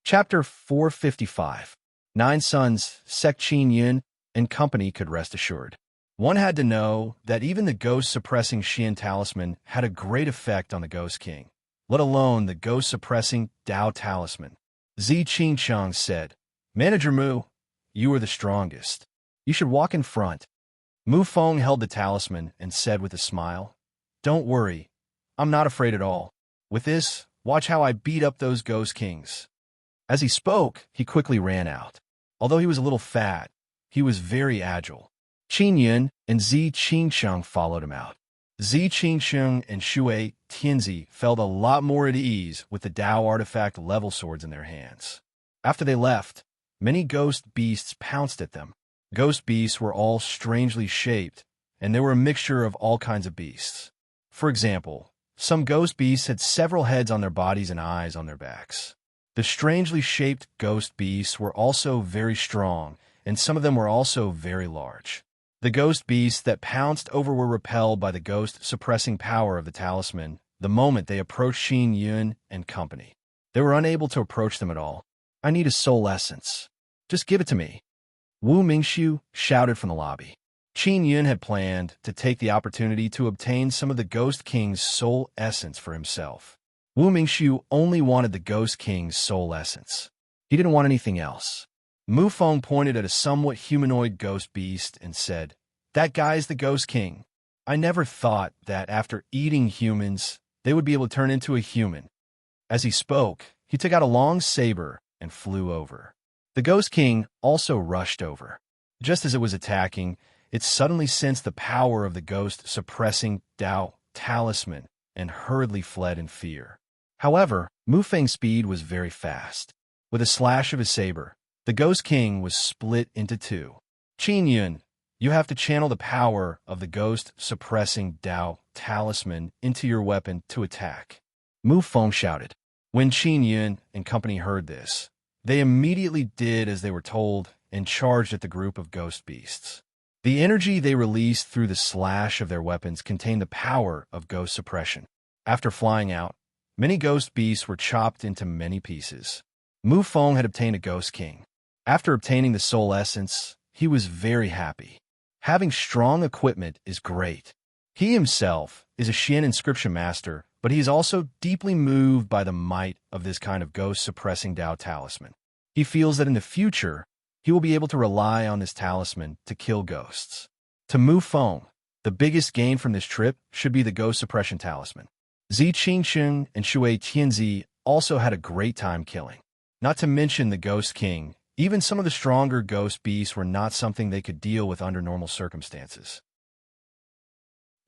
Chapter 455. 9 Sons, Sek Qin Yun and company could rest assured. One had to know that even the ghost-suppressing Xian talisman had a great effect on the Ghost King, let alone the ghost-suppressing Dao talisman. Zi Qingchang said, "Manager Mu, you are the strongest. You should walk in front." Mu Feng held the talisman and said with a smile, "Don't worry, I'm not afraid at all. With this, watch how I beat up those Ghost Kings." As he spoke, he quickly ran out. Although he was a little fat, he was very agile. Qin Yun and Zi Qingcheng followed him out. Zi Qingcheng and Shui Tianzi felt a lot more at ease with the Dao artifact level swords in their hands. After they left, many ghost beasts pounced at them. Ghost beasts were all strangely shaped, and they were a mixture of all kinds of beasts. For example, some ghost beasts had several heads on their bodies and eyes on their backs. The strangely shaped ghost beasts were also very strong, and some of them were also very large. The ghost beasts that pounced over were repelled by the ghost-suppressing power of the talisman the moment they approached Qin Yun and company. They were unable to approach them at all. "I need a soul essence. Just give it to me," Wu Mingxiu shouted from the lobby. Qin Yun had planned to take the opportunity to obtain some of the Ghost King's soul essence for himself. Wu Mingxiu only wanted the Ghost King's soul essence. He didn't want anything else. Mu Feng pointed at a somewhat humanoid ghost beast and said, "That guy's the Ghost King. I never thought that after eating humans, they would be able to turn into a human." As he spoke, he took out a long saber and flew over. The Ghost King also rushed over. Just as it was attacking, it suddenly sensed the power of the ghost-suppressing Dao talisman and hurriedly fled in fear. However, Mu Feng's speed was very fast. With a slash of his saber, the Ghost King was split into two. "Qin Yun, you have to channel the power of the ghost-suppressing Dao talisman into your weapon to attack," Mu Feng shouted. When Qin Yun and company heard this, they immediately did as they were told and charged at the group of ghost beasts. The energy they released through the slash of their weapons contained the power of ghost suppression. After flying out, many ghost beasts were chopped into many pieces. Mu Feng had obtained a Ghost King. After obtaining the soul essence, he was very happy. Having strong equipment is great. He himself is a Xian inscription master, but he is also deeply moved by the might of this kind of ghost-suppressing Dao talisman. He feels that in the future, he will be able to rely on this talisman to kill ghosts. To Mu Feng, the biggest gain from this trip should be the ghost suppression talisman. Zi Qingcheng and Shui Tianzi also had a great time killing. Not to mention the Ghost King, even some of the stronger ghost beasts were not something they could deal with under normal circumstances.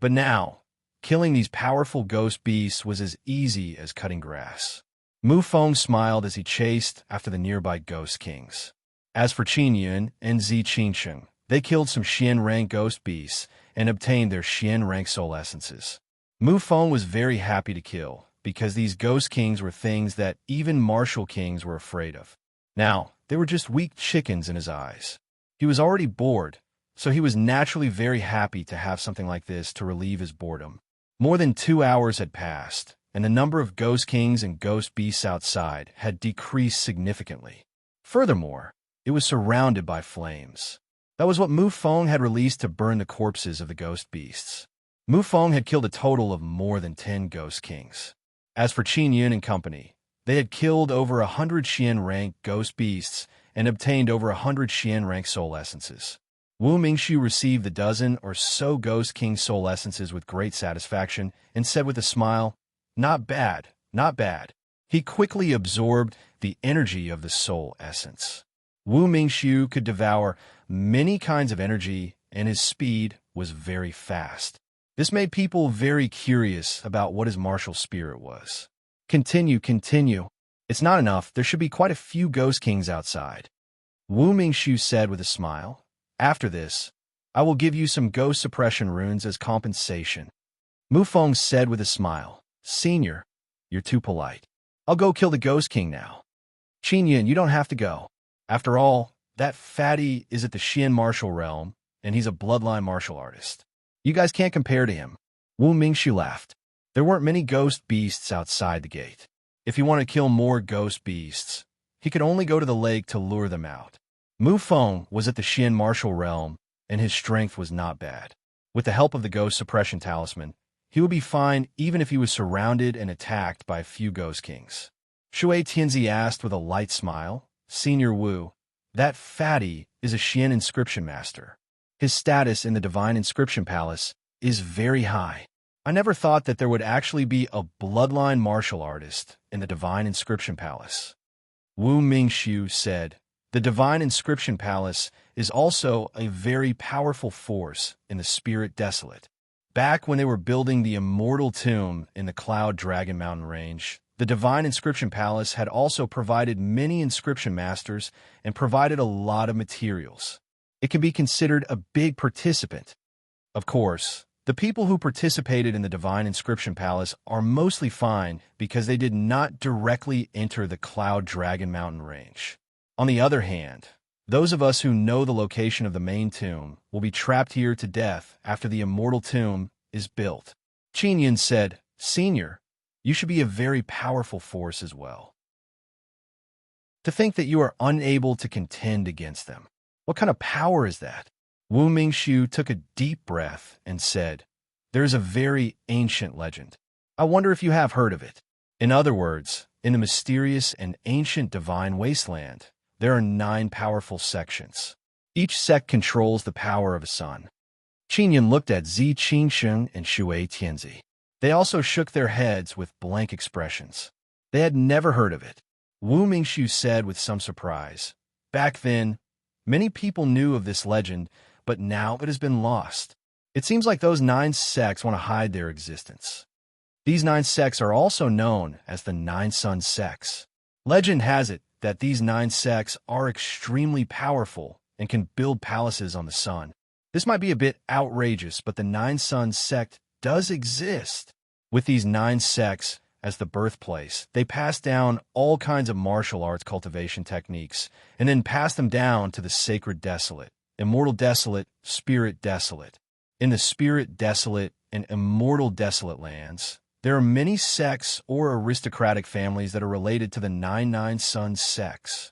But now, killing these powerful ghost beasts was as easy as cutting grass. Mu Feng smiled as he chased after the nearby Ghost Kings. As for Qin Yun and Zi Qingcheng, they killed some Xian rank ghost beasts and obtained their Xian rank soul essences. Mu Feng was very happy to kill, because these Ghost Kings were things that even martial kings were afraid of. Now, they were just weak chickens in his eyes. He was already bored, so he was naturally very happy to have something like this to relieve his boredom. More than 2 hours had passed, and the number of Ghost Kings and Ghost Beasts outside had decreased significantly. Furthermore, it was surrounded by flames. That was what Mu Feng had released to burn the corpses of the Ghost Beasts. Mu Feng had killed a total of more than 10 Ghost Kings. As for Qin Yun and company, they had killed over 100 Xian rank ghost beasts and obtained over 100 Xian rank soul essences. Wu Mingxiu received the dozen or so Ghost King soul essences with great satisfaction and said with a smile, "Not bad, not bad." He quickly absorbed the energy of the soul essence. Wu Mingxiu could devour many kinds of energy, and his speed was very fast. This made people very curious about what his martial spirit was. Continue. It's not enough. There should be quite a few Ghost Kings outside," Wu Mingxiu said with a smile. "After this, I will give you some ghost suppression runes as compensation." Mu Feng said with a smile, "Senior, you're too polite. I'll go kill the Ghost King now." "Qin Yun, you don't have to go. After all, that fatty is at the Xian martial realm, and he's a bloodline martial artist. You guys can't compare to him." Wu Mingxiu laughed. There weren't many ghost beasts outside the gate. If he wanted to kill more ghost beasts, he could only go to the lake to lure them out. Mu Feng was at the Xian martial realm, and his strength was not bad. With the help of the ghost suppression talisman, he would be fine even if he was surrounded and attacked by a few ghost kings. Shui Tianzi asked with a light smile, Senior Wu, that fatty is a Xian inscription master. His status in the Divine Inscription Palace is very high. I never thought that there would actually be a bloodline martial artist in the Divine Inscription Palace. Wu Mingxiu said, the Divine Inscription Palace is also a very powerful force in the Spirit Desolate. Back when they were building the Immortal Tomb in the Cloud Dragon Mountain Range, the Divine Inscription Palace had also provided many inscription masters and provided a lot of materials. It can be considered a big participant. Of course, the people who participated in the Divine Inscription Palace are mostly fine because they did not directly enter the Cloud Dragon Mountain Range. On the other hand, those of us who know the location of the main tomb will be trapped here to death after the Immortal Tomb is built. Qin Yun said, Senior, you should be a very powerful force as well. To think that you are unable to contend against them. What kind of power is that? Wu Mingxiu took a deep breath and said, there is a very ancient legend. I wonder if you have heard of it. In other words, in the mysterious and ancient divine wasteland, there are 9 powerful sections. Each sect controls the power of a sun. Qin Yun looked at Zi Qingsheng and Shui Tianzi. They also shook their heads with blank expressions. They had never heard of it. Wu Mingxiu said with some surprise, back then, many people knew of this legend, but now it has been lost. It seems like those 9 sects want to hide their existence. These 9 sects are also known as the 9 Sun sects. Legend has it that these 9 sects are extremely powerful and can build palaces on the sun. This might be a bit outrageous, but the 9 Sun sect does exist. With these 9 sects as the birthplace, they pass down all kinds of martial arts cultivation techniques and then pass them down to the Sacred Desolate, Immortal Desolate, Spirit Desolate. In the Spirit Desolate and Immortal Desolate lands, there are many sects or aristocratic families that are related to the 9 Sun sects.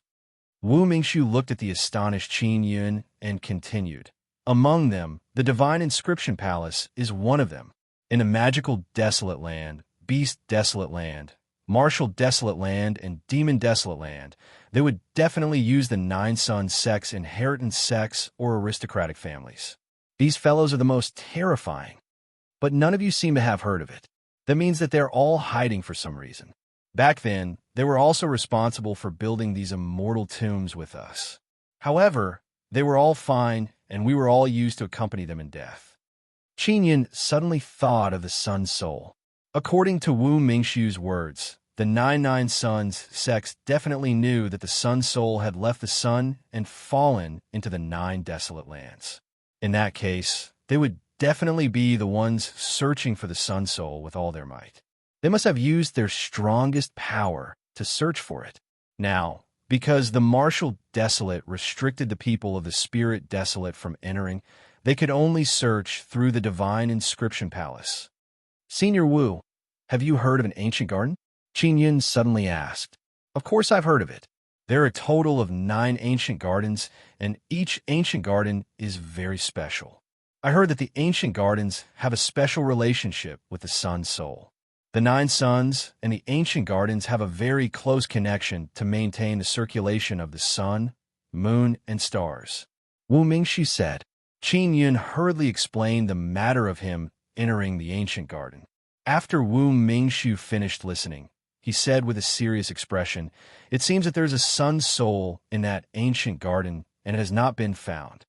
Wu Mingxiu looked at the astonished Qin Yun and continued. Among them, the Divine Inscription Palace is one of them. In a magical desolate land, beast desolate land, martial desolate land, and demon desolate land, they would definitely use the 9 Sun sects inheritance sects or aristocratic families. These fellows are the most terrifying. But none of you seem to have heard of it. That means that they're all hiding for some reason. Back then, they were also responsible for building these immortal tombs with us. However, they were all fine, and we were all used to accompany them in death. Qin Yun suddenly thought of the Sun Soul. According to Wu Mingxiu's words, the 9 Suns sects definitely knew that the Sun Soul had left the sun and fallen into the 9 desolate lands. In that case, they would definitely be the ones searching for the Sun Soul with all their might. They must have used their strongest power to search for it. Now, because the martial desolate restricted the people of the Spirit Desolate from entering, they could only search through the Divine Inscription Palace. Senior Wu, have you heard of an ancient garden? Qin Yun suddenly asked. Of course I've heard of it. There are a total of 9 ancient gardens, and each ancient garden is very special. I heard that the ancient gardens have a special relationship with the Sun Soul. The 9 Suns and the ancient gardens have a very close connection to maintain the circulation of the sun, moon, and stars. Wu Mingxiu said. Qin Yun hurriedly explained the matter of him entering the ancient garden. After Wu Mingxiu finished listening, he said with a serious expression, it seems that there is a Sun Soul in that ancient garden, and it has not been found.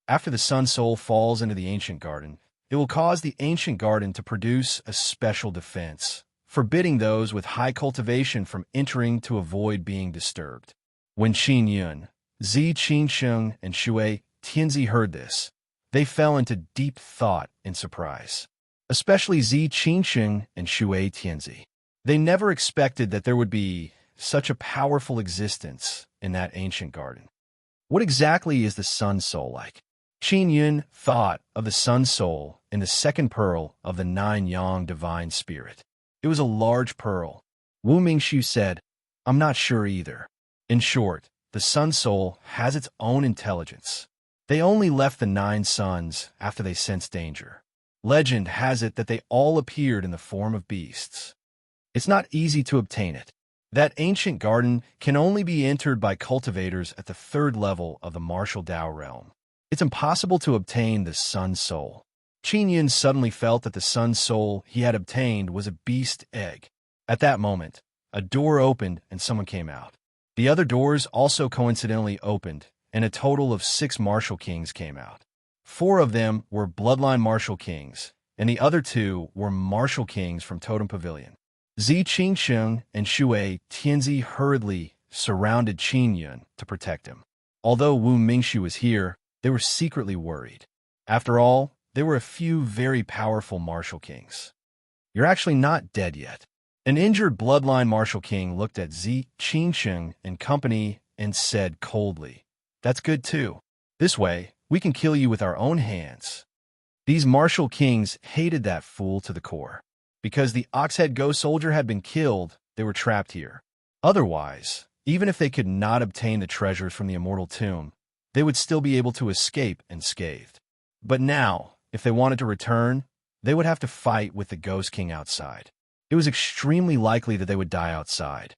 After the Sun Soul falls into the ancient garden, it will cause the ancient garden to produce a special defense, forbidding those with high cultivation from entering to avoid being disturbed. When Qin Yun, Zi Qingsheng, and Shui Tianzi heard this, they fell into deep thought and surprise. Especially Zi Qingsheng and Shui Tianzi. They never expected that there would be such a powerful existence in that ancient garden. What exactly is the Sun Soul like? Qin Yun thought of the Sun Soul in the second pearl of the 9 Yang Divine Spirit. It was a large pearl. Wu Mingxiu said, I'm not sure either. In short, the Sun Soul has its own intelligence. They only left the 9 suns after they sensed danger. Legend has it that they all appeared in the form of beasts. It's not easy to obtain it. That ancient garden can only be entered by cultivators at the 3rd level of the martial Tao realm. It's impossible to obtain the Sun Soul. Qin Yun suddenly felt that the Sun Soul he had obtained was a beast egg. At that moment, a door opened and someone came out. The other doors also coincidentally opened, and a total of 6 martial kings came out. 4 of them were bloodline martial kings, and the other 2 were martial kings from Totem Pavilion. Zi Qingsheng and Shui Tianzi hurriedly surrounded Qin Yun to protect him. Although Wu Mingxu was here, they were secretly worried. After all, there were a few very powerful martial kings. You're actually not dead yet. An injured bloodline martial king looked at Zi Qingsheng and company and said coldly, "That's good too. This way, we can kill you with our own hands." These martial kings hated that fool to the core. Because the Oxhead Ghost Soldier had been killed, they were trapped here. Otherwise, even if they could not obtain the treasures from the Immortal Tomb, they would still be able to escape unscathed. But now, if they wanted to return, they would have to fight with the Ghost King outside. It was extremely likely that they would die outside.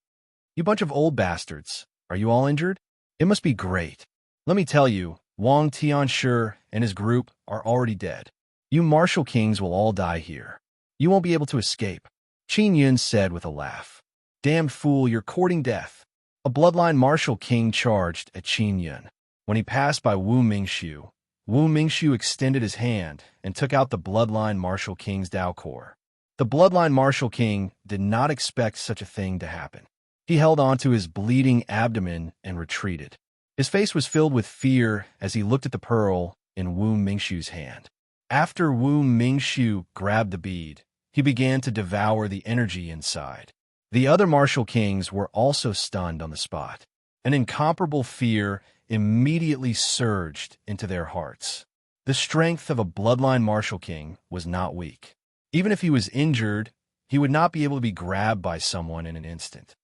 "You bunch of old bastards, are you all injured? It must be great. Let me tell you, Wang Tianshi and his group are already dead. You martial kings will all die here. You won't be able to escape," Qin Yun said with a laugh. "Damn fool, you're courting death." A bloodline martial king charged at Qin Yun. When he passed by Wu Mingxu extended his hand and took out the bloodline martial king's Dao core. The bloodline martial king did not expect such a thing to happen. He held onto his bleeding abdomen and retreated. His face was filled with fear as he looked at the pearl in Wu Mingxu's hand. After Wu Mingxu grabbed the bead, he began to devour the energy inside. The other martial kings were also stunned on the spot. An incomparable fear immediately surged into their hearts. The strength of a bloodline martial king was not weak. Even if he was injured, he would not be able to be grabbed by someone in an instant.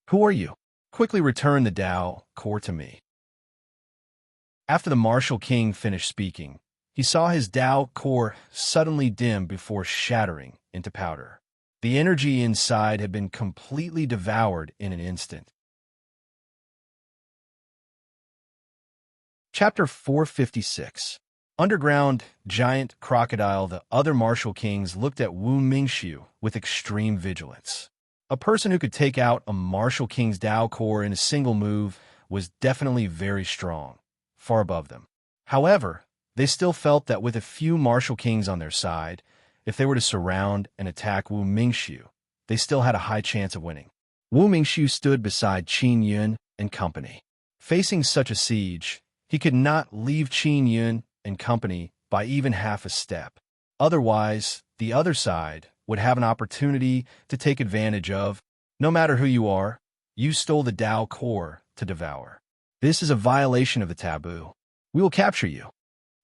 "Who are you? Quickly return the Dao core to me." After the martial king finished speaking, he saw his Dao core suddenly dim before shattering into powder. The energy inside had been completely devoured in an instant. Chapter 456. Underground giant crocodile. The other martial kings looked at Wu Mingxu with extreme vigilance. A person who could take out a martial king's Dao core in a single move was definitely very strong, far above them. However, they still felt that with a few martial kings on their side, if they were to surround and attack Wu Mingxu, they still had a high chance of winning. Wu Mingxu stood beside Qin Yun and company. Facing such a siege, he could not leave Qin Yun and company by even half a step. Otherwise, the other side would have an opportunity to take advantage of. No matter who you are, you stole the Dao core to devour. This is a violation of the taboo. We will capture you.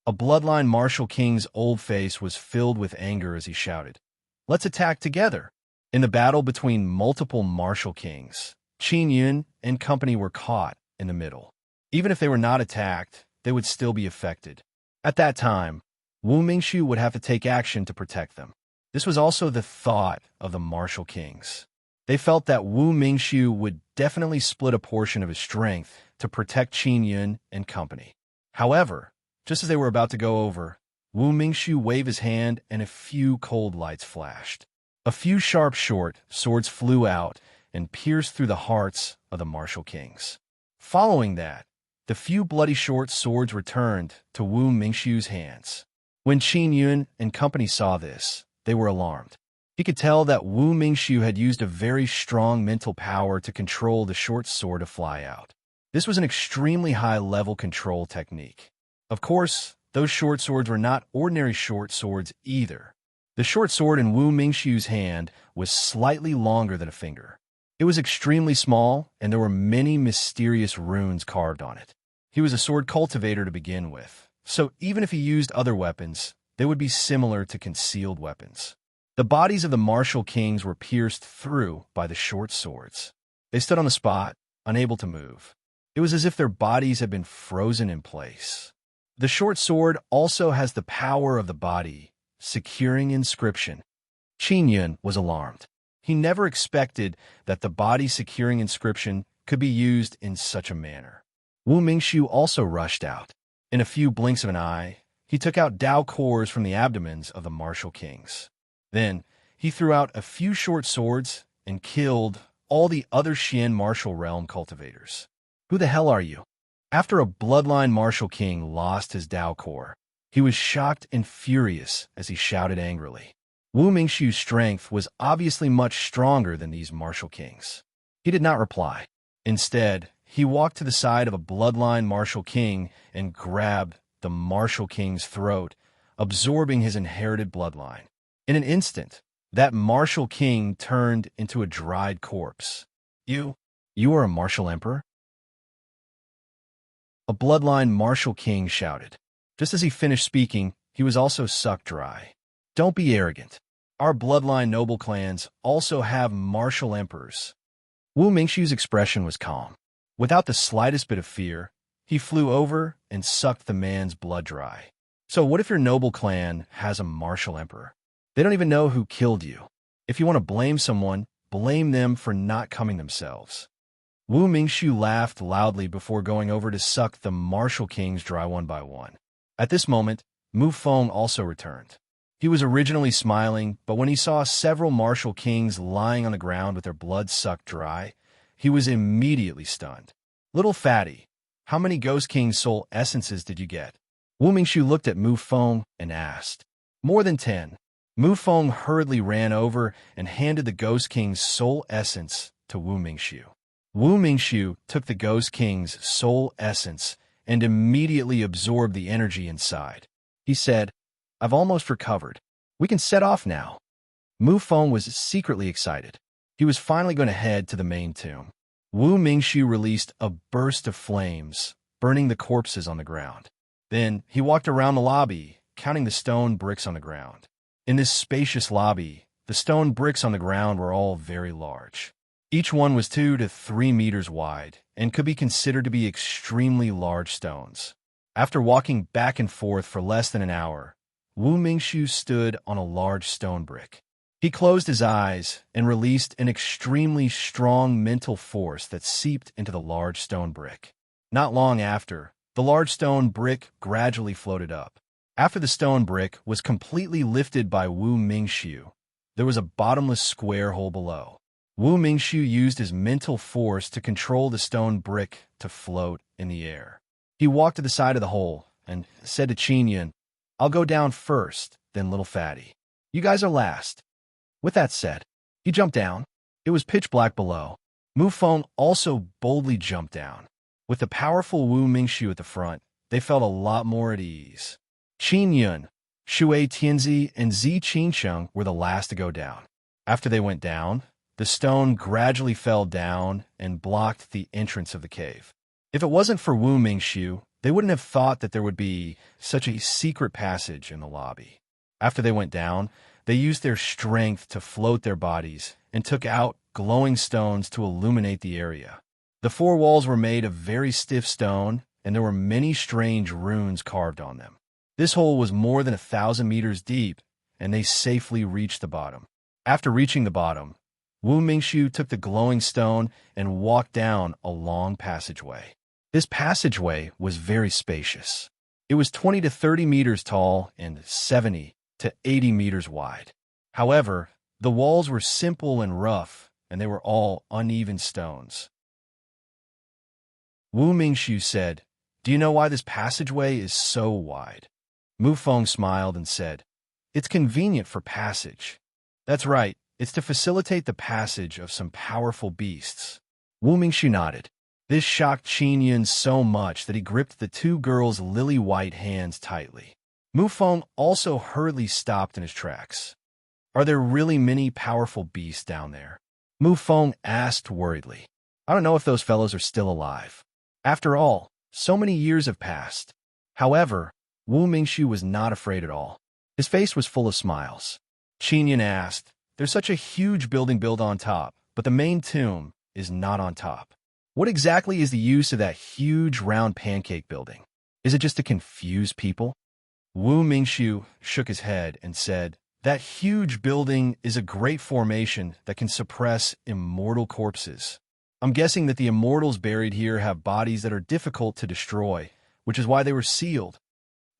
A bloodline martial king's old face was filled with anger as he shouted, "Let's attack together." In the battle between multiple martial kings, Qin Yun and company were caught in the middle. Even if they were not attacked, they would still be affected. At that time, Wu Mingxu would have to take action to protect them. This was also the thought of the martial kings. They felt that Wu Mingxu would definitely split a portion of his strength to protect Qin Yun and company. However, just as they were about to go over, Wu Mingxu waved his hand and a few cold lights flashed. A few sharp short swords flew out and pierced through the hearts of the martial kings. Following that, the few bloody short swords returned to Wu Mingxu's hands. When Qin Yun and company saw this, they were alarmed. He could tell that Wu Mingxu had used a very strong mental power to control the short sword to fly out. This was an extremely high-level control technique. Of course, those short swords were not ordinary short swords either. The short sword in Wu Mingxu's hand was slightly longer than a finger. It was extremely small, and there were many mysterious runes carved on it. He was a sword cultivator to begin with, so even if he used other weapons, they would be similar to concealed weapons. The bodies of the martial kings were pierced through by the short swords. They stood on the spot, unable to move. It was as if their bodies had been frozen in place. The short sword also has the power of the body, securing inscription. Qin Yun was alarmed. He never expected that the body-securing inscription could be used in such a manner. Wu Mingxiu also rushed out. In a few blinks of an eye, he took out Dao cores from the abdomens of the martial kings. Then, he threw out a few short swords and killed all the other Xian martial realm cultivators. Who the hell are you? After a bloodline martial king lost his Dao core, he was shocked and furious as he shouted angrily. Wu Mingxiu's strength was obviously much stronger than these martial kings. He did not reply. Instead, he walked to the side of a bloodline martial king and grabbed the martial king's throat, absorbing his inherited bloodline. In an instant, that martial king turned into a dried corpse. You are a martial emperor? A bloodline martial king shouted. Just as he finished speaking, he was also sucked dry. Don't be arrogant. Our bloodline noble clans also have martial emperors. Wu Mingxiu's expression was calm. Without the slightest bit of fear, he flew over and sucked the man's blood dry. So what if your noble clan has a martial emperor? They don't even know who killed you. If you want to blame someone, blame them for not coming themselves. Wu Mingxiu laughed loudly before going over to suck the martial kings dry one by one. At this moment, Mu Feng also returned. He was originally smiling, but when he saw several martial kings lying on the ground with their blood sucked dry, he was immediately stunned. Little fatty, how many Ghost King's soul essences did you get? Wu Mingxiu looked at Mu Feng and asked. More than 10. Mu Feng hurriedly ran over and handed the Ghost King's soul essence to Wu Mingxiu. Wu Mingxiu took the Ghost King's soul essence and immediately absorbed the energy inside. He said, I've almost recovered. We can set off now. Mu Feng was secretly excited. He was finally going to head to the main tomb. Wu Mingxiu released a burst of flames, burning the corpses on the ground. Then he walked around the lobby, counting the stone bricks on the ground. In this spacious lobby, the stone bricks on the ground were all very large. Each one was 2 to 3 meters wide and could be considered to be extremely large stones. After walking back and forth for less than an hour, Wu Mingxiu stood on a large stone brick. He closed his eyes and released an extremely strong mental force that seeped into the large stone brick. Not long after, the large stone brick gradually floated up. After the stone brick was completely lifted by Wu Mingxiu, there was a bottomless square hole below. Wu Mingxiu used his mental force to control the stone brick to float in the air. He walked to the side of the hole and said to Qin Yun, I'll go down first, then little fatty. You guys are last. With that said, he jumped down. It was pitch black below. Mu Feng also boldly jumped down. With the powerful Wu Mingxiu at the front, they felt a lot more at ease. Qin Yun, Shui Tianzi, and Zi Qinsheng were the last to go down. After they went down, the stone gradually fell down and blocked the entrance of the cave. If it wasn't for Wu Mingxiu, they wouldn't have thought that there would be such a secret passage in the lobby. After they went down, they used their strength to float their bodies and took out glowing stones to illuminate the area. The 4 walls were made of very stiff stone, and there were many strange runes carved on them. This hole was more than 1,000 meters deep, and they safely reached the bottom. After reaching the bottom, Wu Mingxiu took the glowing stone and walked down a long passageway. This passageway was very spacious. It was 20 to 30 meters tall and 70 to 80 meters wide. However, the walls were simple and rough, and they were all uneven stones. Wu Mingxiu said, Do you know why this passageway is so wide? Mu Feng smiled and said, It's convenient for passage. That's right, it's to facilitate the passage of some powerful beasts. Wu Mingxiu nodded. This shocked Qin Yun so much that he gripped the 2 girls' lily-white hands tightly. Mu Feng also hurriedly stopped in his tracks. Are there really many powerful beasts down there? Mu Feng asked worriedly. I don't know if those fellows are still alive. After all, so many years have passed. However, Wu Mingxiu was not afraid at all. His face was full of smiles. Qin Yun asked, There's such a huge building built on top, but the main tomb, is not on top. What exactly is the use of that huge round pancake building? Is it just to confuse people? Wu Mingxiu shook his head and said, that huge building is a great formation that can suppress immortal corpses. I'm guessing that the immortals buried here have bodies that are difficult to destroy, which is why they were sealed.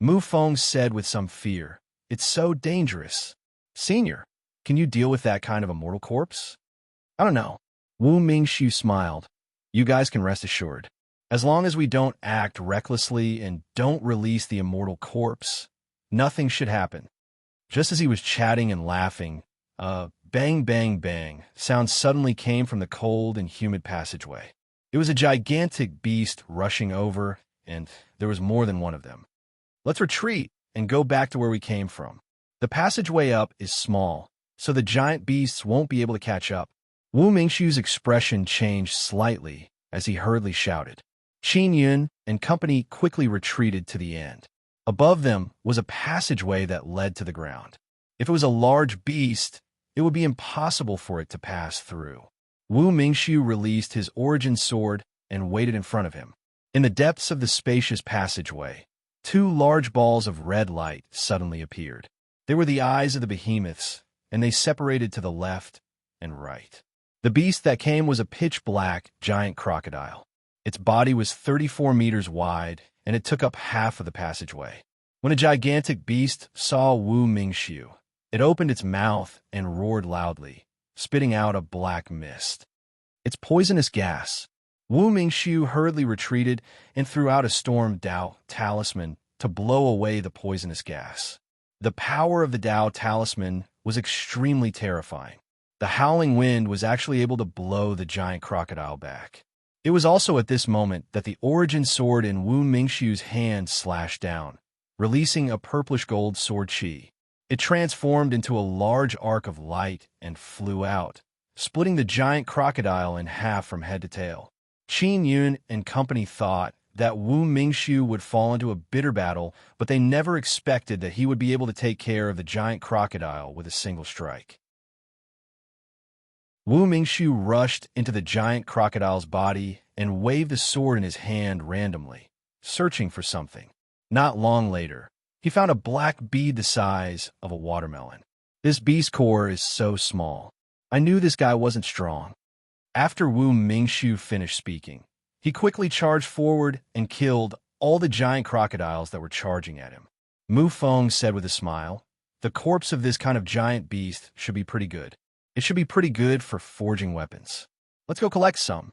Mu Feng said with some fear, it's so dangerous. Senior, can you deal with that kind of immortal corpse? I don't know. Wu Mingxiu smiled. You guys can rest assured. As long as we don't act recklessly and don't release the immortal corpse, nothing should happen. Just as he was chatting and laughing, a bang, bang, bang sound suddenly came from the cold and humid passageway. It was a gigantic beast rushing over, and there was more than one of them. Let's retreat and go back to where we came from. The passageway up is small, so the giant beasts won't be able to catch up. Wu Mingxiu's expression changed slightly as he hurriedly shouted. Qin Yun and company quickly retreated to the end. Above them was a passageway that led to the ground. If it was a large beast, it would be impossible for it to pass through. Wu Mingxiu released his origin sword and waited in front of him. In the depths of the spacious passageway, two large balls of red light suddenly appeared. They were the eyes of the behemoths, and they separated to the left and right. The beast that came was a pitch-black giant crocodile. Its body was 34 meters wide, and it took up half of the passageway. When a gigantic beast saw Wu Mingxiu, it opened its mouth and roared loudly, spitting out a black mist. It's poisonous gas. Wu Mingxiu hurriedly retreated and threw out a storm Dao talisman to blow away the poisonous gas. The power of the Dao talisman was extremely terrifying. The howling wind was actually able to blow the giant crocodile back. It was also at this moment that the origin sword in Wu Mingxiu's hand slashed down, releasing a purplish gold sword chi. It transformed into a large arc of light and flew out, splitting the giant crocodile in half from head to tail. Qin Yun and company thought that Wu Mingxiu would fall into a bitter battle, but they never expected that he would be able to take care of the giant crocodile with a single strike. Wu Mingxiu rushed into the giant crocodile's body and waved the sword in his hand randomly, searching for something. Not long later, he found a black bead the size of a watermelon. This beast core is so small. I knew this guy wasn't strong. After Wu Mingxiu finished speaking, he quickly charged forward and killed all the giant crocodiles that were charging at him. Mu Feng said with a smile, the corpse of this kind of giant beast should be pretty good. It should be pretty good for forging weapons. Let's go collect some.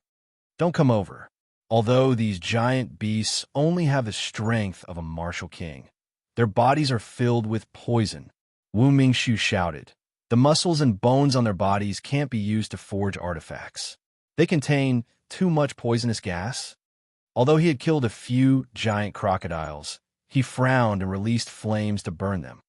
Don't come over. Although these giant beasts only have the strength of a martial king, their bodies are filled with poison. Wu Mingxiu shouted. The muscles and bones on their bodies can't be used to forge artifacts. They contain too much poisonous gas. Although he had killed a few giant crocodiles, he frowned and released flames to burn them.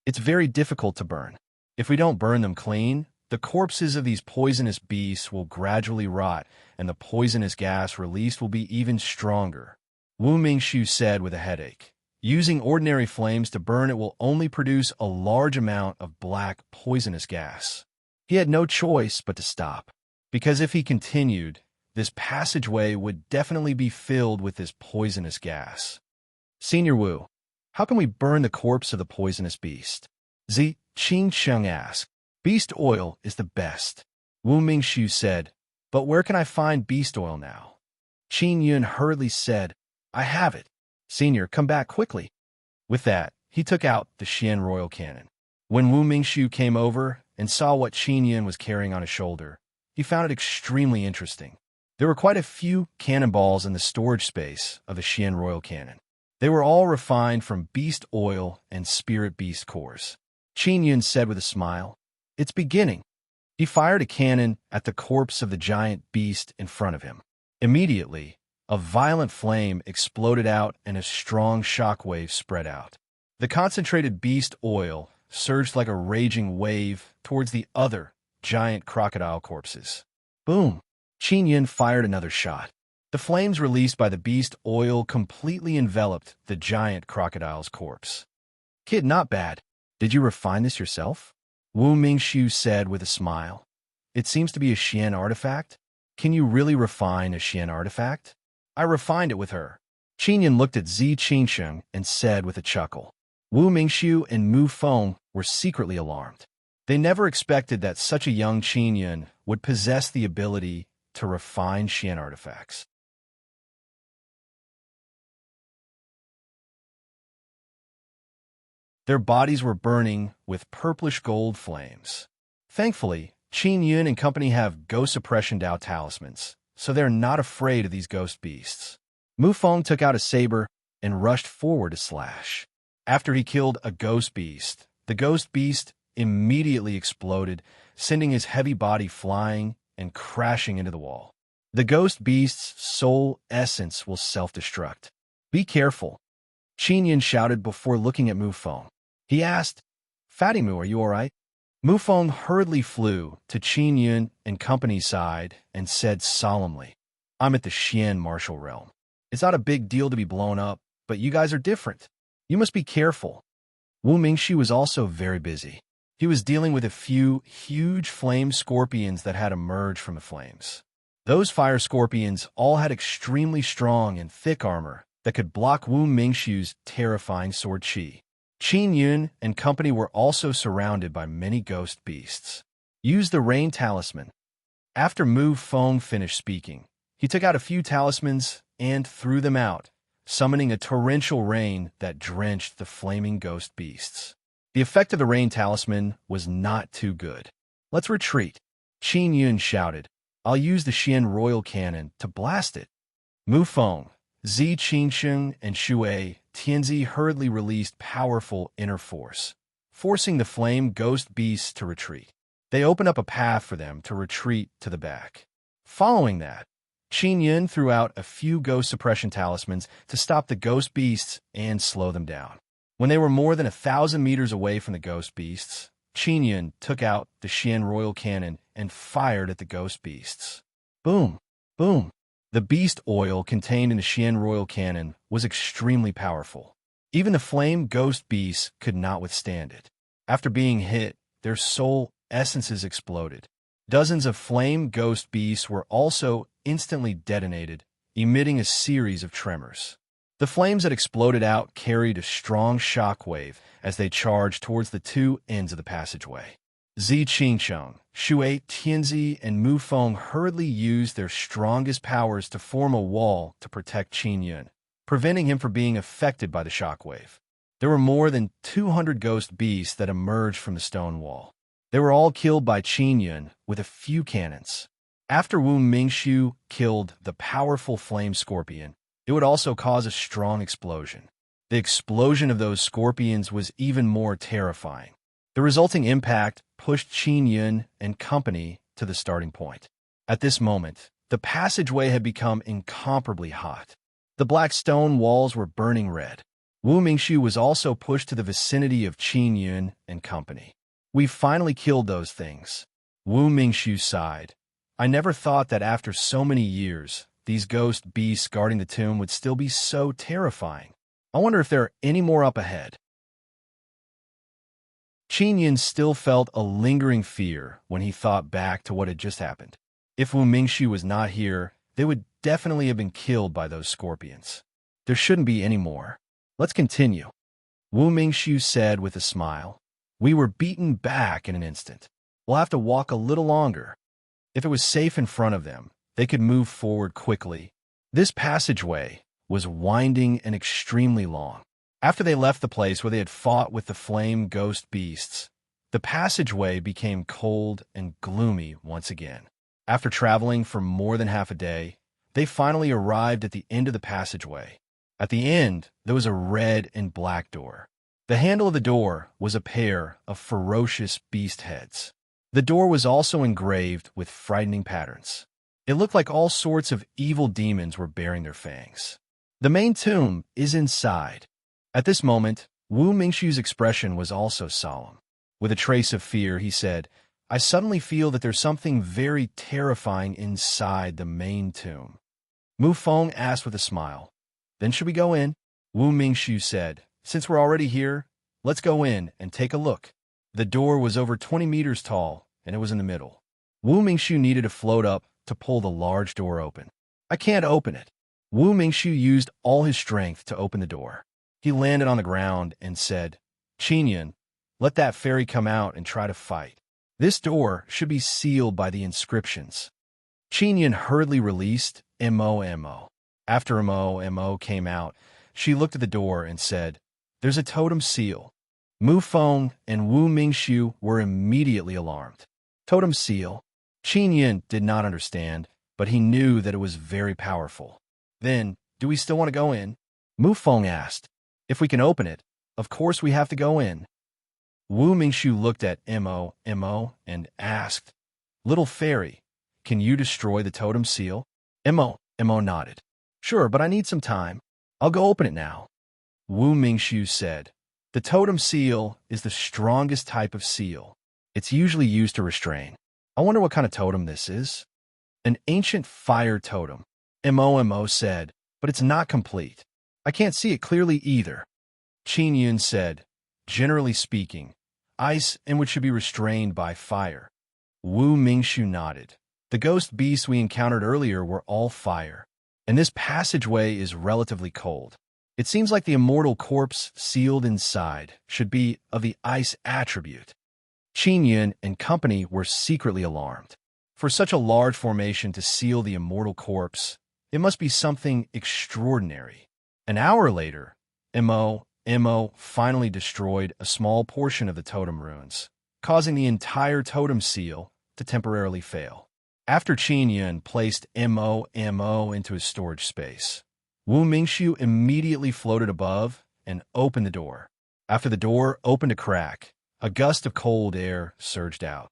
It's very difficult to burn. If we don't burn them clean, the corpses of these poisonous beasts will gradually rot, and the poisonous gas released will be even stronger. Wu Mingxiu said with a headache. Using ordinary flames to burn it will only produce a large amount of black poisonous gas. He had no choice but to stop, because if he continued, this passageway would definitely be filled with this poisonous gas. Senior Wu, how can we burn the corpse of the poisonous beast? Zi Qingcheng asked. Beast oil is the best. Wu Mingxiu said, but where can I find beast oil now? Qin Yun hurriedly said, I have it. Senior, come back quickly. With that, he took out the Xian royal cannon. When Wu Mingxiu came over and saw what Qin Yun was carrying on his shoulder, he found it extremely interesting. There were quite a few cannonballs in the storage space of the Xian royal cannon. They were all refined from beast oil and spirit beast cores. Qin Yun said with a smile, it's beginning. He fired a cannon at the corpse of the giant beast in front of him. Immediately, a violent flame exploded out and a strong shockwave spread out. The concentrated beast oil surged like a raging wave towards the other giant crocodile corpses. Boom! Qin Yun fired another shot. The flames released by the beast oil completely enveloped the giant crocodile's corpse. Kid, not bad. Did you refine this yourself? Wu Mingxiu said with a smile. It seems to be a Xian artifact. Can you really refine a Xian artifact? I refined it with her. Qin Yun looked at Zi Qingsheng and said with a chuckle. Wu Mingxiu and Mu Feng were secretly alarmed. They never expected that such a young Qin Yun would possess the ability to refine Xian artifacts. Their bodies were burning with purplish gold flames. Thankfully, Qin Yun and company have ghost suppression Dao talismans, so they're not afraid of these ghost beasts. Mu Feng took out a saber and rushed forward to slash. After he killed a ghost beast, the ghost beast immediately exploded, sending his heavy body flying and crashing into the wall. The ghost beast's soul essence will self-destruct. Be careful, Qin Yun shouted before looking at Mu Feng. He asked, Fatty Mu, are you all right? Mu Feng hurriedly flew to Qin Yun and company's side and said solemnly, I'm at the Xian martial realm. It's not a big deal to be blown up, but you guys are different. You must be careful. Wu Mingxi was also very busy. He was dealing with a few huge flame scorpions that had emerged from the flames. Those fire scorpions all had extremely strong and thick armor that could block Wu Mingxiu's terrifying sword qi. Qin Yun and company were also surrounded by many ghost beasts. Use the rain talisman. After Mu Feng finished speaking, he took out a few talismans and threw them out, summoning a torrential rain that drenched the flaming ghost beasts. The effect of the rain talisman was not too good. Let's retreat, Qin Yun shouted. I'll use the Xian royal cannon to blast it. Mu Feng, Zi Qingsheng, and Xue Tianzi hurriedly released powerful inner force, forcing the flame ghost beasts to retreat. They opened up a path for them to retreat to the back. Following that, Qin Yun threw out a few ghost suppression talismans to stop the ghost beasts and slow them down. When they were more than 1,000 meters away from the ghost beasts, Qin Yun took out the Xian royal cannon and fired at the ghost beasts. Boom! Boom! The beast oil contained in the Xian royal cannon was extremely powerful. Even the flame ghost beasts could not withstand it. After being hit, their soul essences exploded. Dozens of flame ghost beasts were also instantly detonated, emitting a series of tremors. The flames that exploded out carried a strong shockwave as they charged towards the two ends of the passageway. Zi Qingsheng, Xue Tianzi, and Mu Feng hurriedly used their strongest powers to form a wall to protect Qin Yun, preventing him from being affected by the shockwave. There were more than 200 ghost beasts that emerged from the stone wall. They were all killed by Qin Yun with a few cannons. After Wu Mingxiu killed the powerful flame scorpion, it would also cause a strong explosion. The explosion of those scorpions was even more terrifying. The resulting impact pushed Qin Yun and company to the starting point. At this moment, the passageway had become incomparably hot. The black stone walls were burning red. Wu Mingxiu was also pushed to the vicinity of Qin Yun and company. We've finally killed those things. Wu Mingxiu sighed. I never thought that after so many years, these ghost beasts guarding the tomb would still be so terrifying. I wonder if there are any more up ahead. Qin Yun still felt a lingering fear when he thought back to what had just happened. If Wu Mingxiu was not here, they would definitely have been killed by those scorpions. There shouldn't be any more. Let's continue, Wu Mingxiu said with a smile. We were beaten back in an instant. We'll have to walk a little longer. If it was safe in front of them, they could move forward quickly. This passageway was winding and extremely long. After they left the place where they had fought with the flame ghost beasts, the passageway became cold and gloomy once again. After traveling for more than half a day, they finally arrived at the end of the passageway. At the end, there was a red and black door. The handle of the door was a pair of ferocious beast heads. The door was also engraved with frightening patterns. It looked like all sorts of evil demons were baring their fangs. The main tomb is inside. At this moment, Wu Mingxiu's expression was also solemn. With a trace of fear, he said, I suddenly feel that there's something very terrifying inside the main tomb. Mu Feng asked with a smile. Then should we go in? Wu Mingxiu said, since we're already here, let's go in and take a look. The door was over 20 meters tall, and it was in the middle. Wu Mingxiu needed to float up to pull the large door open. I can't open it. Wu Mingxiu used all his strength to open the door. He landed on the ground and said, "Qingyun, let that fairy come out and try to fight. This door should be sealed by the inscriptions." Qingyun hurriedly released Mo. After Mo came out, she looked at the door and said, "There's a totem seal." Mu Feng and Wu Mingxiu were immediately alarmed. Totem seal? Qingyun did not understand, but he knew that it was very powerful. "Then, do we still want to go in?" Mu Feng asked. "If we can open it, of course we have to go in." Wu Mingxiu looked at Mo and asked, "Little fairy, can you destroy the totem seal?" Mo nodded. "Sure, but I need some time. I'll go open it now." Wu Mingxiu said, "The totem seal is the strongest type of seal. It's usually used to restrain. I wonder what kind of totem this is." "An ancient fire totem," Mo said, "but it's not complete. I can't see it clearly either." Qingyun said, "Generally speaking, ice and which should be restrained by fire." Wu Mingxiu nodded. "The ghost beasts we encountered earlier were all fire, and this passageway is relatively cold. It seems like the immortal corpse sealed inside should be of the ice attribute." Qingyun and company were secretly alarmed. For such a large formation to seal the immortal corpse, it must be something extraordinary. An hour later, Mo finally destroyed a small portion of the totem runes, causing the entire totem seal to temporarily fail. After Qingyun placed Mo into his storage space, Wu Mingxiu immediately floated above and opened the door. After the door opened a crack, a gust of cold air surged out.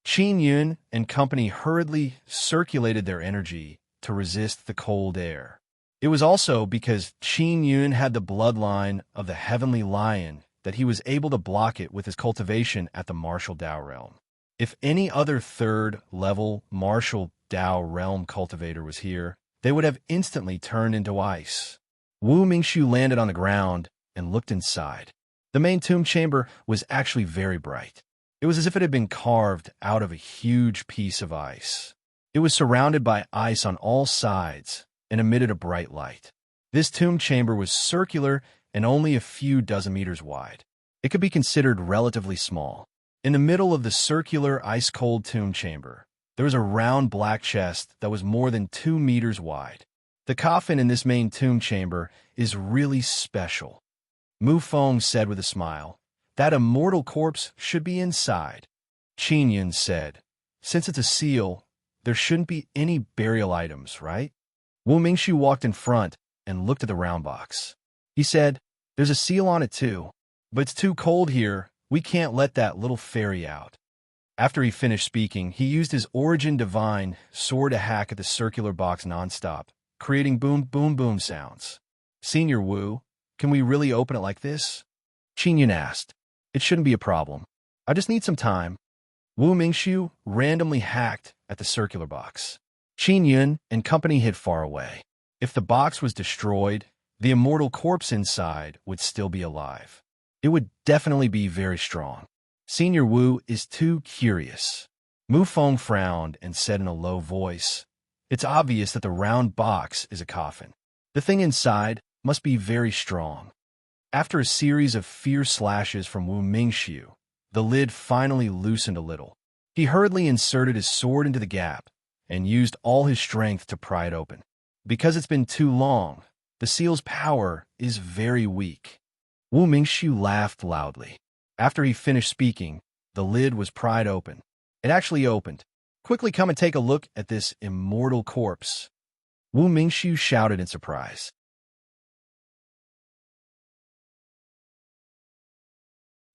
Qingyun and company hurriedly circulated their energy to resist the cold air. It was also because Qingyun had the bloodline of the heavenly lion that he was able to block it with his cultivation at the martial Dao realm. If any other third-level martial Dao realm cultivator was here, they would have instantly turned into ice. Wu Mingxiu landed on the ground and looked inside. The main tomb chamber was actually very bright. It was as if it had been carved out of a huge piece of ice. It was surrounded by ice on all sides and emitted a bright light. This tomb chamber was circular and only a few dozen meters wide. It could be considered relatively small. In the middle of the circular ice-cold tomb chamber, there was a round black chest that was more than 2 meters wide. The coffin in this main tomb chamber is really special. Mu Feng said with a smile, "That immortal corpse should be inside." Qingyun said, "Since it's a seal, there shouldn't be any burial items, right?" Wu Mingxiu walked in front and looked at the round box. He said, "There's a seal on it too, but it's too cold here. We can't let that little fairy out." After he finished speaking, he used his Origin Divine sword to hack at the circular box nonstop, creating boom, boom, boom sounds. "Senior Wu, can we really open it like this?" Qingyun asked. "It shouldn't be a problem. I just need some time." Wu Mingxiu randomly hacked at the circular box. Qingyun and company hid far away. If the box was destroyed, the immortal corpse inside would still be alive. It would definitely be very strong. Senior Wu is too curious. Mu Feng frowned and said in a low voice, "It's obvious that the round box is a coffin. The thing inside must be very strong." After a series of fierce slashes from Wu Mingxiu, the lid finally loosened a little. He hurriedly inserted his sword into the gap and used all his strength to pry it open. Because it's been too long, the seal's power is very weak. Wu Mingxiu laughed loudly. After he finished speaking, the lid was pried open. It actually opened. "Quickly come and take a look at this immortal corpse." Wu Mingxiu shouted in surprise.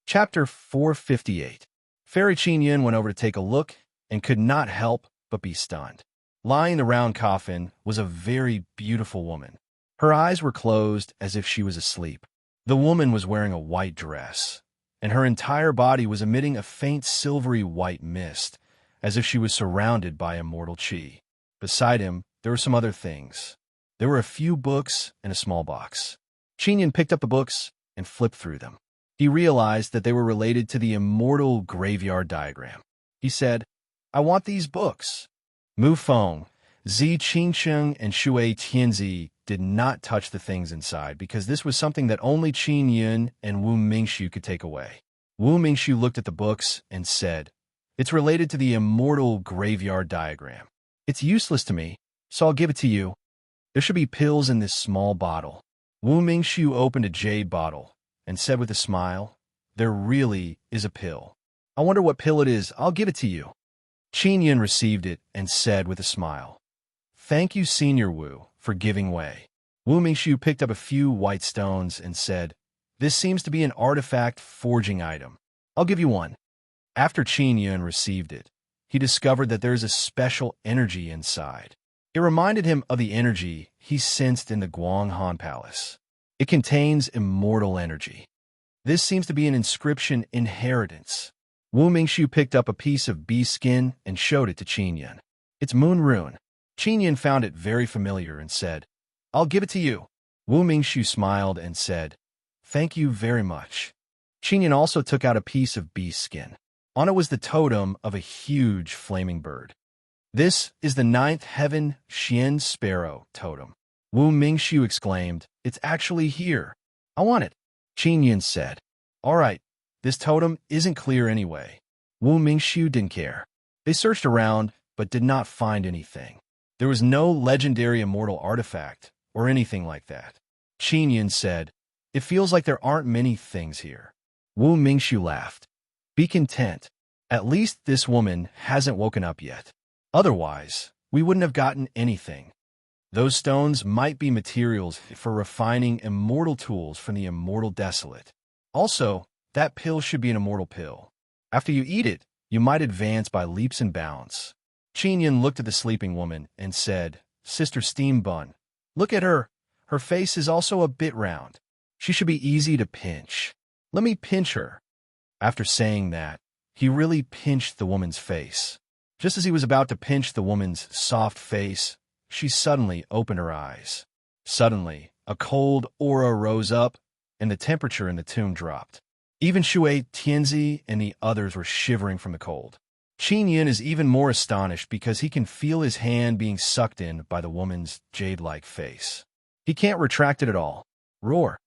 Chapter 458. Fairy Qingyun went over to take a look and could not help but be stunned. Lying in the round coffin was a very beautiful woman. Her eyes were closed as if she was asleep. The woman was wearing a white dress, and her entire body was emitting a faint silvery white mist, as if she was surrounded by immortal qi. Beside him, there were some other things. There were a few books and a small box. Qingyun picked up the books and flipped through them. He realized that they were related to the immortal graveyard diagram. He said, I want these books. Mu Feng, Zi Qingsheng, and Shui Tianzi did not touch the things inside because this was something that only Qin Yun and Wu Mingxu could take away. Wu Mingxu looked at the books and said, "It's related to the immortal graveyard diagram. It's useless to me, so I'll give it to you. There should be pills in this small bottle." Wu Mingxu opened a jade bottle and said with a smile, "There really is a pill. I wonder what pill it is. I'll give it to you." Qin Yun received it and said with a smile, "Thank you, Senior Wu, for giving way." Wu Mingxu picked up a few white stones and said, "This seems to be an artifact forging item. I'll give you one." After Qin Yun received it, he discovered that there is a special energy inside. It reminded him of the energy he sensed in the Guanghan Palace. It contains immortal energy. This seems to be an inscription, inheritance. Wu Mingxu picked up a piece of bee skin and showed it to Qin Yun. "It's moon rune." Qin Yun found it very familiar and said, "I'll give it to you." Wu Mingxu smiled and said, "Thank you very much." Qin Yun also took out a piece of bee skin. On it was the totem of a huge flaming bird. "This is the ninth heaven Xian sparrow totem." Wu Mingxu exclaimed, "It's actually here. I want it." Qin Yun said, "All right, this totem isn't clear anyway." Wu Mingxu didn't care. They searched around, but did not find anything. There was no legendary immortal artifact or anything like that. Qin Yun said, "It feels like there aren't many things here." Wu Mingxu laughed. "Be content. At least this woman hasn't woken up yet. Otherwise, we wouldn't have gotten anything. Those stones might be materials for refining immortal tools from the immortal desolate. Also, that pill should be an immortal pill. After you eat it, you might advance by leaps and bounds." Qin Yun looked at the sleeping woman and said, "Sister Steam Bun, look at her. Her face is also a bit round. She should be easy to pinch. Let me pinch her." After saying that, he really pinched the woman's face. Just as he was about to pinch the woman's soft face, she suddenly opened her eyes. Suddenly, a cold aura rose up, and the temperature in the tomb dropped. Even Shui Tianzi and the others were shivering from the cold. Qin Yun is even more astonished because he can feel his hand being sucked in by the woman's jade-like face. He can't retract it at all. Roar.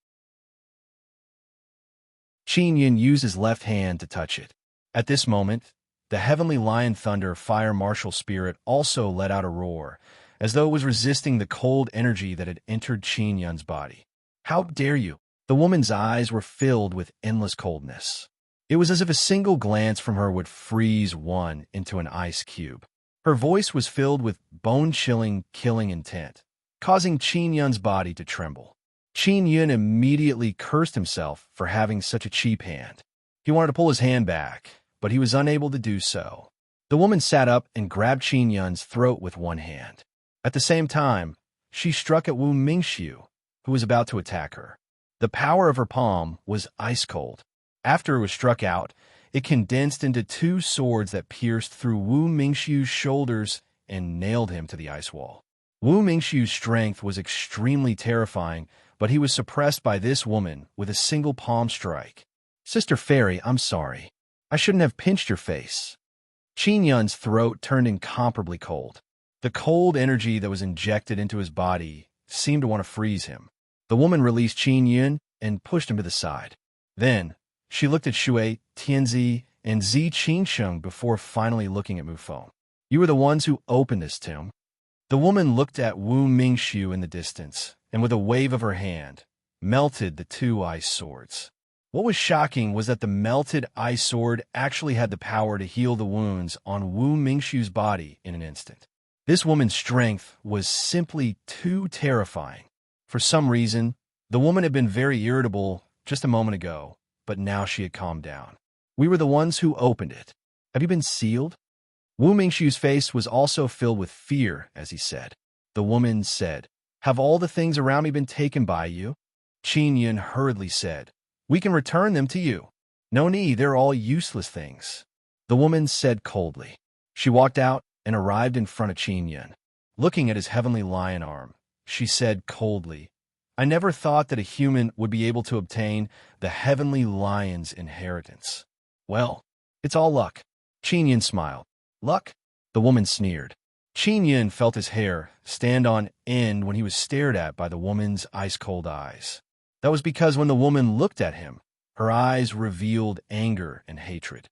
Qin Yun used his left hand to touch it. At this moment, the heavenly lion thunder fire martial spirit also let out a roar, as though it was resisting the cold energy that had entered Qin Yun's body. "How dare you!" The woman's eyes were filled with endless coldness. It was as if a single glance from her would freeze one into an ice cube. Her voice was filled with bone-chilling, killing intent, causing Qin Yun's body to tremble. Qin Yun immediately cursed himself for having such a cheap hand. He wanted to pull his hand back, but he was unable to do so. The woman sat up and grabbed Qin Yun's throat with one hand. At the same time, she struck at Wu Mingxu, who was about to attack her. The power of her palm was ice cold. After it was struck out, it condensed into two swords that pierced through Wu Mingxu's shoulders and nailed him to the ice wall. Wu Mingxu's strength was extremely terrifying, but he was suppressed by this woman with a single palm strike. "Sister Fairy, I'm sorry. I shouldn't have pinched your face." Qin Yun's throat turned incomparably cold. The cold energy that was injected into his body seemed to want to freeze him. The woman released Qin Yun and pushed him to the side. Then, she looked at Shui, Tianzi, and Zi Qingsheng before finally looking at Mu Feng. "You were the ones who opened this tomb." The woman looked at Wu Mingxu in the distance, and with a wave of her hand, melted the two ice swords. What was shocking was that the melted ice sword actually had the power to heal the wounds on Wu Mingxu's body in an instant. This woman's strength was simply too terrifying. For some reason, the woman had been very irritable just a moment ago, but now she had calmed down. "We were the ones who opened it. Have you been sealed?" Wu Mingxu's face was also filled with fear as he said. The woman said, "Have all the things around me been taken by you?" Qin Yun hurriedly said, "We can return them to you." "No need, they're all useless things," the woman said coldly. She walked out and arrived in front of Qin Yun. Looking at his heavenly lion arm, she said coldly, "I never thought that a human would be able to obtain the heavenly lion's inheritance." "Well, it's all luck." Qin Yun smiled. Luck? The woman sneered. Qin Yun felt his hair stand on end when he was stared at by the woman's ice-cold eyes. That was because when the woman looked at him, her eyes revealed anger and hatred.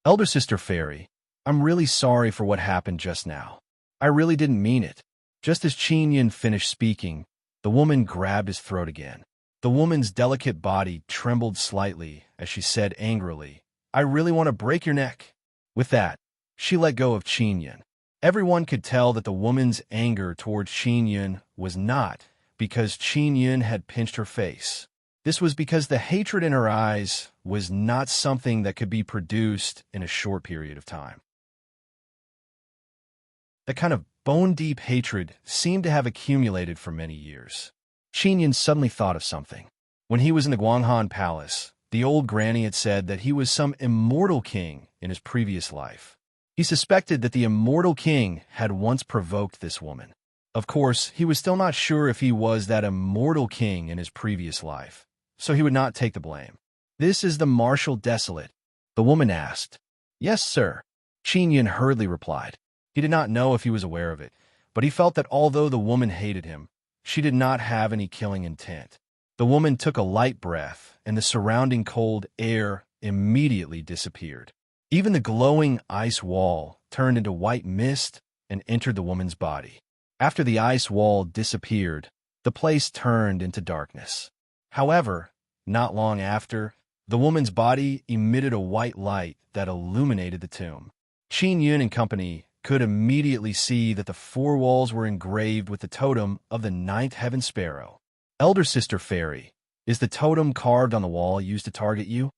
Elder Sister Fairy, I'm really sorry for what happened just now. I really didn't mean it. Just as Qin Yun finished speaking, the woman grabbed his throat again. The woman's delicate body trembled slightly as she said angrily, I really want to break your neck. With that, she let go of Qin Yun. Everyone could tell that the woman's anger towards Qin Yun was not because Qin Yun had pinched her face. This was because the hatred in her eyes was not something that could be produced in a short period of time. That kind of bone-deep hatred seemed to have accumulated for many years. Qin Yun suddenly thought of something. When he was in the Guanghan Palace, the old granny had said that he was some immortal king in his previous life. He suspected that the immortal king had once provoked this woman. Of course, he was still not sure if he was that immortal king in his previous life, so he would not take the blame. This is the Marshal Desolate? The woman asked. Yes, sir. Qin Yun hurriedly replied. He did not know if he was aware of it, but he felt that although the woman hated him, she did not have any killing intent. The woman took a light breath, and the surrounding cold air immediately disappeared. Even the glowing ice wall turned into white mist and entered the woman's body. After the ice wall disappeared, the place turned into darkness. However, not long after, the woman's body emitted a white light that illuminated the tomb. Qin Yun and company could immediately see that the four walls were engraved with the totem of the ninth heaven sparrow. Elder Sister Fairy, is the totem carved on the wall used to target you?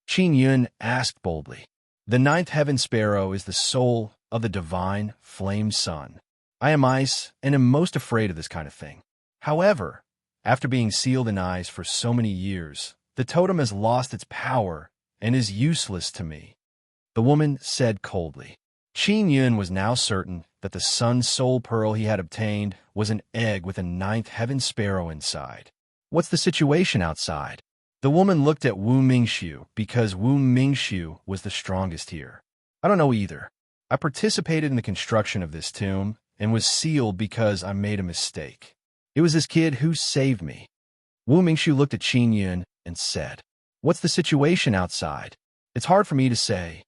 Qin Yun asked boldly. The ninth heaven sparrow is the soul of the divine flame sun. I am ice and am most afraid of this kind of thing. However, after being sealed in ice for so many years, the totem has lost its power and is useless to me, the woman said coldly. Qin Yun was now certain that the sun soul pearl he had obtained was an egg with a ninth heaven sparrow inside. What's the situation outside? The woman looked at Wu Mingxiu because Wu Mingxiu was the strongest here. I don't know either. I participated in the construction of this tomb and was sealed because I made a mistake. It was this kid who saved me. Wu Mingxiu looked at Qin Yun and said, What's the situation outside? It's hard for me to say.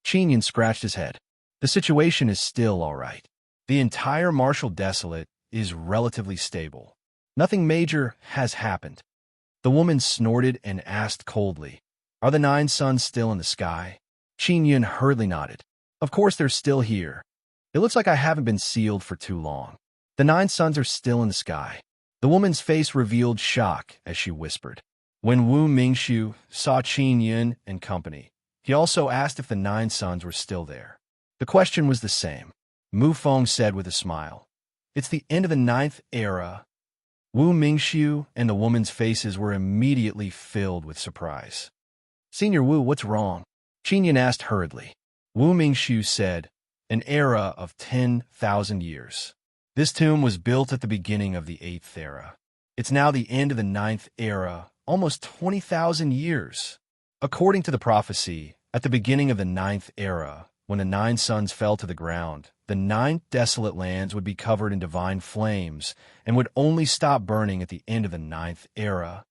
Qin Yun scratched his head. The situation is still all right. The entire Marshal Desolate is relatively stable. Nothing major has happened. The woman snorted and asked coldly, Are the 9 suns still in the sky? Qin Yun hurriedly nodded. Of course they're still here. It looks like I haven't been sealed for too long. The 9 suns are still in the sky. The woman's face revealed shock as she whispered. When Wu Mingxiu saw Qin Yun and company, he also asked if the 9 suns were still there. The question was the same. Mu Feng said with a smile, It's the end of the 9th era. Wu Mingxiu and the woman's faces were immediately filled with surprise. Senior Wu, what's wrong? Qin Yun asked hurriedly. Wu Mingxiu said, An era of 10,000 years. This tomb was built at the beginning of the 8th era. It's now the end of the 9th era, almost 20,000 years. According to the prophecy, at the beginning of the 9th era, when the 9 suns fell to the ground, the 9 desolate lands would be covered in divine flames and would only stop burning at the end of the 9th era.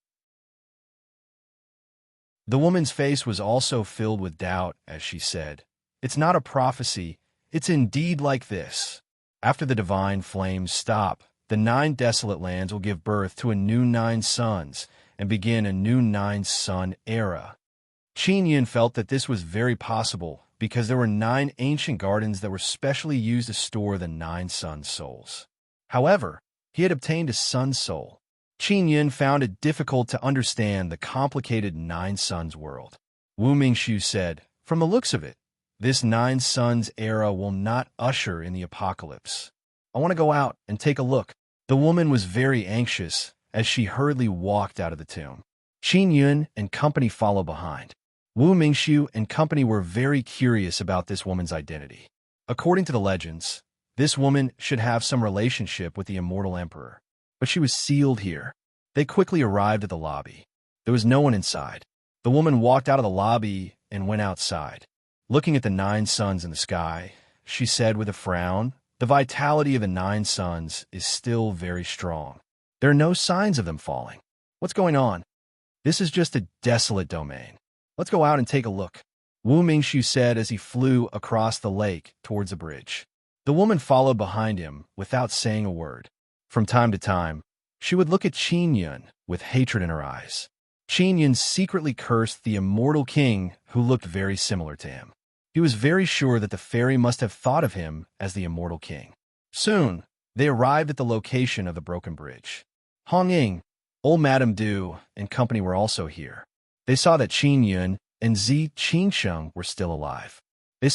The woman's face was also filled with doubt as she said, It's not a prophecy, it's indeed like this. After the divine flames stop, the 9 desolate lands will give birth to a new 9 suns and begin a new 9 sun era. Qin Yun felt that this was very possible because there were 9 ancient gardens that were specially used to store the 9 sun souls. However, he had obtained a sun soul. Qin Yun found it difficult to understand the complicated 9 suns world. Wu Mingxiu said, From the looks of it, this 9 suns era will not usher in the apocalypse. I want to go out and take a look. The woman was very anxious as she hurriedly walked out of the tomb. Qin Yun and company followed behind. Wu Mingxiu and company were very curious about this woman's identity. According to the legends, this woman should have some relationship with the immortal emperor, but she was sealed here. They quickly arrived at the lobby. There was no one inside. The woman walked out of the lobby and went outside. Looking at the 9 suns in the sky, she said with a frown, the vitality of the 9 suns is still very strong. There are no signs of them falling. What's going on? This is just a desolate domain. Let's go out and take a look, Wu Mingxiu said as he flew across the lake towards the bridge. The woman followed behind him without saying a word. From time to time, she would look at Qin Yun with hatred in her eyes. Qin Yun secretly cursed the immortal king who looked very similar to him. He was very sure that the fairy must have thought of him as the immortal king. Soon, they arrived at the location of the broken bridge. Hong Ying, old Madame Du, and company were also here. They saw that Qin Yun and Zi Qinsheng were still alive. They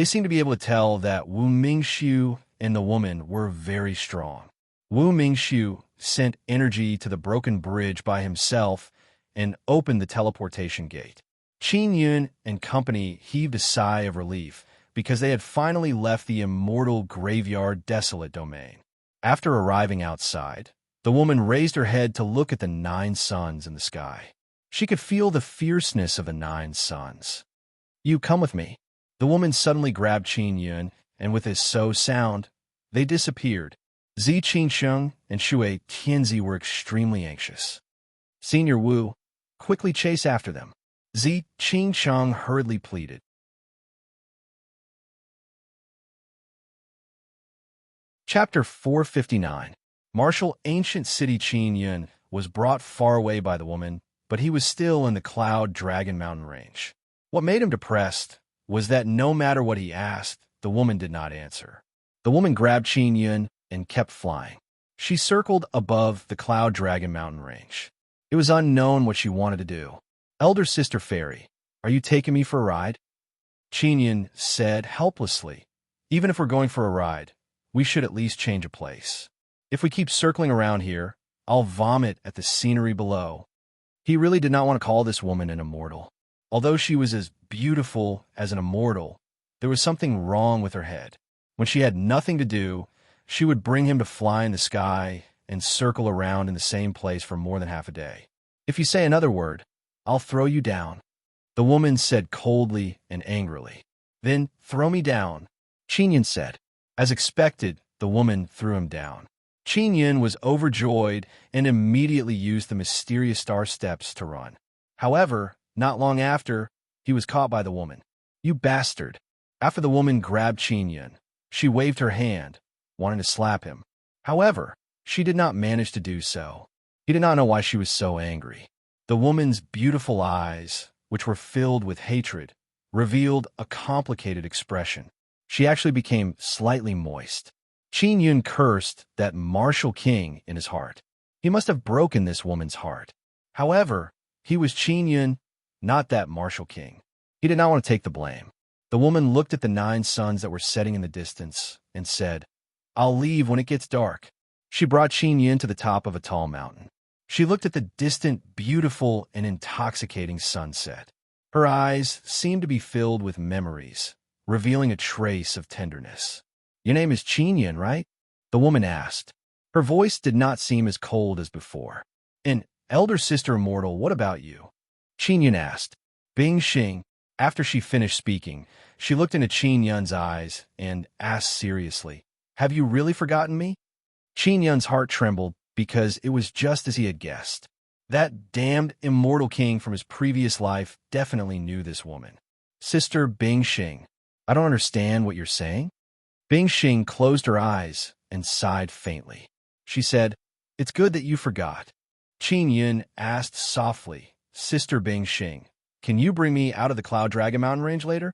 seemed to be able to tell that Wu Mingxiu and the woman were very strong. Wu Mingxiu sent energy to the broken bridge by himself and opened the teleportation gate. Qin Yun and company heaved a sigh of relief because they had finally left the immortal graveyard desolate domain. After arriving outside, the woman raised her head to look at the 9 suns in the sky. She could feel the fierceness of the 9 suns. You come with me. The woman suddenly grabbed Qin Yun, and with his so sound, they disappeared. Zi Qinsheng and Shui Tianzi were extremely anxious. Senior Wu, quickly chase after them, Zi Qinsheng hurriedly pleaded. Chapter 459. Martial ancient city Qin Yun was brought far away by the woman, but he was still in the Cloud Dragon Mountain range. What made him depressed was that no matter what he asked, the woman did not answer. The woman grabbed Qin Yun and kept flying. She circled above the Cloud Dragon Mountain range. It was unknown what she wanted to do. Elder Sister Fairy, are you taking me for a ride? Qin Yun said helplessly. Even if we're going for a ride, we should at least change a place. If we keep circling around here, I'll vomit at the scenery below. He really did not want to call this woman an immortal. Although she was as beautiful as an immortal, there was something wrong with her head. When she had nothing to do, she would bring him to fly in the sky and circle around in the same place for more than half a day. If you say another word, I'll throw you down, the woman said coldly and angrily. Then throw me down, Qin Yun said. As expected, the woman threw him down. Qin Yun was overjoyed and immediately used the mysterious star steps to run. However, not long after, he was caught by the woman. You bastard! After the woman grabbed Qin Yun, she waved her hand, wanting to slap him. However, she did not manage to do so. He did not know why she was so angry. The woman's beautiful eyes, which were filled with hatred, revealed a complicated expression. She actually became slightly moist. Qin Yun cursed that martial king in his heart. He must have broken this woman's heart. However, he was Qin Yun, not that martial king. He did not want to take the blame. The woman looked at the 9 suns that were setting in the distance and said, I'll leave when it gets dark. She brought Qin Yun to the top of a tall mountain. She looked at the distant, beautiful, and intoxicating sunset. Her eyes seemed to be filled with memories, revealing a trace of tenderness. Your name is Qin Yun, right? The woman asked. Her voice did not seem as cold as before. And elder sister immortal, what about you? Qin Yun asked. Bing Xing. After she finished speaking, she looked into Qin Yun's eyes and asked seriously, Have you really forgotten me? Qin Yun's heart trembled because it was just as he had guessed. That damned immortal king from his previous life definitely knew this woman. Sister Bing Xing, I don't understand what you're saying. Bing Xing closed her eyes and sighed faintly. She said, It's good that you forgot. Qin Yun asked softly, Sister Bing Xing, can you bring me out of the Cloud Dragon Mountain range later?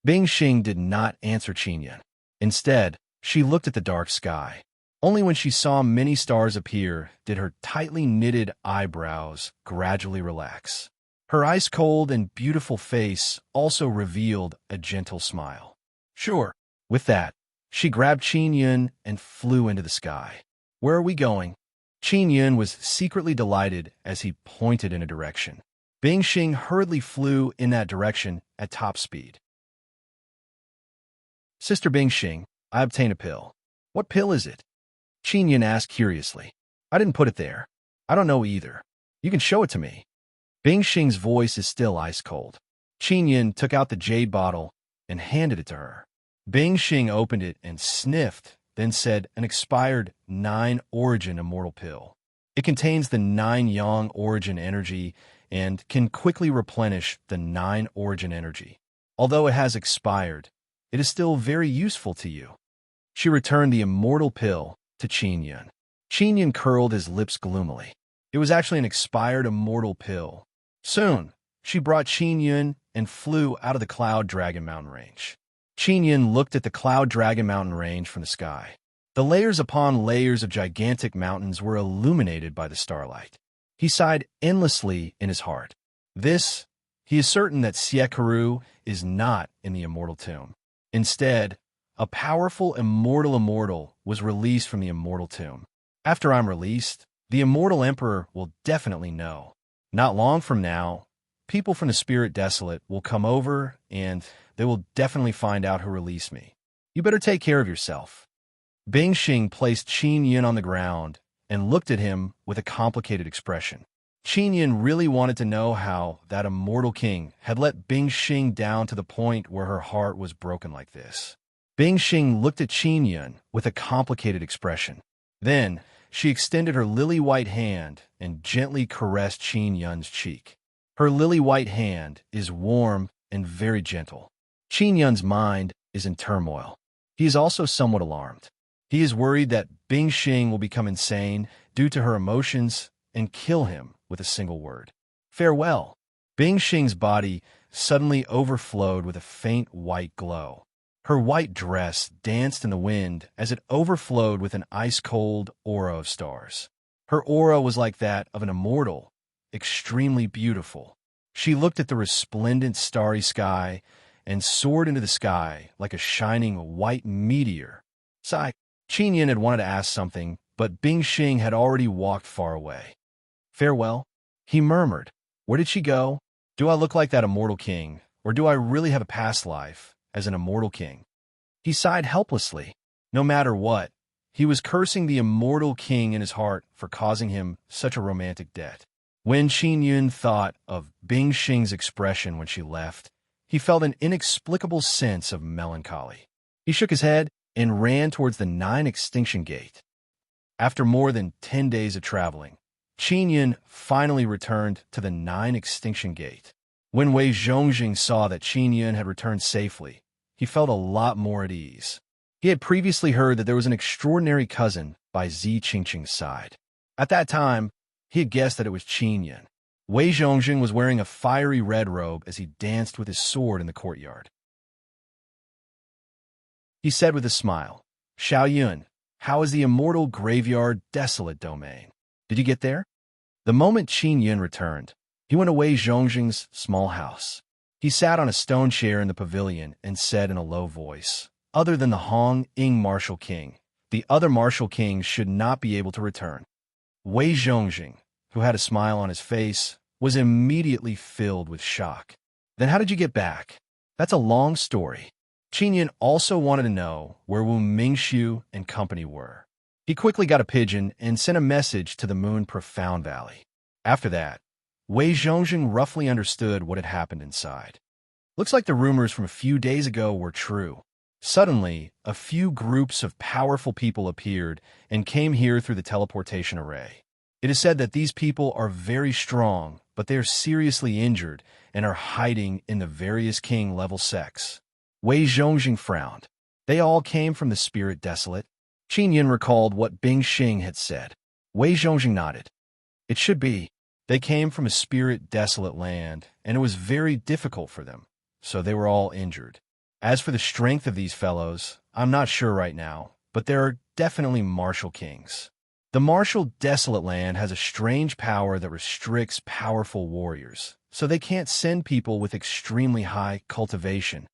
Bing Xing did not answer Qin Yun. Instead, she looked at the dark sky. Only when she saw many stars appear did her tightly knitted eyebrows gradually relax. Her ice-cold and beautiful face also revealed a gentle smile. Sure. With that, she grabbed Qin Yun and flew into the sky. Where are we going? Qin Yun was secretly delighted as he pointed in a direction. Bing Xing hurriedly flew in that direction at top speed. Sister Bing Xing, I obtained a pill. What pill is it? Qin Yun asked curiously. I didn't put it there. I don't know either. You can show it to me. Bing Xing's voice is still ice cold. Qin Yun took out the jade bottle and handed it to her. Bing Xing opened it and sniffed, then said, "An expired 9 origin immortal pill. It contains the 9 yang origin energy and can quickly replenish the 9 origin energy. Although it has expired, it is still very useful to you." She returned the immortal pill to Qin Yun. Qin Yun curled his lips gloomily. It was actually an expired immortal pill. Soon, she brought Qin Yun and flew out of the Cloud Dragon Mountain Range. Qin Yun looked at the Cloud Dragon Mountain Range from the sky. The layers upon layers of gigantic mountains were illuminated by the starlight. He sighed endlessly in his heart. He is certain that Siekaru is not in the immortal tomb. Instead, a powerful immortal was released from the immortal tomb. After I'm released, the immortal emperor will definitely know. Not long from now, people from the Spirit Desolate will come over and they will definitely find out who released me. You better take care of yourself. Bing Xing placed Qin Yun on the ground and looked at him with a complicated expression. Qin Yun really wanted to know how that immortal king had let Bing Xing down to the point where her heart was broken like this. Bing Xing looked at Qin Yun with a complicated expression. Then, she extended her lily-white hand and gently caressed Qin Yun's cheek. Her lily-white hand is warm and very gentle. Qin Yun's mind is in turmoil. He is also somewhat alarmed. He is worried that Bing Xing will become insane due to her emotions and kill him with a single word. Farewell. Bing Xing's body suddenly overflowed with a faint white glow. Her white dress danced in the wind as it overflowed with an ice-cold aura of stars. Her aura was like that of an immortal, extremely beautiful. She looked at the resplendent starry sky and soared into the sky like a shining white meteor. Sigh. Qin Yun had wanted to ask something, but Bing Xing had already walked far away. Farewell, he murmured. Where did she go? Do I look like that immortal king, or do I really have a past life as an immortal king? He sighed helplessly. No matter what, he was cursing the immortal king in his heart for causing him such a romantic debt. When Qin Yun thought of Bing Xing's expression when she left, he felt an inexplicable sense of melancholy. He shook his head and ran towards the 9 Extinction Gate. After more than 10 days of traveling, Qin Yun finally returned to the 9 Extinction Gate. When Wei Zhongjing saw that Qin Yun had returned safely, he felt a lot more at ease. He had previously heard that there was an extraordinary cousin by Zi Qingqing's side. At that time, he had guessed that it was Qin Yun. Wei Zhongjing was wearing a fiery red robe as he danced with his sword in the courtyard. He said with a smile, "Xiao Yun, how is the immortal graveyard desolate domain? Did you get there?" The moment Qin Yun returned, he went to Wei Zhongjing's small house. He sat on a stone chair in the pavilion and said in a low voice, "Other than the Hong Ing Martial King, the other Martial Kings should not be able to return." Wei Zhongjing, who had a smile on his face, was immediately filled with shock. "Then how did you get back?" "That's a long story." Qin Yun also wanted to know where Wu Mingxiu and company were. He quickly got a pigeon and sent a message to the Moon Profound Valley. After that, Wei Zhongjing roughly understood what had happened inside. Looks like the rumors from a few days ago were true. Suddenly, a few groups of powerful people appeared and came here through the teleportation array. It is said that these people are very strong, but they are seriously injured and are hiding in the various king-level sects. Wei Zhongjing frowned. They all came from the Spirit Desolate. Qin Yun recalled what Bing Xing had said. Wei Zhongjing nodded. It should be. They came from a Spirit Desolate land, and it was very difficult for them, so they were all injured. As for the strength of these fellows, I'm not sure right now, but there are definitely martial kings. The martial Desolate land has a strange power that restricts powerful warriors, so they can't send people with extremely high cultivation.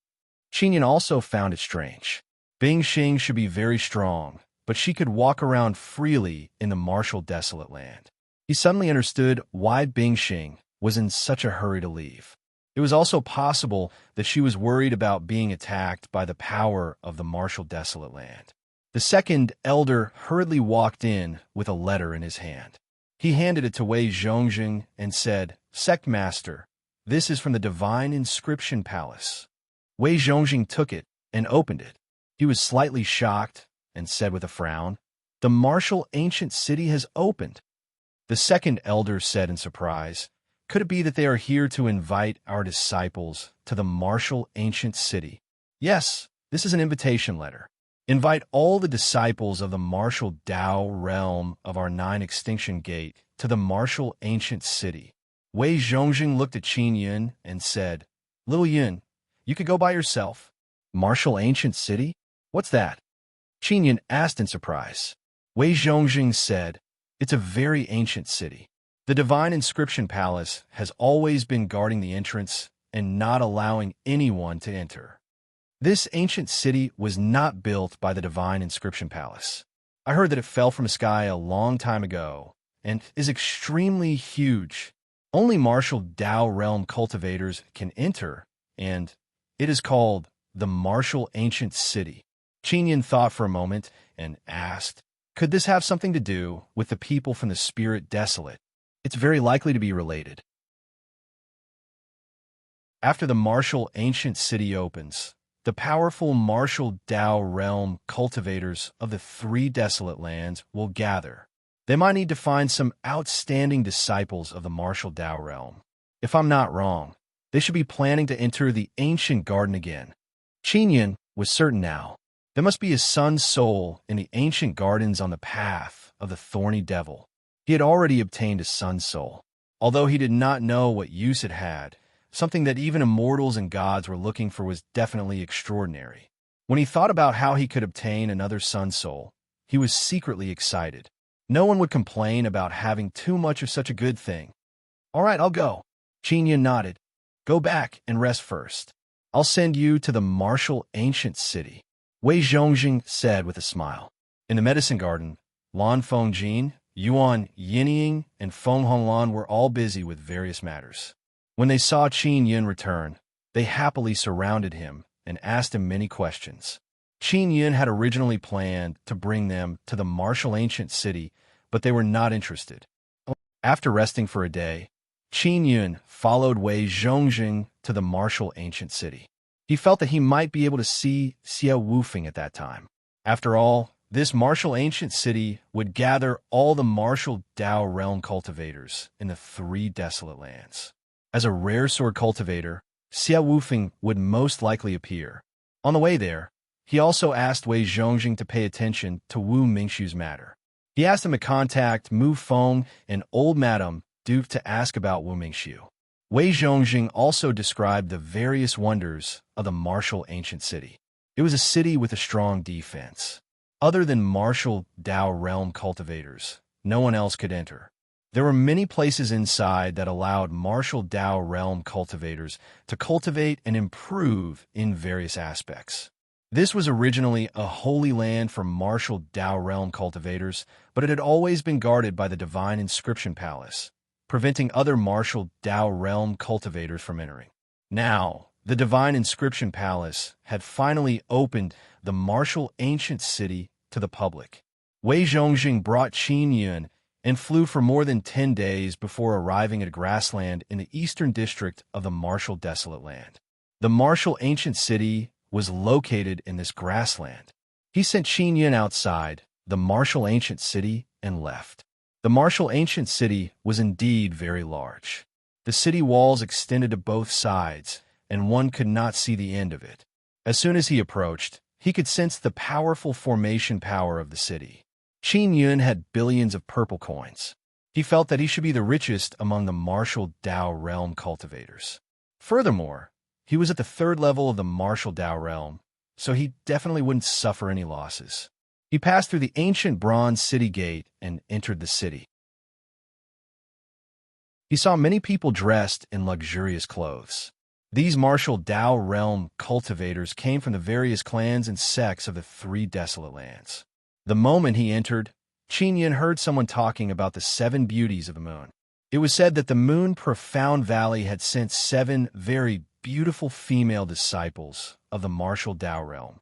Qin Yun also found it strange. Bing Xing should be very strong, but she could walk around freely in the martial Desolate land. He suddenly understood why Bing Xing was in such a hurry to leave. It was also possible that she was worried about being attacked by the power of the martial Desolate land. The second elder hurriedly walked in with a letter in his hand. He handed it to Wei Zhongjing and said, "Sect Master, This is from the Divine Inscription Palace. Wei Zhongjing took it and opened it. He was slightly shocked and said with a frown, "The martial ancient city has opened." The second elder said in surprise, "Could it be that they are here to invite our disciples to the martial ancient city?" "Yes, this is an invitation letter. Invite all the disciples of the martial Tao realm of our 9 Extinction Gate to the martial ancient city." Wei Zhongjing looked at Qin Yun and said, "Little Yun, you could go by yourself." "Martial ancient city? What's that?" Qin Yun asked in surprise. Wei Zhongjing said, "It's a very ancient city. The Divine Inscription Palace has always been guarding the entrance and not allowing anyone to enter. This ancient city was not built by the Divine Inscription Palace. I heard that it fell from the sky a long time ago and is extremely huge. Only martial Tao realm cultivators can enter, and it is called the Martial Ancient City." Qin Yun thought for a moment and asked, "Could this have something to do with the people from the Spirit Desolate?" "It's very likely to be related." After the Martial Ancient City opens, the powerful martial Tao realm cultivators of the 3 Desolate Lands will gather. They might need to find some outstanding disciples of the martial Tao realm. If I'm not wrong, they should be planning to enter the ancient garden again. Qin Yun was certain now. There must be a sun soul in the ancient gardens on the path of the thorny devil. He had already obtained a sun soul. Although he did not know what use it had, something that even immortals and gods were looking for was definitely extraordinary. When he thought about how he could obtain another sun soul, he was secretly excited. No one would complain about having too much of such a good thing. "All right, I'll go." Qin Yun nodded. "Go back and rest first. I'll send you to the martial ancient city," Wei Zhongjing said with a smile. In the medicine garden, Lan Fengjin, Yuan Yinying, and Feng Honglan were all busy with various matters. When they saw Qin Yun return, they happily surrounded him and asked him many questions. Qin Yun had originally planned to bring them to the martial ancient city, but they were not interested. After resting for a day, Qin Yun followed Wei Zhongjing to the martial ancient city. He felt that he might be able to see Xia Wufeng at that time. After all, this martial ancient city would gather all the martial Tao realm cultivators in the 3 Desolate Lands. As a rare sword cultivator, Xia Wufeng would most likely appear. On the way there, he also asked Wei Zhongjing to pay attention to Wu Mingxu's matter. He asked him to contact Mu Feng and old Madame Duke to ask about Wu Mingxu. Wei Zhongjing also described the various wonders of the martial ancient city. It was a city with a strong defense. Other than martial Tao realm cultivators, no one else could enter. There were many places inside that allowed martial Tao realm cultivators to cultivate and improve in various aspects. This was originally a holy land for martial Tao realm cultivators, but it had always been guarded by the Divine Inscription Palace, preventing other martial Tao realm cultivators from entering. Now, the Divine Inscription Palace had finally opened the martial ancient city to the public. Wei Zhongjing brought Qin Yun and flew for more than 10 days before arriving at a grassland in the eastern district of the martial Desolate Land. The martial ancient city was located in this grassland. He sent Qin Yun outside the martial ancient city and left. The martial ancient city was indeed very large. The city walls extended to both sides, and one could not see the end of it. As soon as he approached, he could sense the powerful formation power of the city. Qin Yun had billions of purple coins. He felt that he should be the richest among the martial Tao realm cultivators. Furthermore, he was at the 3rd level of the martial Tao realm, so he definitely wouldn't suffer any losses. He passed through the ancient bronze city gate and entered the city. He saw many people dressed in luxurious clothes. These martial Tao realm cultivators came from the various clans and sects of the 3 Desolate Lands. The moment he entered, Qin Yun heard someone talking about the 7 beauties of the moon. It was said that the Moon Profound Valley had sent 7 very beautiful female disciples of the martial Tao realm.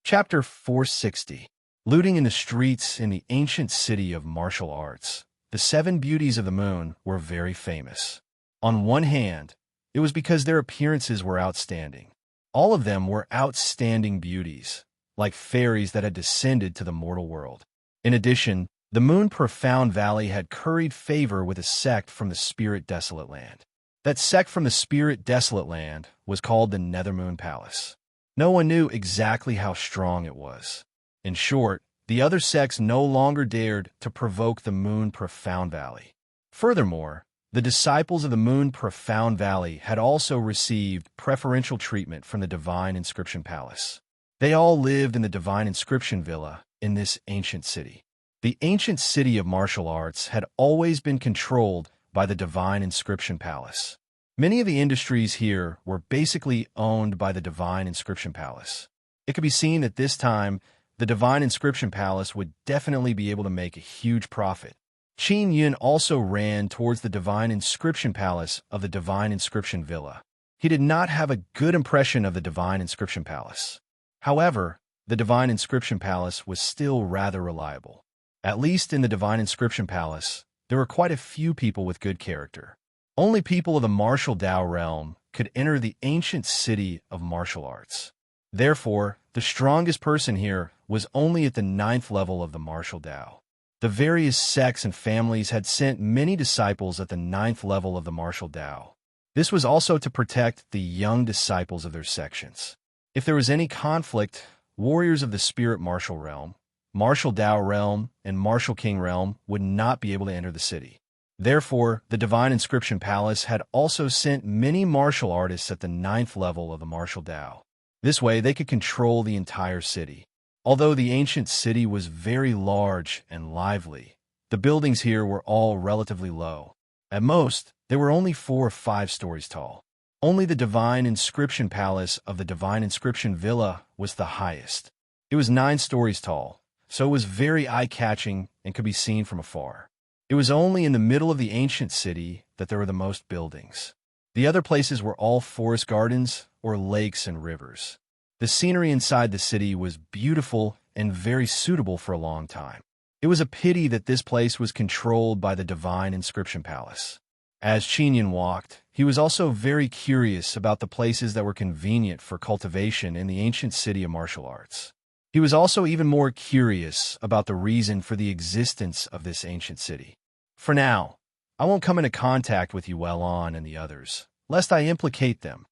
Chapter 460. Looting in the streets in the ancient city of martial arts, the seven beauties of the moon were very famous. On one hand, it was because their appearances were outstanding. All of them were outstanding beauties, like fairies that had descended to the mortal world. In addition, the moon profound valley had curried favor with a sect from the spirit desolate land. That sect from the spirit desolate land was called the Nethermoon Palace. No one knew exactly how strong it was. In short, the other sects no longer dared to provoke the Moon Profound Valley. Furthermore, the disciples of the Moon Profound Valley had also received preferential treatment from the Divine Inscription Palace. They all lived in the Divine Inscription Villa in this ancient city. The ancient city of martial arts had always been controlled by the Divine Inscription Palace. Many of the industries here were basically owned by the Divine Inscription Palace. It could be seen that this time, the Divine Inscription Palace would definitely be able to make a huge profit. Qin Yun also ran towards the Divine Inscription Palace of the Divine Inscription Villa. He did not have a good impression of the Divine Inscription Palace. However, the Divine Inscription Palace was still rather reliable. At least in the Divine Inscription Palace, there were quite a few people with good character. Only people of the martial Dao realm could enter the ancient city of martial arts. Therefore, the strongest person here was only at the 9th level of the martial Dao. The various sects and families had sent many disciples at the 9th level of the martial Dao. This was also to protect the young disciples of their sections. If there was any conflict, warriors of the spirit martial realm, martial Dao realm, and martial king realm would not be able to enter the city. Therefore, the Divine Inscription Palace had also sent many martial artists at the 9th level of the martial Dao. This way, they could control the entire city. Although the ancient city was very large and lively, the buildings here were all relatively low. At most, they were only 4 or 5 stories tall. Only the Divine Inscription Palace of the Divine Inscription Villa was the highest. It was 9 stories tall, so it was very eye-catching and could be seen from afar. It was only in the middle of the ancient city that there were the most buildings. The other places were all forest gardens or lakes and rivers. The scenery inside the city was beautiful and very suitable for a long time. It was a pity that this place was controlled by the Divine Inscription Palace. As Qinyan walked, he was also very curious about the places that were convenient for cultivation in the ancient city of martial arts. He was also even more curious about the reason for the existence of this ancient city. For now, I won't come into contact with Yuelon and the others, lest I implicate them.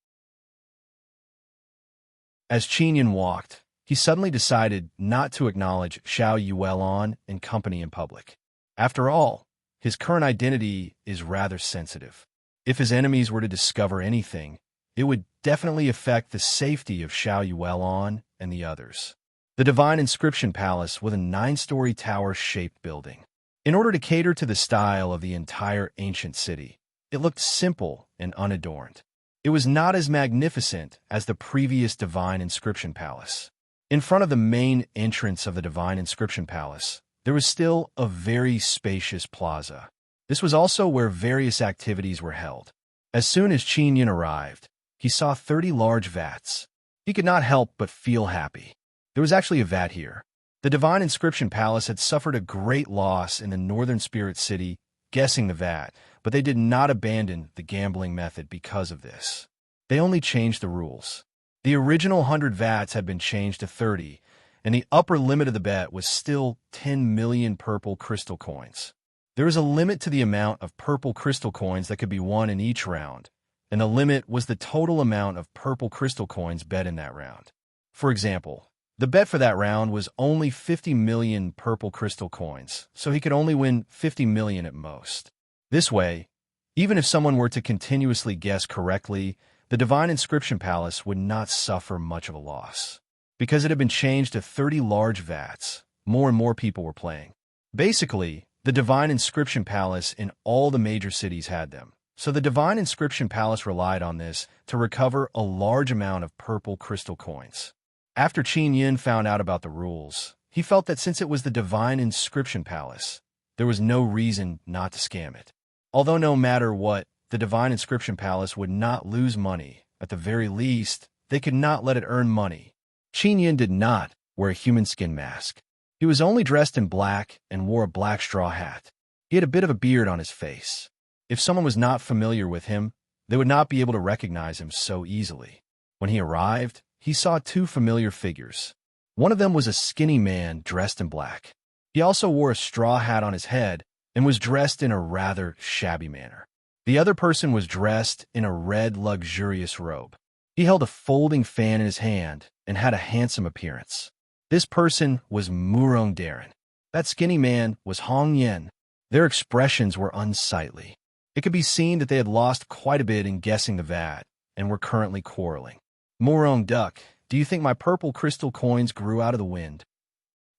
As Qinyan walked, he suddenly decided not to acknowledge Xiao Yuelon and company in public. After all, his current identity is rather sensitive. If his enemies were to discover anything, it would definitely affect the safety of Xiao Yuelon and the others. The Divine Inscription Palace was a 9-story tower-shaped building. In order to cater to the style of the entire ancient city, it looked simple and unadorned. It was not as magnificent as the previous Divine Inscription Palace. In front of the main entrance of the Divine Inscription Palace, there was still a very spacious plaza. This was also where various activities were held. As soon as Qinyan arrived, he saw 30 large vats. He could not help but feel happy. There was actually a vat here. The Divine Inscription Palace had suffered a great loss in the northern spirit city, guessing the vat, but they did not abandon the gambling method because of this. They only changed the rules. The original 100 vats had been changed to 30, and the upper limit of the bet was still 10 million purple crystal coins. There was a limit to the amount of purple crystal coins that could be won in each round, and the limit was the total amount of purple crystal coins bet in that round. For example, the bet for that round was only 50 million purple crystal coins, so he could only win 50 million at most. This way, even if someone were to continuously guess correctly, the Divine Inscription Palace would not suffer much of a loss. Because it had been changed to 30 large vats, more and more people were playing. Basically, the Divine Inscription Palace in all the major cities had them, so the Divine Inscription Palace relied on this to recover a large amount of purple crystal coins. After Qinyan found out about the rules, he felt that since it was the Divine Inscription Palace, there was no reason not to scam it. Although no matter what, the Divine Inscription Palace would not lose money. At the very least, they could not let it earn money. Qinyan did not wear a human skin mask. He was only dressed in black and wore a black straw hat. He had a bit of a beard on his face. If someone was not familiar with him, they would not be able to recognize him so easily. When he arrived, he saw two familiar figures. One of them was a skinny man dressed in black. He also wore a straw hat on his head and was dressed in a rather shabby manner. The other person was dressed in a red, luxurious robe. He held a folding fan in his hand and had a handsome appearance. This person was Murong Darren. That skinny man was Hong Yen. Their expressions were unsightly. It could be seen that they had lost quite a bit in guessing the vat and were currently quarreling. Murong Duck, do you think my purple crystal coins grew out of the wind?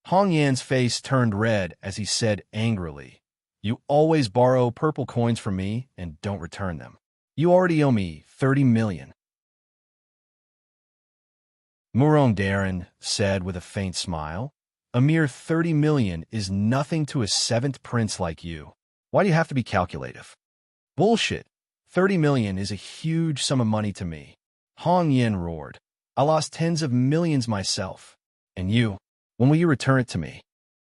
Hong Yan's face turned red as he said angrily, You always borrow purple coins from me and don't return them. You already owe me 30 million. Murong Darren said with a faint smile, A mere 30 million is nothing to a seventh prince like you. Why do you have to be calculative? Bullshit. 30 million is a huge sum of money to me. Hong Yen roared. I lost tens of millions myself. And you, when will you return it to me?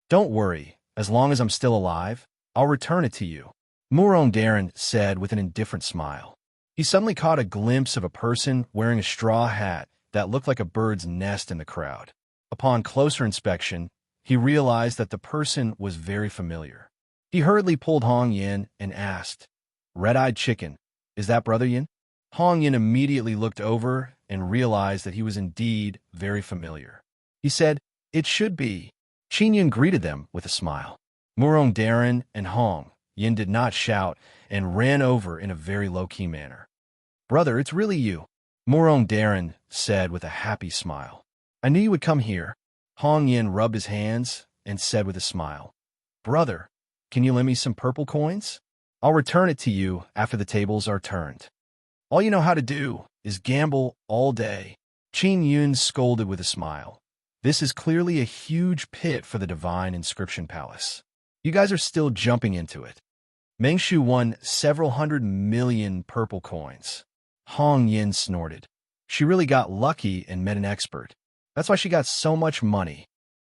Don't worry, as long as I'm still alive, I'll return it to you. Murong Darren said with an indifferent smile. He suddenly caught a glimpse of a person wearing a straw hat that looked like a bird's nest in the crowd. Upon closer inspection, he realized that the person was very familiar. He hurriedly pulled Hong Yen and asked, Red-eyed chicken, is that Brother Yin? Hong Yin immediately looked over and realized that he was indeed very familiar. He said, It should be. Qin Yin greeted them with a smile. Murong Darren and Hong Yin did not shout and ran over in a very low-key manner. Brother, it's really you. Murong Darren said with a happy smile. I knew you would come here. Hong Yin rubbed his hands and said with a smile, Brother, can you lend me some purple coins? I'll return it to you after the tables are turned. All you know how to do is gamble all day. Qin Yun scolded with a smile. This is clearly a huge pit for the Divine Inscription Palace. You guys are still jumping into it. Meng Shu won several 100 million purple coins. Hong Yin snorted. She really got lucky and met an expert. That's why she got so much money.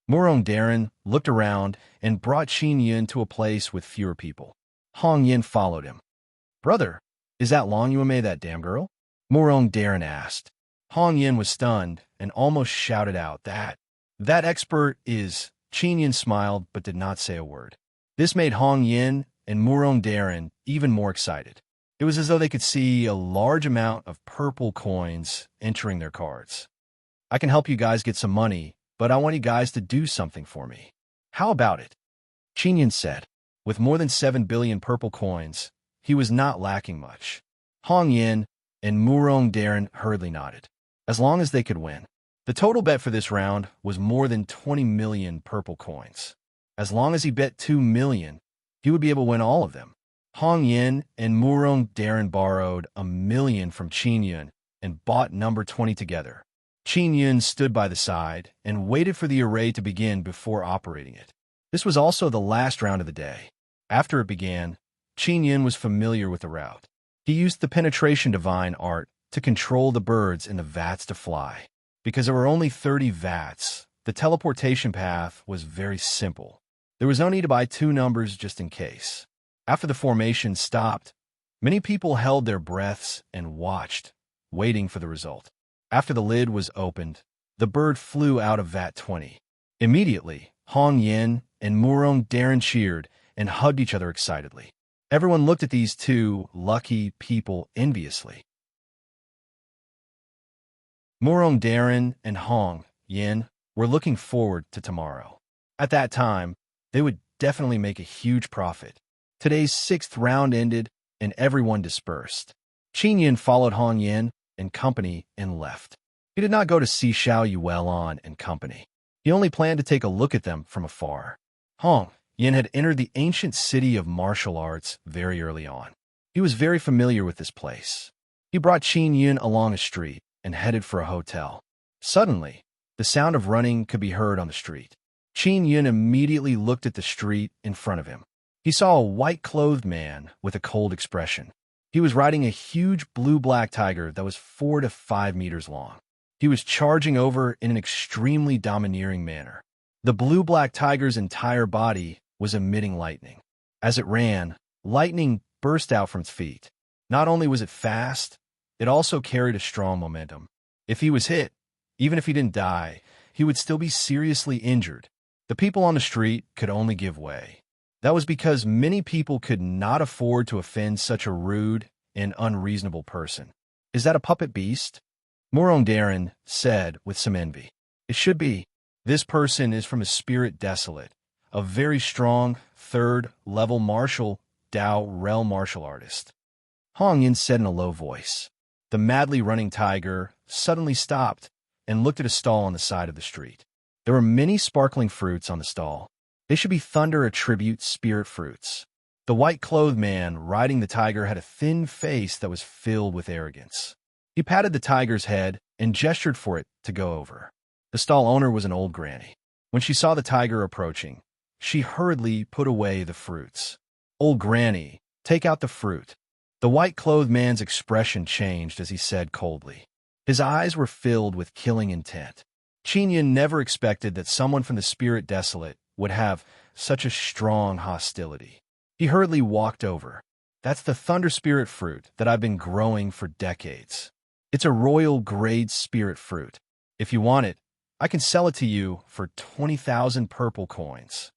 Murong Darren looked around and brought Qin Yun to a place with fewer people. Hong Yin followed him. Brother, is that Long Yume that damn girl? Murong Darren asked. Hong Yin was stunned and almost shouted out that expert is... Qin Yin smiled but did not say a word. This made Hong Yin and Murong Darren even more excited. It was as though they could see a large amount of purple coins entering their cards. I can help you guys get some money, but I want you guys to do something for me. How about it? Qin Yin said. With more than 7 billion purple coins, he was not lacking much. Hong Yin and Murong Darren hurriedly nodded. As long as they could win. The total bet for this round was more than 20 million purple coins. As long as he bet 2 million, he would be able to win all of them. Hong Yin and Murong Darren borrowed 1 million from Qin Yun and bought number 20 together. Qin Yun stood by the side and waited for the array to begin before operating it. This was also the last round of the day. After it began, Qin Yun was familiar with the route. He used the penetration divine art to control the birds in the vats to fly. Because there were only 30 vats, the teleportation path was very simple. There was no need to buy 2 numbers just in case. After the formation stopped, many people held their breaths and watched, waiting for the result. After the lid was opened, the bird flew out of vat 20. Immediately, Hong Yin and Murong Darren cheered and hugged each other excitedly. Everyone looked at these two lucky people enviously. Murong Darren and Hong Yin were looking forward to tomorrow. At that time, they would definitely make a huge profit. Today's 6th round ended, and everyone dispersed. Qin Yin followed Hong Yin and company and left. He did not go to see Xiao Yuelon and company. He only planned to take a look at them from afar. Hong Yin had entered the ancient city of martial arts very early on. He was very familiar with this place. He brought Qin Yin along a street and headed for a hotel. Suddenly, the sound of running could be heard on the street. Qin Yin immediately looked at the street in front of him. He saw a white-clothed man with a cold expression. He was riding a huge blue-black tiger that was 4 to 5 meters long. He was charging over in an extremely domineering manner. The blue-black tiger's entire body was emitting lightning. As it ran, lightning burst out from its feet. Not only was it fast, it also carried a strong momentum. If he was hit, even if he didn't die, he would still be seriously injured. The people on the street could only give way. That was because many people could not afford to offend such a rude and unreasonable person. "Is that a puppet beast?" Darren said with some envy. "It should be. This person is from a spirit desolate, a very strong, third-level martial Dao realm martial artist." Hong Yin said in a low voice. The madly running tiger suddenly stopped and looked at a stall on the side of the street. There were many sparkling fruits on the stall. They should be Thunder Attribute spirit fruits. The white-clothed man riding the tiger had a thin face that was filled with arrogance. He patted the tiger's head and gestured for it to go over. The stall owner was an old granny. When she saw the tiger approaching, she hurriedly put away the fruits. "Old granny, take out the fruit." The white-clothed man's expression changed as he said coldly. His eyes were filled with killing intent. Qin Yin never expected that someone from the spirit desolate would have such a strong hostility. He hurriedly walked over. "That's the thunder spirit fruit that I've been growing for decades. It's a royal grade spirit fruit. If you want it, I can sell it to you for 20,000 purple coins."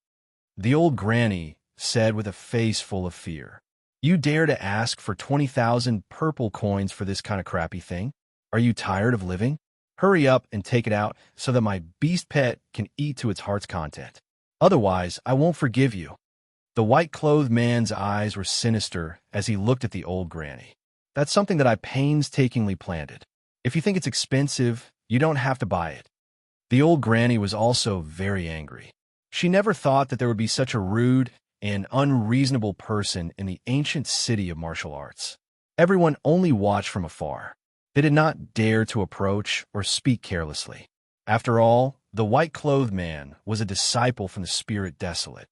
The old granny said with a face full of fear. "You dare to ask for 20,000 purple coins for this kind of crappy thing? Are you tired of living? Hurry up and take it out so that my beast pet can eat to its heart's content. Otherwise, I won't forgive you." The white-clothed man's eyes were sinister as he looked at the old granny. "That's something that I painstakingly planted. If you think it's expensive, you don't have to buy it." The old granny was also very angry. She never thought that there would be such a rude and unreasonable person in the ancient city of martial arts. Everyone only watched from afar. They did not dare to approach or speak carelessly. After all, the white-clothed man was a disciple from the spirit desolate.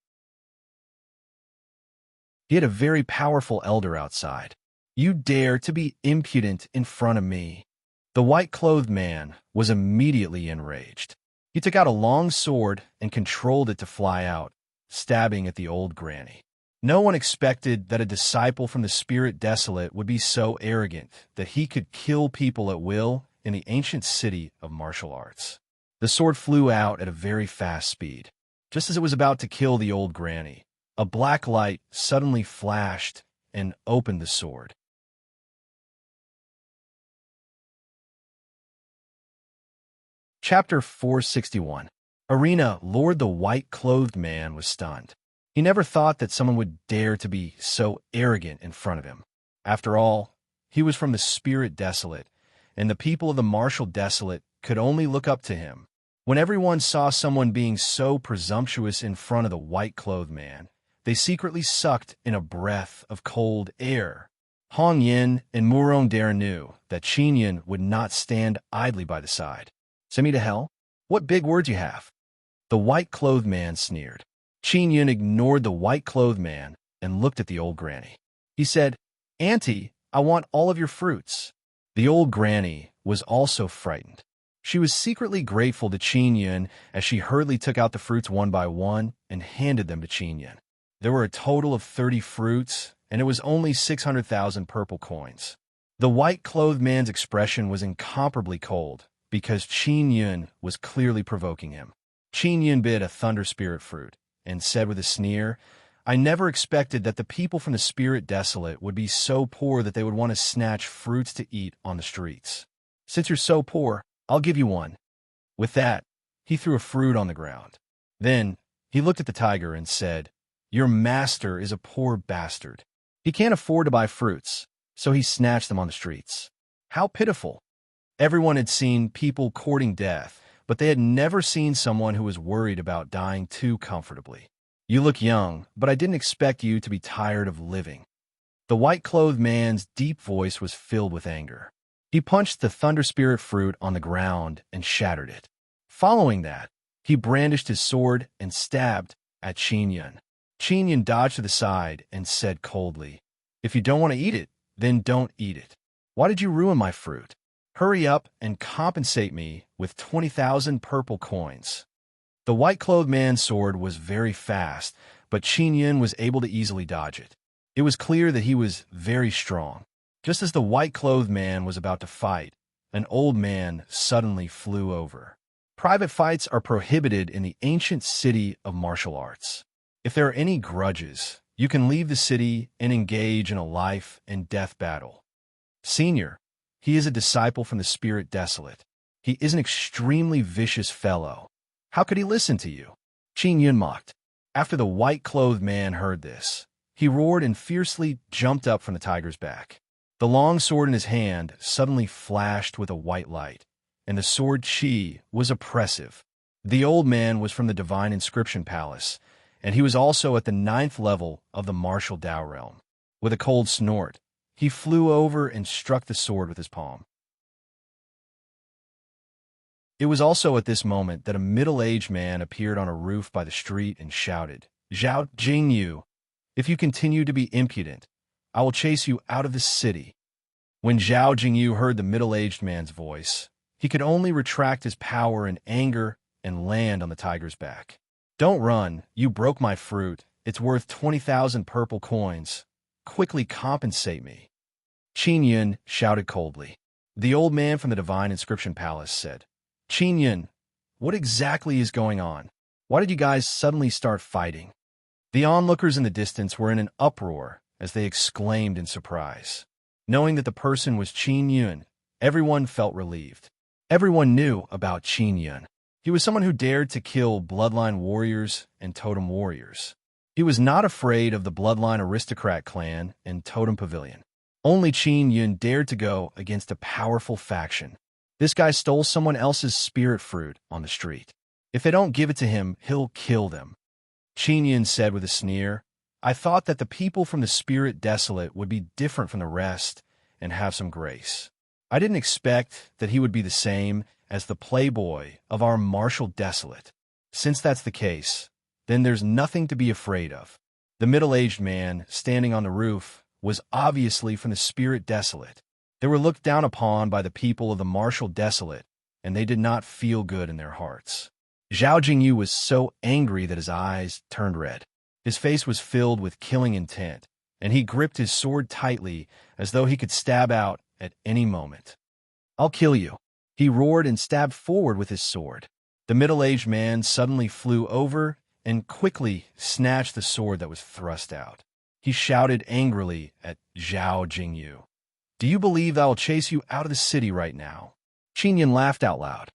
He had a very powerful elder outside. "You dare to be impudent in front of me." The white-clothed man was immediately enraged. He took out a long sword and controlled it to fly out, stabbing at the old granny. No one expected that a disciple from the spirit desolate would be so arrogant that he could kill people at will in the ancient city of martial arts. The sword flew out at a very fast speed. Just as it was about to kill the old granny, a black light suddenly flashed and opened the sword. Chapter 461. Arena Lord. The white-clothed man was stunned. He never thought that someone would dare to be so arrogant in front of him. After all, he was from the spirit desolate, and the people of the martial desolate could only look up to him. When everyone saw someone being so presumptuous in front of the white-clothed man, they secretly sucked in a breath of cold air. Hong Yin and Darren knew that Qin Yin would not stand idly by the side. "Send me to hell? What big words you have!" The white-clothed man sneered. Qin Yin ignored the white-clothed man and looked at the old granny. He said, "Auntie, I want all of your fruits." The old granny was also frightened. She was secretly grateful to Qin Yin as she hurriedly took out the fruits one by one and handed them to Qin Yin. There were a total of 30 fruits, and it was only 600,000 purple coins. The white-clothed man's expression was incomparably cold because Qin Yin was clearly provoking him. Qin Yin bit a thunder spirit fruit and said with a sneer, "I never expected that the people from the spirit desolate would be so poor that they would want to snatch fruits to eat on the streets. Since you're so poor, I'll give you one." With that, he threw a fruit on the ground. Then he looked at the tiger and said, "Your master is a poor bastard. He can't afford to buy fruits, so he snatched them on the streets." How pitiful! Everyone had seen people courting death, but they had never seen someone who was worried about dying too comfortably. "You look young, but I didn't expect you to be tired of living." The white-clothed man's deep voice was filled with anger. He punched the thunder spirit fruit on the ground and shattered it. Following that, he brandished his sword and stabbed at Qin Yin. Qin Yin dodged to the side and said coldly, "If you don't want to eat it, then don't eat it. Why did you ruin my fruit? Hurry up and compensate me with 20,000 purple coins." The white-clothed man's sword was very fast, but Qin Yun was able to easily dodge it. It was clear that he was very strong. Just as the white-clothed man was about to fight, an old man suddenly flew over. Private fights are prohibited in the ancient city of martial arts. If there are any grudges, you can leave the city and engage in a life and death battle. Senior, he is a disciple from the spirit desolate. He is an extremely vicious fellow. How could he listen to you? Qin Yun mocked. After the white-clothed man heard this, he roared and fiercely jumped up from the tiger's back. The long sword in his hand suddenly flashed with a white light, and the sword chi was oppressive. The old man was from the divine inscription palace, and he was also at the 9th level of the martial Dao realm. With a cold snort, he flew over and struck the sword with his palm. It was also at this moment that a middle-aged man appeared on a roof by the street and shouted, "Zhao Jingyu, if you continue to be impudent, I will chase you out of this city." When Zhao Jingyu heard the middle-aged man's voice, he could only retract his power in anger and land on the tiger's back. "Don't run, you broke my fruit. It's worth 20,000 purple coins. Quickly compensate me." Qin Yun shouted coldly. The old man from the divine inscription palace said, "Qin Yun, what exactly is going on? Why did you guys suddenly start fighting?" The onlookers in the distance were in an uproar as they exclaimed in surprise. Knowing that the person was Qin Yun, everyone felt relieved. Everyone knew about Qin Yun. He was someone who dared to kill bloodline warriors and totem warriors. He was not afraid of the bloodline aristocrat clan and totem pavilion. Only Qin Yun dared to go against a powerful faction. This guy stole someone else's spirit fruit on the street. If they don't give it to him, he'll kill them. Qin Yun said with a sneer, "I thought that the people from the spirit desolate would be different from the rest and have some grace. I didn't expect that he would be the same as the playboy of our martial desolate. Since that's the case, then there's nothing to be afraid of." The middle-aged man standing on the roof was obviously from the spirit desolate. They were looked down upon by the people of the martial desolate, and they did not feel good in their hearts. Zhao Jingyu was so angry that his eyes turned red. His face was filled with killing intent, and he gripped his sword tightly as though he could stab out at any moment. "I'll kill you," he roared and stabbed forward with his sword. The middle-aged man suddenly flew over and quickly snatched the sword that was thrust out. He shouted angrily at Zhao Jingyu, "Do you believe I will chase you out of the city right now?" Qin Yun laughed out loud.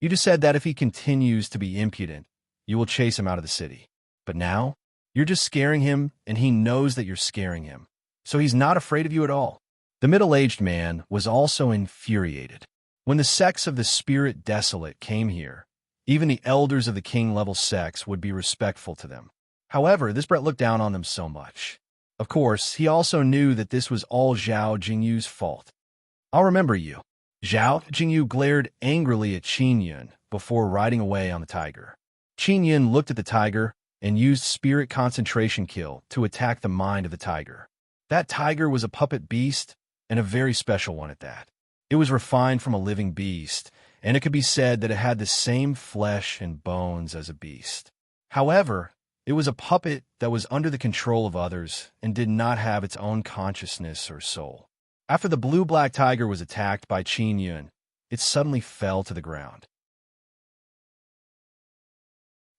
"You just said that if he continues to be impudent, you will chase him out of the city. But now, you're just scaring him, and he knows that you're scaring him. So he's not afraid of you at all." The middle-aged man was also infuriated. When the sects of the spirit desolate came here, even the elders of the king-level sects would be respectful to them. However, this brat looked down on them so much. Of course, he also knew that this was all Zhao Jingyu's fault. "I'll remember you." Zhao Jingyu glared angrily at Qin Yun before riding away on the tiger. Qin Yun looked at the tiger and used spirit concentration kill to attack the mind of the tiger. That tiger was a puppet beast, and a very special one at that. It was refined from a living beast, and it could be said that it had the same flesh and bones as a beast. However, it was a puppet that was under the control of others and did not have its own consciousness or soul. After the blue-black tiger was attacked by Qin Yun, it suddenly fell to the ground.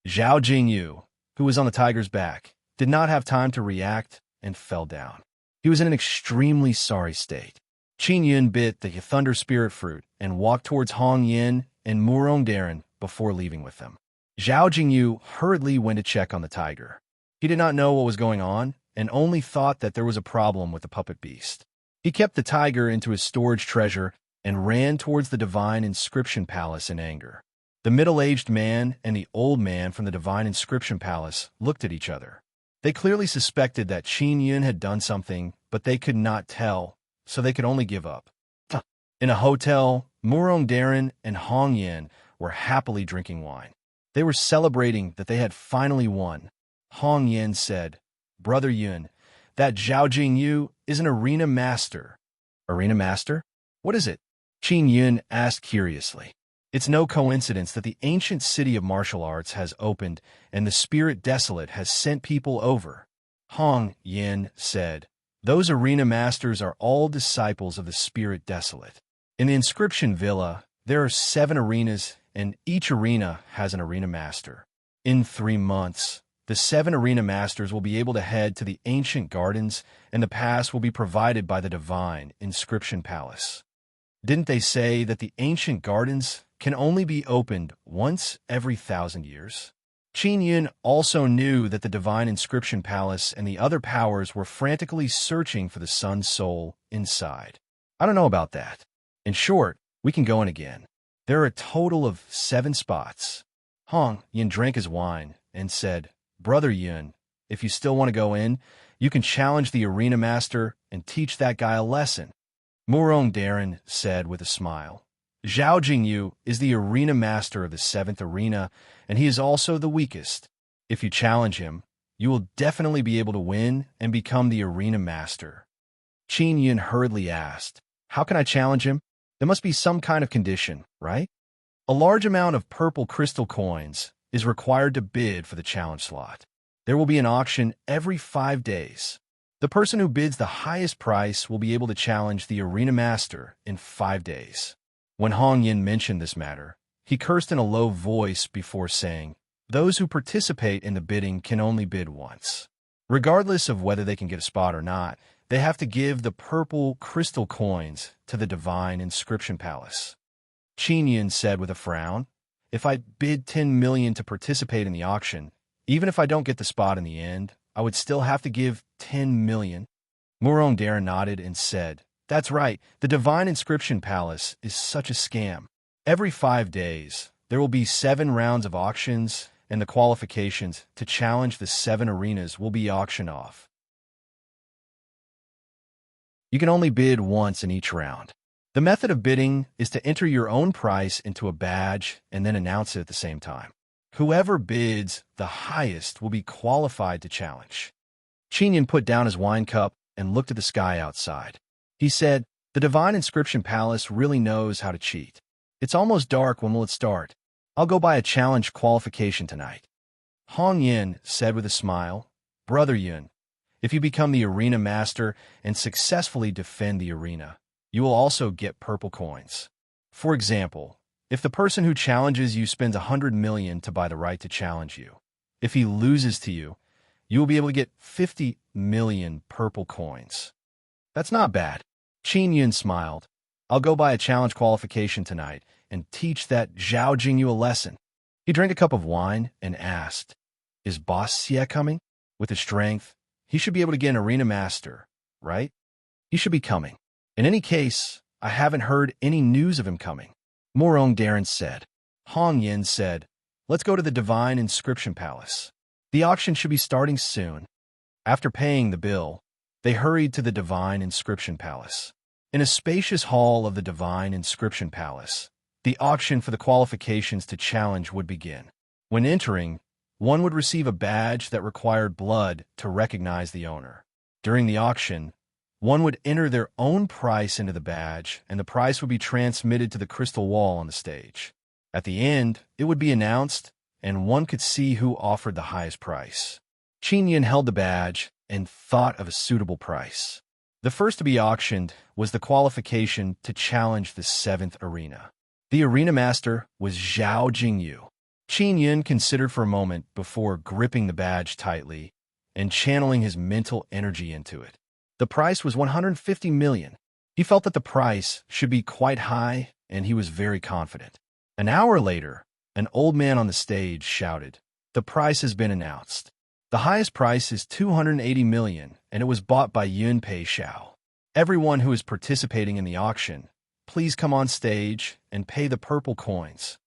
Zhao Jingyu, who was on the tiger's back, did not have time to react and fell down. He was in an extremely sorry state. Qin Yun bit the thunder spirit fruit and walked towards Hong Yin and Murong Darren before leaving with them. Zhao Jingyu hurriedly went to check on the tiger. He did not know what was going on and only thought that there was a problem with the puppet beast. He kept the tiger into his storage treasure and ran towards the divine inscription palace in anger. The middle-aged man and the old man from the divine inscription palace looked at each other. They clearly suspected that Qin Yun had done something, but they could not tell, so they could only give up. In a hotel, Murong Darren and Hong Yin were happily drinking wine. They were celebrating that they had finally won. Hong Yin said, "Brother Yun, that Zhao Jingyu is an arena master." "Arena master? What is it?" Qin Yun asked curiously. It's no coincidence that the ancient city of martial arts has opened and the spirit desolate has sent people over. Hong Yin said, "Those arena masters are all disciples of the spirit desolate. In the inscription villa, there are 7 arenas, and each arena has an arena master. In 3 months, the 7 arena masters will be able to head to the ancient gardens, and the pass will be provided by the divine inscription palace." Didn't they say that the ancient gardens can only be opened once every 1,000 years? Qin Yun also knew that the divine inscription palace and the other powers were frantically searching for the sun's soul inside. I don't know about that. In short, we can go in again. There are a total of 7 spots. Hong Yun drank his wine and said, "Brother Yun, if you still want to go in, you can challenge the arena master and teach that guy a lesson." Murong Darren said with a smile, "Zhao Jingyu is the arena master of the 7th arena, and he is also the weakest. If you challenge him, you will definitely be able to win and become the arena master." Qin Yun hurriedly asked, "How can I challenge him? There must be some kind of condition, right?" "A large amount of purple crystal coins is required to bid for the challenge slot. There will be an auction every 5 days. The person who bids the highest price will be able to challenge the arena master in 5 days." When Hong Yin mentioned this matter, he cursed in a low voice before saying, "Those who participate in the bidding can only bid once. Regardless of whether they can get a spot or not, they have to give the purple crystal coins to the divine inscription palace." Qin Yin said with a frown, "If I bid 10 million to participate in the auction, even if I don't get the spot in the end, I would still have to give 10 million. Murong Darren nodded and said, "That's right, the divine inscription palace is such a scam. Every 5 days, there will be 7 rounds of auctions, and the qualifications to challenge the 7 arenas will be auctioned off. You can only bid once in each round. The method of bidding is to enter your own price into a badge and then announce it at the same time. Whoever bids the highest will be qualified to challenge." Qin Yin put down his wine cup and looked at the sky outside. He said, "The divine inscription palace really knows how to cheat. It's almost dark. When will it start? I'll go buy a challenge qualification tonight." Hong Yin said with a smile, "Brother Yun, if you become the arena master and successfully defend the arena, you will also get purple coins. For example, if the person who challenges you spends 100 million to buy the right to challenge you, if he loses to you, you will be able to get 50 million purple coins. That's not bad." Qin Yun smiled. "I'll go buy a challenge qualification tonight and teach that Zhao Jingyu a lesson." He drank a cup of wine and asked, "Is Boss Xie coming? With his strength, he should be able to get an arena master, right? He should be coming. In any case, I haven't heard any news of him coming." Murong Darren said. Hong Yin said, "Let's go to the divine inscription palace. The auction should be starting soon." After paying the bill, they hurried to the divine inscription palace. In a spacious hall of the divine inscription palace, the auction for the qualifications to challenge would begin. When entering, one would receive a badge that required blood to recognize the owner. During the auction, one would enter their own price into the badge, and the price would be transmitted to the crystal wall on the stage. At the end, it would be announced, and one could see who offered the highest price. Qin Yin held the badge and thought of a suitable price. The first to be auctioned was the qualification to challenge the 7th arena. The arena master was Zhao Jingyu. Qin Yin considered for a moment before gripping the badge tightly and channeling his mental energy into it. The price was 150 million. He felt that the price should be quite high, and he was very confident. An hour later, an old man on the stage shouted, "The price has been announced. The highest price is 280 million, and it was bought by Yun Pei Xiao. Everyone who is participating in the auction, please come on stage and pay the purple coins."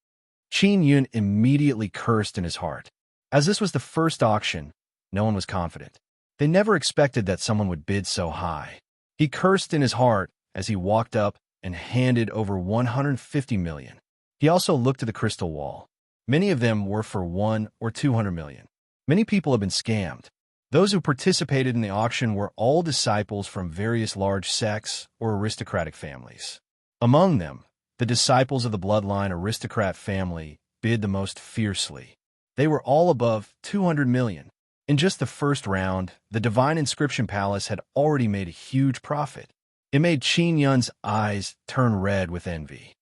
Qin Yun immediately cursed in his heart. As this was the first auction, no one was confident. They never expected that someone would bid so high. He cursed in his heart as he walked up and handed over 150 million. He also looked at the crystal wall. Many of them were for 1 or 200 million. Many people have been scammed. Those who participated in the auction were all disciples from various large sects or aristocratic families. Among them, The disciples of the bloodline aristocrat family bid the most fiercely. They were all above 200 million. In just the first round, the Divine Inscription Palace had already made a huge profit. It made Qin Yun's eyes turn red with envy.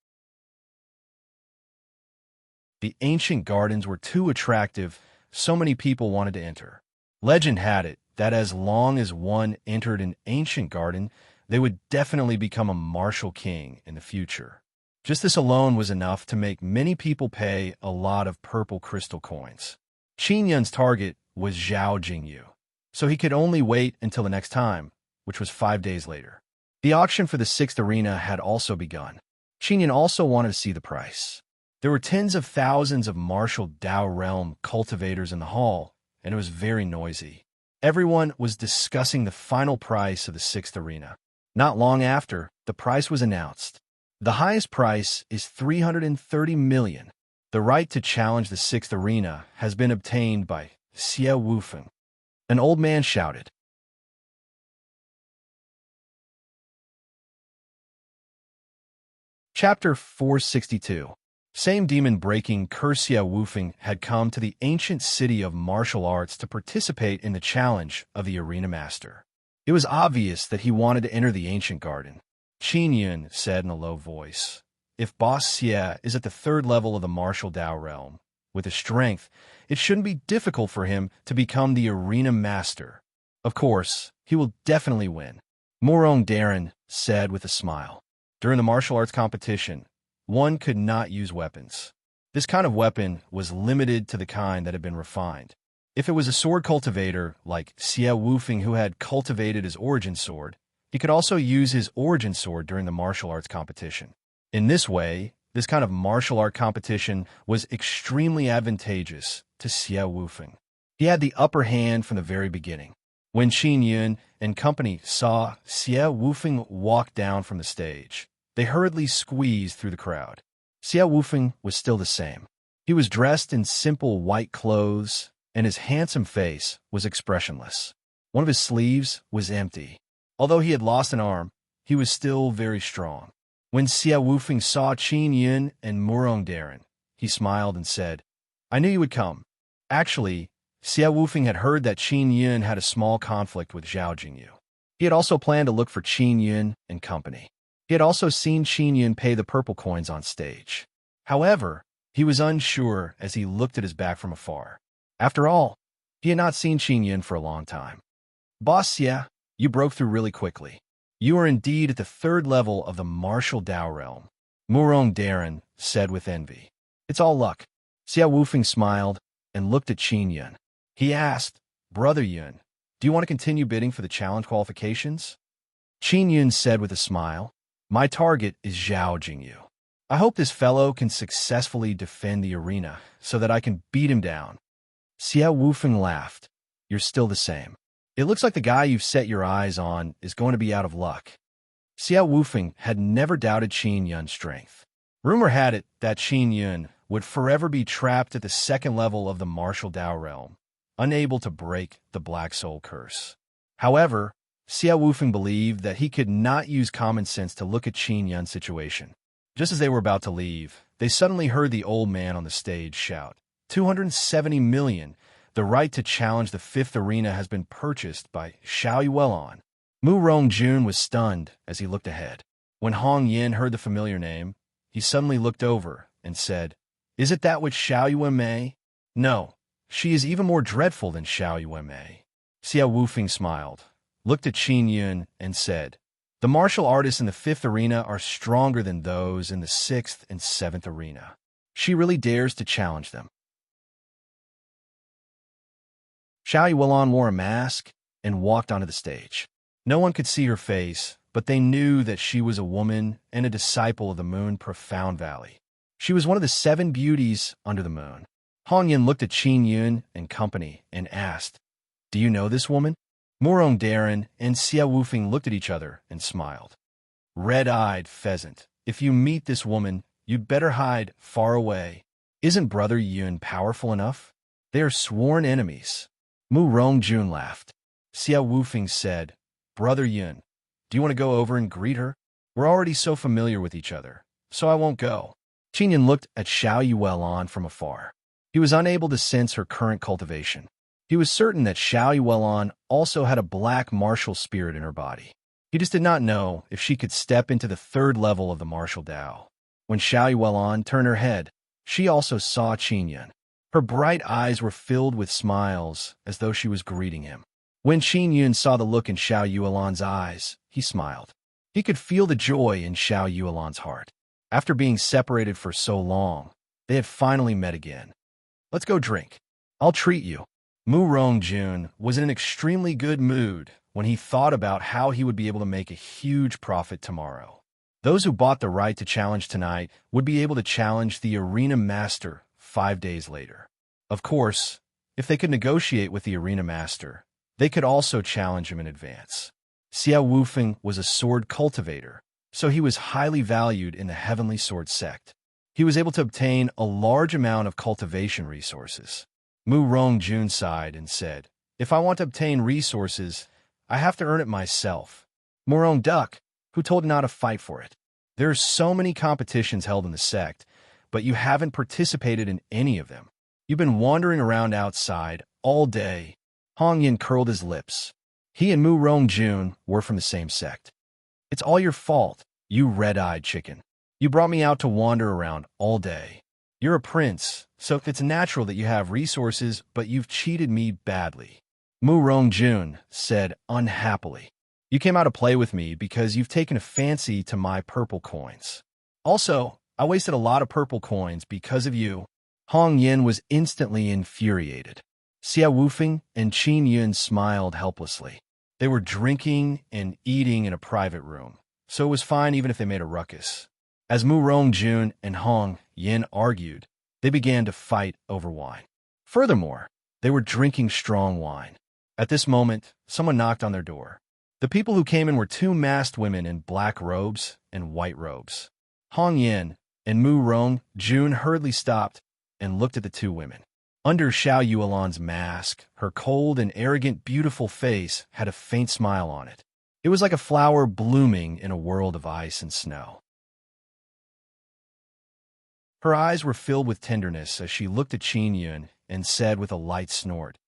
The ancient gardens were too attractive, so many people wanted to enter. Legend had it that as long as one entered an ancient garden, they would definitely become a martial king in the future. Just this alone was enough to make many people pay a lot of purple crystal coins. Qin Yun's target was Zhao Jingyu, so he could only wait until the next time, which was 5 days later. The auction for the 6th arena had also begun. Qin Yun also wanted to see the price. There were tens of thousands of martial Dao realm cultivators in the hall, and it was very noisy. Everyone was discussing the final price of the 6th arena. Not long after, the price was announced. The highest price is 330 million. The right to challenge the 6th arena has been obtained by Xie Wufeng. An old man shouted. Chapter 462. Same demon-breaking Xie Wufeng had come to the ancient city of martial arts to participate in the challenge of the arena master. It was obvious that he wanted to enter the ancient garden. Qin Yun said in a low voice, "If Boss Xie is at the 3rd level of the martial Dao realm, with his strength, it shouldn't be difficult for him to become the arena master. Of course, he will definitely win." Murong Darren said with a smile. During the martial arts competition, one could not use weapons. This kind of weapon was limited to the kind that had been refined. If it was a sword cultivator like Xie Wufeng who had cultivated his origin sword, he could also use his origin sword during the martial arts competition. In this way, this kind of martial art competition was extremely advantageous to Xie Wufeng. He had the upper hand from the very beginning. When Qin Yun and company saw Xie Wufeng walk down from the stage, they hurriedly squeezed through the crowd. Xie Wufeng was still the same. He was dressed in simple white clothes, and his handsome face was expressionless. One of his sleeves was empty. Although he had lost an arm, he was still very strong. When Xie Wufeng saw Qin Yun and Murong Darren, he smiled and said, "I knew you would come." Actually, Xie Wufeng had heard that Qin Yun had a small conflict with Zhao Jingyu. He had also planned to look for Qin Yun and company. He had also seen Qin Yun pay the purple coins on stage. However, he was unsure as he looked at his back from afar. After all, he had not seen Qin Yun for a long time. "Boss Xie, you broke through really quickly. You are indeed at the 3rd level of the martial Dao realm," Murong Darren said with envy. "It's all luck." Xie Wufeng smiled and looked at Qin Yun. He asked, "Brother Yun, do you want to continue bidding for the challenge qualifications?" Qin Yun said with a smile, "My target is Zhao Jingyu. I hope this fellow can successfully defend the arena so that I can beat him down." Xie Wufeng laughed. "You're still the same. It looks like the guy you've set your eyes on is going to be out of luck." Xie Wufeng had never doubted Qin Yun's strength. Rumor had it that Qin Yun would forever be trapped at the 2nd level of the martial Dao realm, unable to break the Black Soul curse. However, Xie Wufeng believed that he could not use common sense to look at Qin Yun's situation. Just as they were about to leave, they suddenly heard the old man on the stage shout, 270 million. The right to challenge the 5th arena has been purchased by Xiao Yuelon." Mu Rongjun was stunned as he looked ahead. When Hong Yin heard the familiar name, he suddenly looked over and said, "Is it that which Xiao Yuanmei?" "No, she is even more dreadful than Xiao Yuanmei." Xie Wufeng smiled, looked at Qin Yun, and said, "The martial artists in the 5th arena are stronger than those in the 6th and 7th arena. She really dares to challenge them." Xiao Yuelon wore a mask and walked onto the stage. No one could see her face, but they knew that she was a woman and a disciple of the Moon Profound Valley. She was one of the 7 beauties under the moon. Hong Yin looked at Qin Yun and company and asked, "Do you know this woman?" Murong Darren and Xie Wufeng looked at each other and smiled. "Red-eyed pheasant, if you meet this woman, you'd better hide far away. Isn't Brother Yun powerful enough? They are sworn enemies." Mu Rongjun laughed. Xie Wufeng said, "Brother Yun, do you want to go over and greet her? We're already so familiar with each other, so I won't go. Qinyan looked at Xiao Yuelon from afar. He was unable to sense her current cultivation. He was certain that Xiao Yuelon also had a black martial spirit in her body. He just did not know if she could step into the third level of the martial Dao. When Xiao Yuelon turned her head, she also saw Qinyan. Her bright eyes were filled with smiles, as though she was greeting him. When Qinyan saw the look in Xiao Yuelon's eyes, he smiled. He could feel the joy in Xiao Yuelon's heart. After being separated for so long, they had finally met again. Let's go drink. I'll treat you. Mu Rongjun was in an extremely good mood when he thought about how he would be able to make a huge profit tomorrow. Those who bought the right to challenge tonight would be able to challenge the arena master 5 days later. Of course, if they could negotiate with the arena master, they could also challenge him in advance. Xiao Wufeng was a sword cultivator, so he was highly valued in the Heavenly Sword sect. He was able to obtain a large amount of cultivation resources. Mu Rongjun sighed and said, "If I want to obtain resources, I have to earn it myself." Morong Duck, who told him not to fight for it. There are so many competitions held in the sect, but you haven't participated in any of them. You've been wandering around outside all day. Hong Yin curled his lips. He and Mu Rongjun were from the same sect. It's all your fault, you red-eyed chicken. You brought me out to wander around all day. You're a prince, so it's natural that you have resources, but you've cheated me badly. Mu Rongjun said unhappily. You came out to play with me because you've taken a fancy to my purple coins. Also, I wasted a lot of purple coins because of you. Hong Yin was instantly infuriated. Xiao Wufeng and Qin Yun smiled helplessly. They were drinking and eating in a private room, so it was fine even if they made a ruckus. As Mu Rongjun and Hong Yin argued, they began to fight over wine. Furthermore, they were drinking strong wine. At this moment, someone knocked on their door. The people who came in were 2 masked women in black robes and white robes. Hong Yin and Mu Rongjun hurriedly stopped and looked at the 2 women. Under Xiao Yuelon's mask, her cold and arrogant beautiful face had a faint smile on it. It was like a flower blooming in a world of ice and snow. Her eyes were filled with tenderness as she looked at Qin Yun and said with a light snort,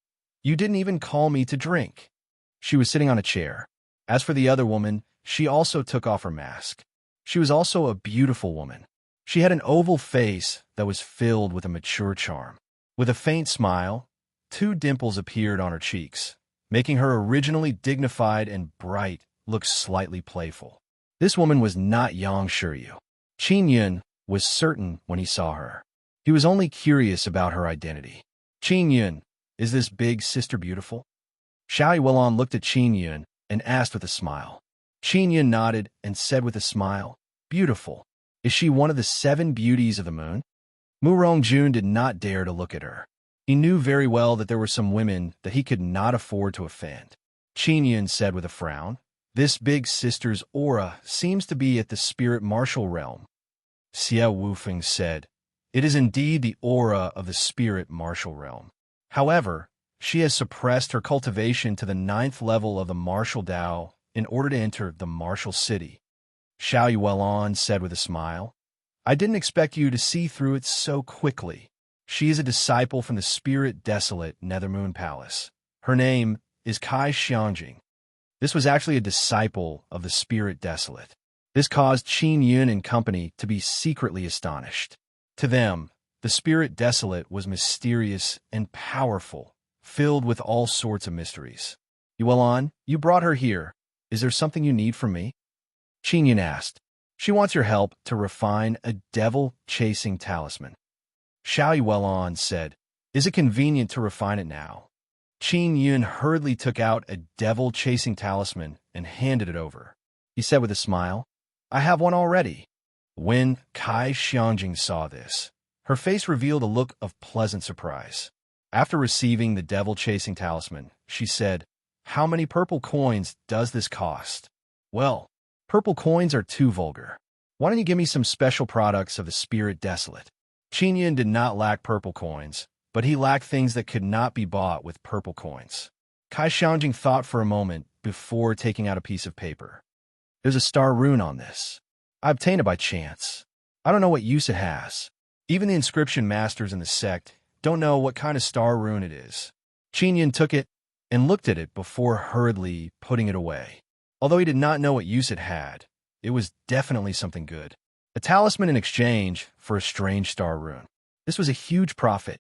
"You didn't even call me to drink." She was sitting on a chair. As for the other woman, she also took off her mask. She was also a beautiful woman. She had an oval face that was filled with a mature charm. With a faint smile, 2 dimples appeared on her cheeks, making her originally dignified and bright look slightly playful. This woman was not Yang Shiryu. Qin Yun was certain when he saw her. He was only curious about her identity. "Qin Yun, is this big sister beautiful?" Xiao Yuelon looked at Qin Yun and asked with a smile. Qin Yun nodded and said with a smile, "Beautiful. Is she one of the 7 beauties of the moon?" Mu Rongjun did not dare to look at her. He knew very well that there were some women that he could not afford to offend. Qin Yun said with a frown, "This big sister's aura seems to be at the spirit martial realm." Xiao Wufeng said, "It is indeed the aura of the spirit martial realm. However, she has suppressed her cultivation to the 9th level of the martial Dao in order to enter the martial city." Xiao Yuelon said with a smile, "I didn't expect you to see through it so quickly. She is a disciple from the Spirit Desolate Nethermoon Palace. Her name is Kai Xiangjing." This was actually a disciple of the Spirit Desolate. This caused Qin Yun and company to be secretly astonished. To them, the Spirit Desolate was mysterious and powerful, filled with all sorts of mysteries. "Yuelon, you brought her here. Is there something you need from me?" Qin Yun asked. "She wants your help to refine a devil-chasing talisman." Xiao Yuelon said, "Is it convenient to refine it now?" Qin Yun hurriedly took out a devil-chasing talisman and handed it over. He said with a smile, "I have one already." When Kai Xiangjing saw this, her face revealed a look of pleasant surprise. After receiving the devil-chasing talisman, she said, "How many purple coins does this cost?" "Well, purple coins are too vulgar. Why don't you give me some special products of the Spirit Desolate?" Qin Yun did not lack purple coins, but he lacked things that could not be bought with purple coins. Kai Xiangjing thought for a moment before taking out a piece of paper. "There's a star rune on this. I obtained it by chance. I don't know what use it has. Even the inscription masters in the sect don't know what kind of star rune it is. Qin Yun took it and looked at it before hurriedly putting it away. Although he did not know what use it had, it was definitely something good. A talisman in exchange for a strange star rune. This was a huge profit.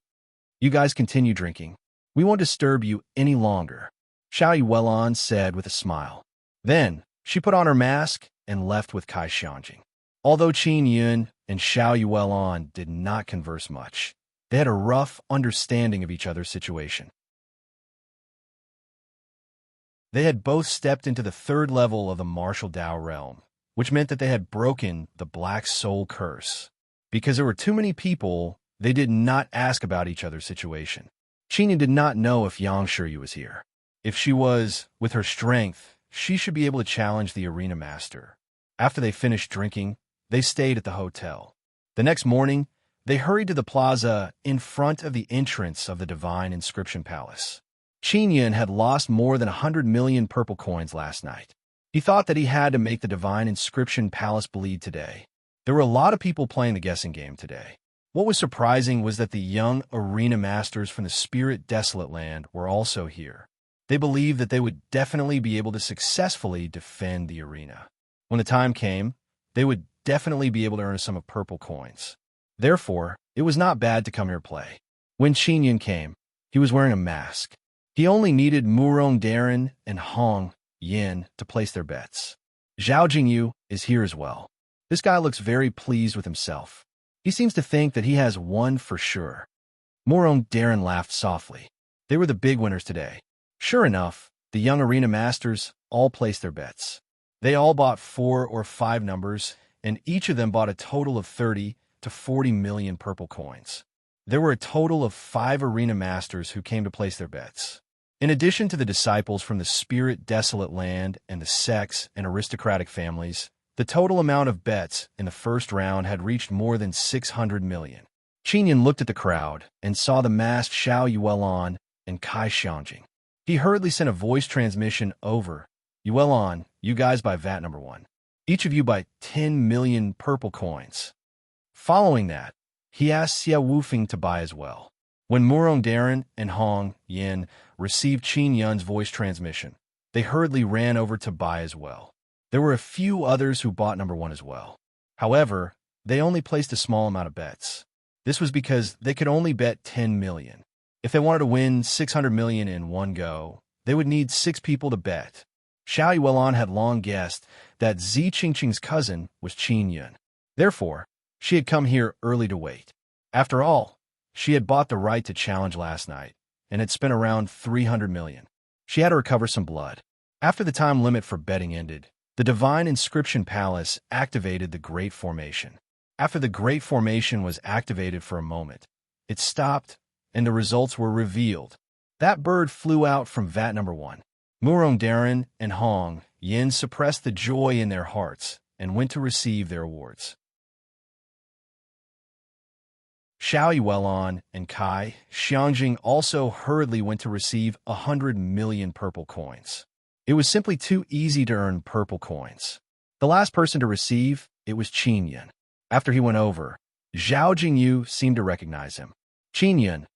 You guys continue drinking. We won't disturb you any longer, Xiao Yuelon said with a smile. Then, she put on her mask and left with Kai Xiangjing. Although Qin Yun and Xiao Yuelon did not converse much, they had a rough understanding of each other's situation. They had both stepped into the third level of the martial Dao realm, which meant that they had broken the Black Soul curse. Because there were too many people, they did not ask about each other's situation. Qin Yun did not know if Yang Shiyu was here. If she was, with her strength, she should be able to challenge the arena master. After they finished drinking, they stayed at the hotel. The next morning, they hurried to the plaza in front of the entrance of the Divine Inscription Palace. Qin Yun had lost more than 100 million purple coins last night. He thought that he had to make the Divine Inscription Palace bleed today. There were a lot of people playing the guessing game today. What was surprising was that the young arena masters from the Spirit Desolate Land were also here. They believed that they would definitely be able to successfully defend the arena. When the time came, they would definitely be able to earn some of purple coins. Therefore, it was not bad to come here play. When Qin Yun came, he was wearing a mask. He only needed Murong Darren and Hong Yin to place their bets. Zhao Jingyu is here as well. This guy looks very pleased with himself. He seems to think that he has won for sure. Murong Darren laughed softly. They were the big winners today. Sure enough, the young arena masters all placed their bets. They all bought 4 or 5 numbers, and each of them bought a total of 30 to 40 million purple coins. There were a total of 5 arena masters who came to place their bets. In addition to the disciples from the Spirit Desolate Land and the sects and aristocratic families, the total amount of bets in the first round had reached more than 600 million. Qin Yun looked at the crowd and saw the masked Xiao Yuelon and Kai Xiangjing. He hurriedly sent a voice transmission over. Yuelon, you guys buy VAT number 1. Each of you buy 10 million purple coins. Following that, he asked Xia Wufeng to buy as well. When Murong Darren and Hong Yin received Qin Yun's voice transmission, they hurriedly ran over to buy as well. There were a few others who bought number 1 as well. However, they only placed a small amount of bets. This was because they could only bet 10 million. If they wanted to win 600 million in one go, they would need 6 people to bet. Xiao Yuelon had long guessed that Zi Qingqing's cousin was Qin Yun. Therefore, she had come here early to wait. After all, she had bought the right to challenge last night and had spent around 300 million. She had to recover some blood. After the time limit for betting ended, the Divine Inscription Palace activated the Great Formation. After the Great Formation was activated for a moment, it stopped and the results were revealed. That bird flew out from VAT number 1. Murong Darren and Hong Yin suppressed the joy in their hearts and went to receive their awards. Xiao Yuelon and Kai Xiangjing also hurriedly went to receive 100 million purple coins. It was simply too easy to earn purple coins. The last person to receive it was Qin Yun. After he went over, Zhao Jingyu seemed to recognize him. Qin Yun,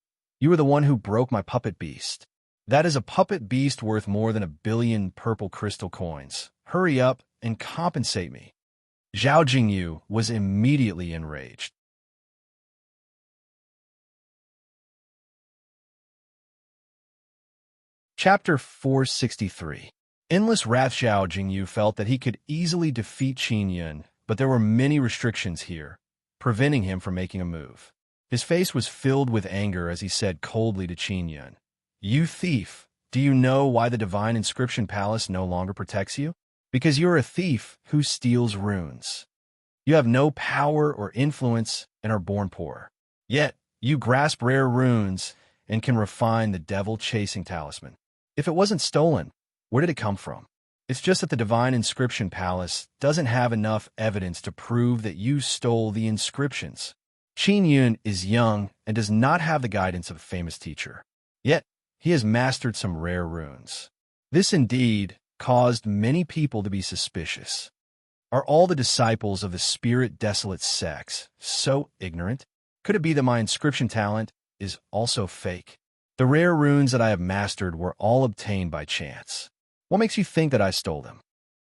you were the one who broke my puppet beast. That is a puppet beast worth more than 1 billion purple crystal coins. Hurry up and compensate me. Zhao Jingyu was immediately enraged. Chapter 463. Endless Wrath. Zhao Jingyu felt that he could easily defeat Qin Yun, but there were many restrictions here, preventing him from making a move. His face was filled with anger as he said coldly to Qin Yun, "You thief, do you know why the Divine Inscription Palace no longer protects you? Because you're a thief who steals runes. You have no power or influence and are born poor. Yet, you grasp rare runes and can refine the devil-chasing talisman. If it wasn't stolen, where did it come from? It's just that the Divine Inscription Palace doesn't have enough evidence to prove that you stole the inscriptions. Qin Yun is young and does not have the guidance of a famous teacher. Yet, he has mastered some rare runes. This indeed caused many people to be suspicious. Are all the disciples of the spirit-desolate sects so ignorant? Could it be that my inscription talent is also fake? The rare runes that I have mastered were all obtained by chance. What makes you think that I stole them?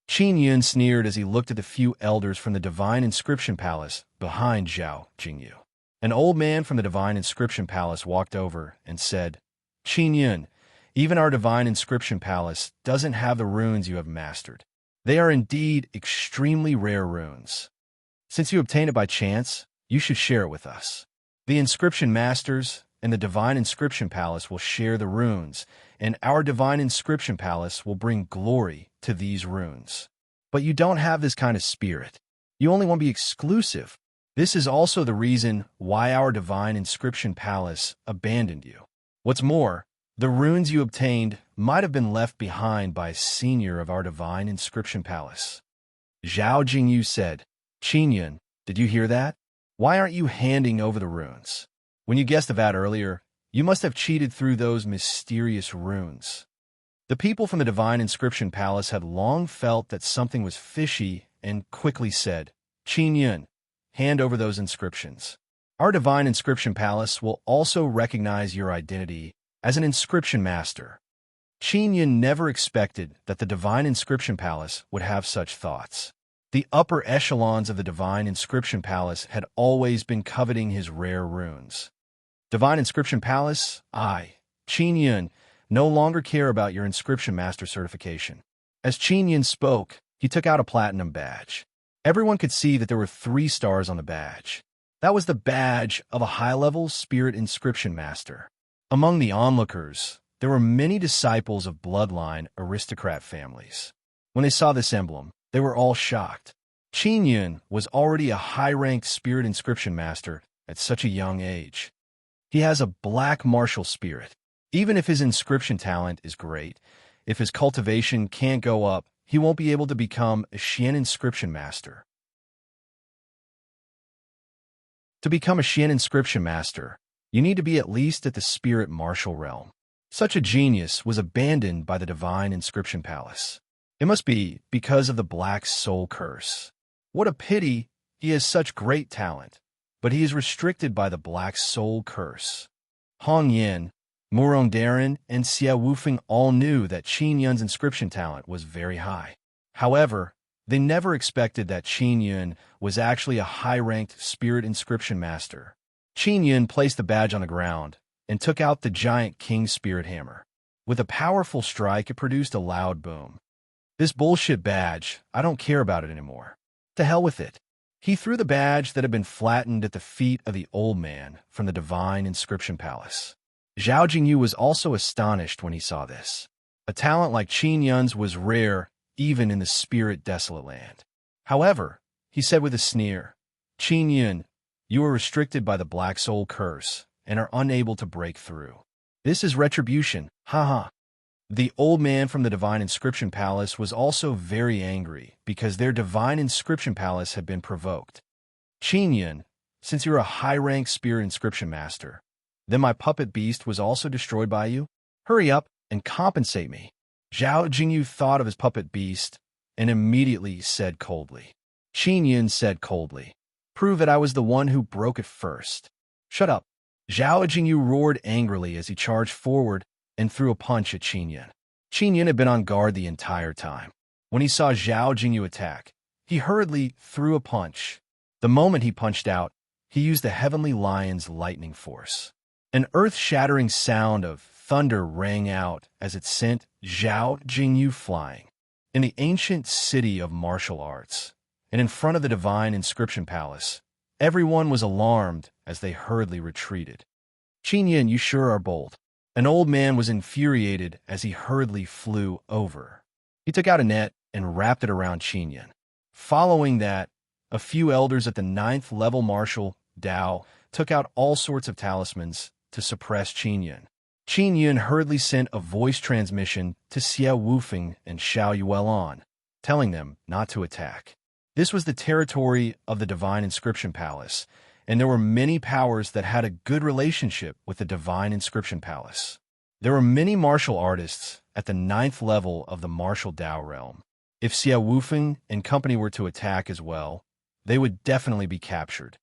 Qin Yun sneered as he looked at the few elders from the Divine Inscription Palace behind Zhao Jingyu. An old man from the Divine Inscription Palace walked over and said, Qin Yun, even our Divine Inscription Palace doesn't have the runes you have mastered. They are indeed extremely rare runes. Since you obtained it by chance, you should share it with us. The Inscription Masters and the Divine Inscription Palace will share the runes, and our Divine Inscription Palace will bring glory to these runes. But you don't have this kind of spirit. You only want to be exclusive. This is also the reason why our Divine Inscription Palace abandoned you. What's more, the runes you obtained might have been left behind by a senior of our Divine Inscription Palace. Zhao Jingyu said, Qin Yun, did you hear that? Why aren't you handing over the runes? When you guessed the VAT earlier, you must have cheated through those mysterious runes. The people from the Divine Inscription Palace had long felt that something was fishy and quickly said, Qin Yun, hand over those inscriptions. Our Divine Inscription Palace will also recognize your identity as an inscription master. Qin Yun never expected that the Divine Inscription Palace would have such thoughts. The upper echelons of the Divine Inscription Palace had always been coveting his rare runes. Divine Inscription Palace, I, Qin Yun, no longer care about your Inscription Master certification. As Qin Yun spoke, he took out a platinum badge. Everyone could see that there were 3 stars on the badge. That was the badge of a high-level Spirit Inscription Master. Among the onlookers, there were many disciples of bloodline aristocrat families. When they saw this emblem, they were all shocked. Qin Yun was already a high-ranked Spirit Inscription Master at such a young age. He has a black martial spirit. Even if his inscription talent is great, if his cultivation can't go up, he won't be able to become a Xian Inscription Master. To become a Xian Inscription Master, you need to be at least at the Spirit Martial realm. Such a genius was abandoned by the Divine Inscription Palace. It must be because of the Black Soul Curse. What a pity he has such great talent, but he is restricted by the Black Soul Curse. Hong Yin, Murong Darren, and Xia Wufeng all knew that Qin Yun's inscription talent was very high. However, they never expected that Qin Yun was actually a high-ranked Spirit Inscription Master. Qin Yun placed the badge on the ground and took out the giant King Spirit Hammer. With a powerful strike, it produced a loud boom. This bullshit badge, I don't care about it anymore. To hell with it. He threw the badge that had been flattened at the feet of the old man from the Divine Inscription Palace. Zhao Jingyu was also astonished when he saw this. A talent like Qin Yun's was rare even in the Spirit Desolate Land. However, he said with a sneer, Qin Yun, you are restricted by the Black Soul Curse and are unable to break through. This is retribution, haha. The old man from the Divine Inscription Palace was also very angry because their Divine Inscription Palace had been provoked. Qin Yun, since you're a high-ranked Spirit Inscription Master, then my puppet beast was also destroyed by you? Hurry up and compensate me. Zhao Jingyu thought of his puppet beast and immediately said coldly. Qin Yun said coldly, prove that I was the one who broke it first. Shut up. Zhao Jingyu roared angrily as he charged forward and threw a punch at Qin Yun. Qin Yun had been on guard the entire time. When he saw Zhao Jingyu attack, he hurriedly threw a punch. The moment he punched out, he used the Heavenly Lion's lightning force. An earth-shattering sound of thunder rang out as it sent Zhao Jingyu flying. In the ancient city of martial arts, and in front of the Divine Inscription Palace, everyone was alarmed as they hurriedly retreated. Qin Yun, you sure are bold. An old man was infuriated as he hurriedly flew over. He took out a net and wrapped it around Qin Yun. Following that, a few elders at the 9th level martial, Dao, took out all sorts of talismans to suppress Qin Yun. Qin Yun hurriedly sent a voice transmission to Xia Wufeng and Xiao Yuelan, telling them not to attack. This was the territory of the Divine Inscription Palace, and there were many powers that had a good relationship with the Divine Inscription Palace. There were many martial artists at the 9th level of the martial Dao realm. If Xia Wufeng and company were to attack as well, they would definitely be captured.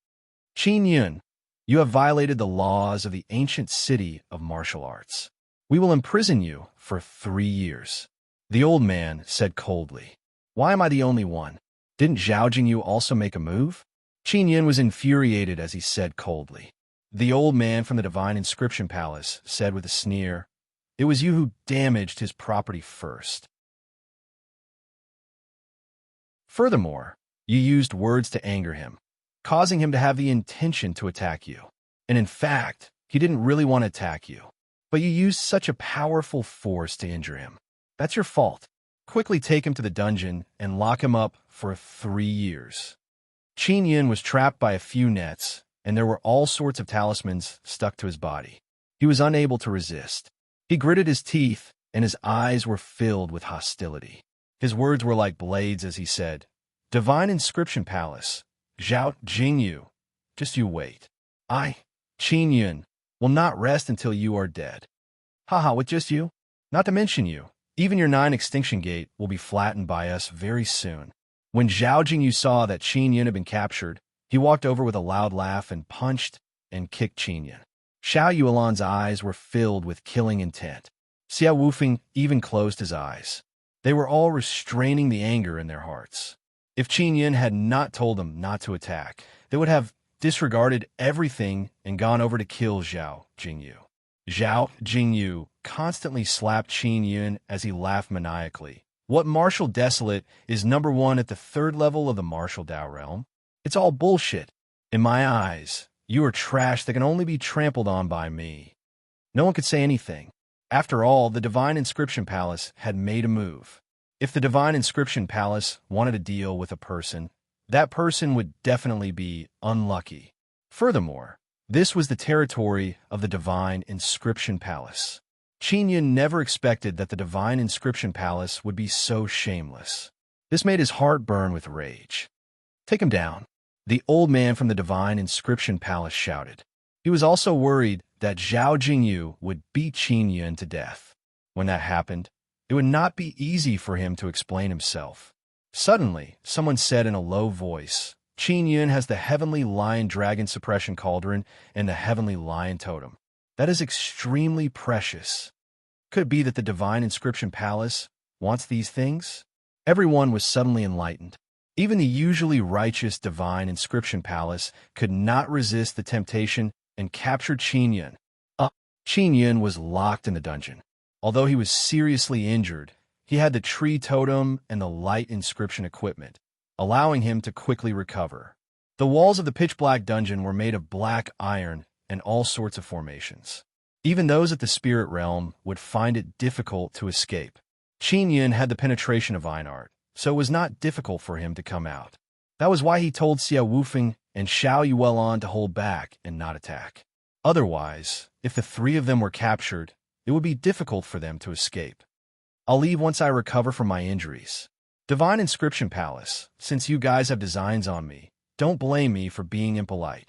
Qin Yun, you have violated the laws of the ancient city of martial arts. We will imprison you for 3 years. The old man said coldly. Why am I the only one? Didn't Zhao Jingyu also make a move? Qin Yun was infuriated as he said coldly. The old man from the Divine Inscription Palace said with a sneer, It was you who damaged his property first. Furthermore, you used words to anger him, causing him to have the intention to attack you. And in fact, he didn't really want to attack you, but you used such a powerful force to injure him. That's your fault. Quickly take him to the dungeon and lock him up for 3 years. Qin Yun was trapped by a few nets, and there were all sorts of talismans stuck to his body. He was unable to resist. He gritted his teeth, and his eyes were filled with hostility. His words were like blades as he said, Divine Inscription Palace, Zhao Jingyu, just you wait. I, Qin Yun, will not rest until you are dead. Haha, with just you? Not to mention you. Even your 9 extinction gate will be flattened by us very soon. When Zhao Jingyu saw that Qin Yun had been captured, he walked over with a loud laugh and punched and kicked Qin Yun. Xiao Yuelan's eyes were filled with killing intent. Xia Wufeng even closed his eyes. They were all restraining the anger in their hearts. If Qin Yun had not told them not to attack, they would have disregarded everything and gone over to kill Zhao Jingyu. Zhao Jingyu constantly slapped Qin Yun as he laughed maniacally. What martial desolate is #1 at the 3rd level of the martial Dao realm? It's all bullshit. In my eyes, you are trash that can only be trampled on by me. No one could say anything. After all, the Divine Inscription Palace had made a move. If the Divine Inscription Palace wanted to deal with a person, that person would definitely be unlucky. Furthermore, this was the territory of the Divine Inscription Palace. Qin Yun never expected that the Divine Inscription Palace would be so shameless. This made his heart burn with rage. Take him down, the old man from the Divine Inscription Palace shouted. He was also worried that Zhao Jingyu would beat Qin Yun to death. When that happened, it would not be easy for him to explain himself. Suddenly, someone said in a low voice, Qin Yun has the Heavenly Lion Dragon Suppression Cauldron and the Heavenly Lion Totem. That is extremely precious. Could it be that the Divine Inscription Palace wants these things? Everyone was suddenly enlightened. Even the usually righteous Divine Inscription Palace could not resist the temptation and captured Qin Yun. Qin Yun was locked in the dungeon. Although he was seriously injured, he had the tree totem and the light inscription equipment, allowing him to quickly recover. The walls of the pitch-black dungeon were made of black iron and all sorts of formations. Even those at the spirit realm would find it difficult to escape. Qin Yun had the penetration of fine art, so it was not difficult for him to come out. That was why he told Xia Wufeng and Xiao Yuelan to hold back and not attack. Otherwise, if the 3 of them were captured, it would be difficult for them to escape. I'll leave once I recover from my injuries. Divine Inscription Palace, since you guys have designs on me, don't blame me for being impolite.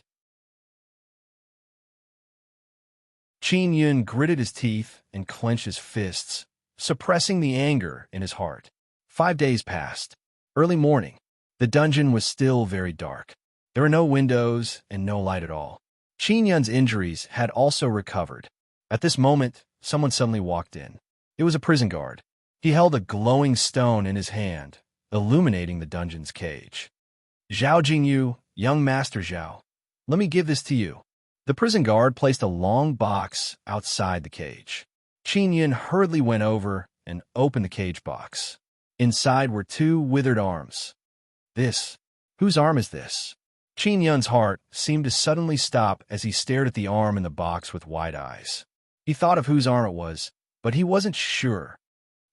Qin Yun gritted his teeth and clenched his fists, suppressing the anger in his heart. 5 days passed. Early morning. The dungeon was still very dark. There were no windows and no light at all. Qin Yun's injuries had also recovered. At this moment, someone suddenly walked in. It was a prison guard. He held a glowing stone in his hand, illuminating the dungeon's cage. Zhao Jingyu, young Master Zhao, let me give this to you. The prison guard placed a long box outside the cage. Qin Yun hurriedly went over and opened the cage box. Inside were 2 withered arms. Whose arm is this? Qin Yun's heart seemed to suddenly stop as he stared at the arm in the box with wide eyes. He thought of whose arm it was, but he wasn't sure.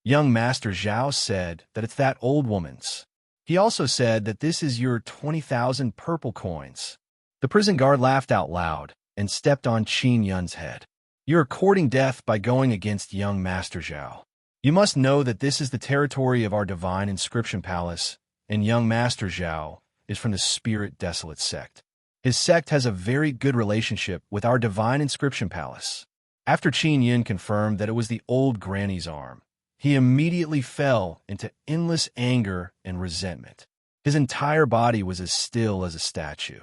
Young Master Zhao said that it's that old woman's. He also said that this is your 20,000 purple coins. The prison guard laughed out loud and stepped on Qin Yun's head. You're courting death by going against young Master Zhao. You must know that this is the territory of our Divine Inscription Palace, and young Master Zhao is from the Spirit Desolate sect. His sect has a very good relationship with our Divine Inscription Palace. After Qin Yun confirmed that it was the old granny's arm, he immediately fell into endless anger and resentment. His entire body was as still as a statue.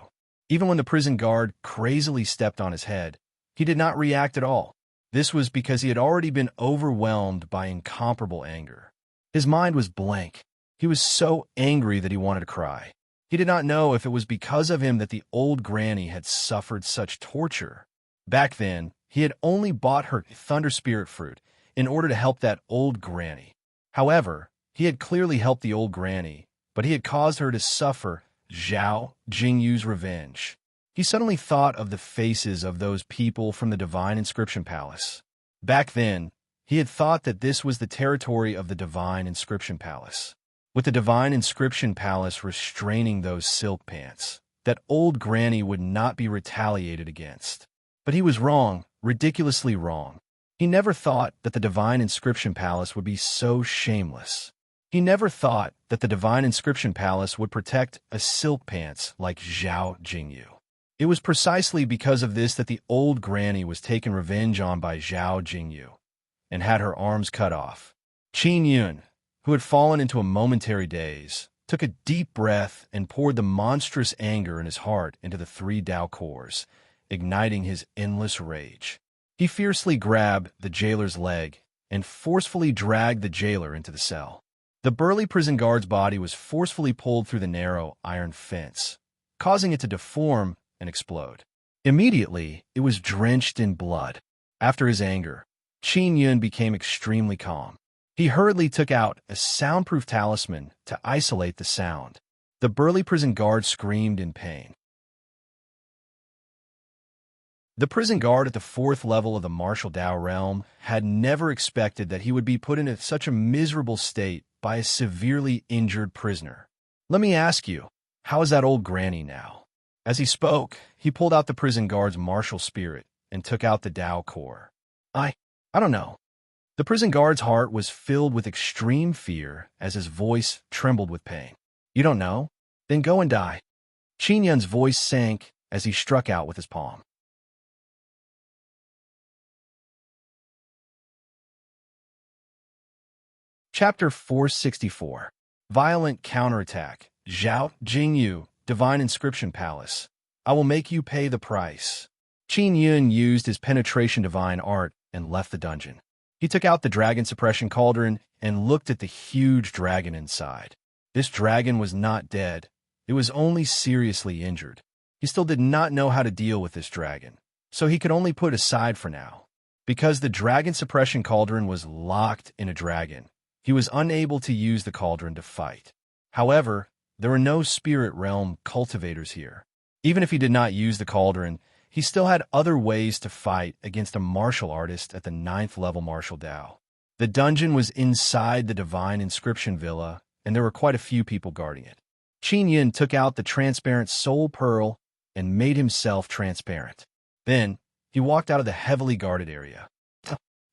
Even when the prison guard crazily stepped on his head, he did not react at all. This was because he had already been overwhelmed by incomparable anger. His mind was blank. He was so angry that he wanted to cry. He did not know if it was because of him that the old granny had suffered such torture. Back then, he had only bought her thunder spirit fruit in order to help that old granny. However, he had clearly helped the old granny, but he had caused her to suffer Zhao Jingyu's revenge. He suddenly thought of the faces of those people from the Divine Inscription Palace. Back then, he had thought that this was the territory of the Divine Inscription Palace. With the Divine Inscription Palace restraining those silk pants, that old granny would not be retaliated against. But he was wrong, ridiculously wrong. He never thought that the Divine Inscription Palace would be so shameless. He never thought that the Divine Inscription Palace would protect a silk pants like Zhao Jingyu. It was precisely because of this that the old granny was taken revenge on by Zhao Jingyu and had her arms cut off. Qin Yun, who had fallen into a momentary daze, took a deep breath and poured the monstrous anger in his heart into the 3 Dao cores, igniting his endless rage. He fiercely grabbed the jailer's leg and forcefully dragged the jailer into the cell. The burly prison guard's body was forcefully pulled through the narrow iron fence, causing it to deform and explode. Immediately, it was drenched in blood. After his anger, Qin Yun became extremely calm. He hurriedly took out a soundproof talisman to isolate the sound. The burly prison guard screamed in pain. The prison guard at the 4th level of the martial Dao realm had never expected that he would be put in such a miserable state by a severely injured prisoner. Let me ask you, how is that old granny now? As he spoke, he pulled out the prison guard's martial spirit and took out the Dao core. I don't know. The prison guard's heart was filled with extreme fear as his voice trembled with pain. You don't know? Then go and die. Qin Yun's voice sank as he struck out with his palm. Chapter 464. Violent Counterattack. Zhao Jingyu, Divine Inscription Palace. I will make you pay the price. Qin Yun used his penetration divine art and left the dungeon. He took out the dragon suppression cauldron and looked at the huge dragon inside. This dragon was not dead. It was only seriously injured. He still did not know how to deal with this dragon, so he could only put it aside for now. Because the dragon suppression cauldron was locked in a dragon, he was unable to use the cauldron to fight. However, there were no spirit realm cultivators here. Even if he did not use the cauldron, he still had other ways to fight against a martial artist at the 9th level martial Dao. The dungeon was inside the Divine Inscription Villa, and there were quite a few people guarding it. Qin Yun took out the transparent soul pearl and made himself transparent. Then, he walked out of the heavily guarded area.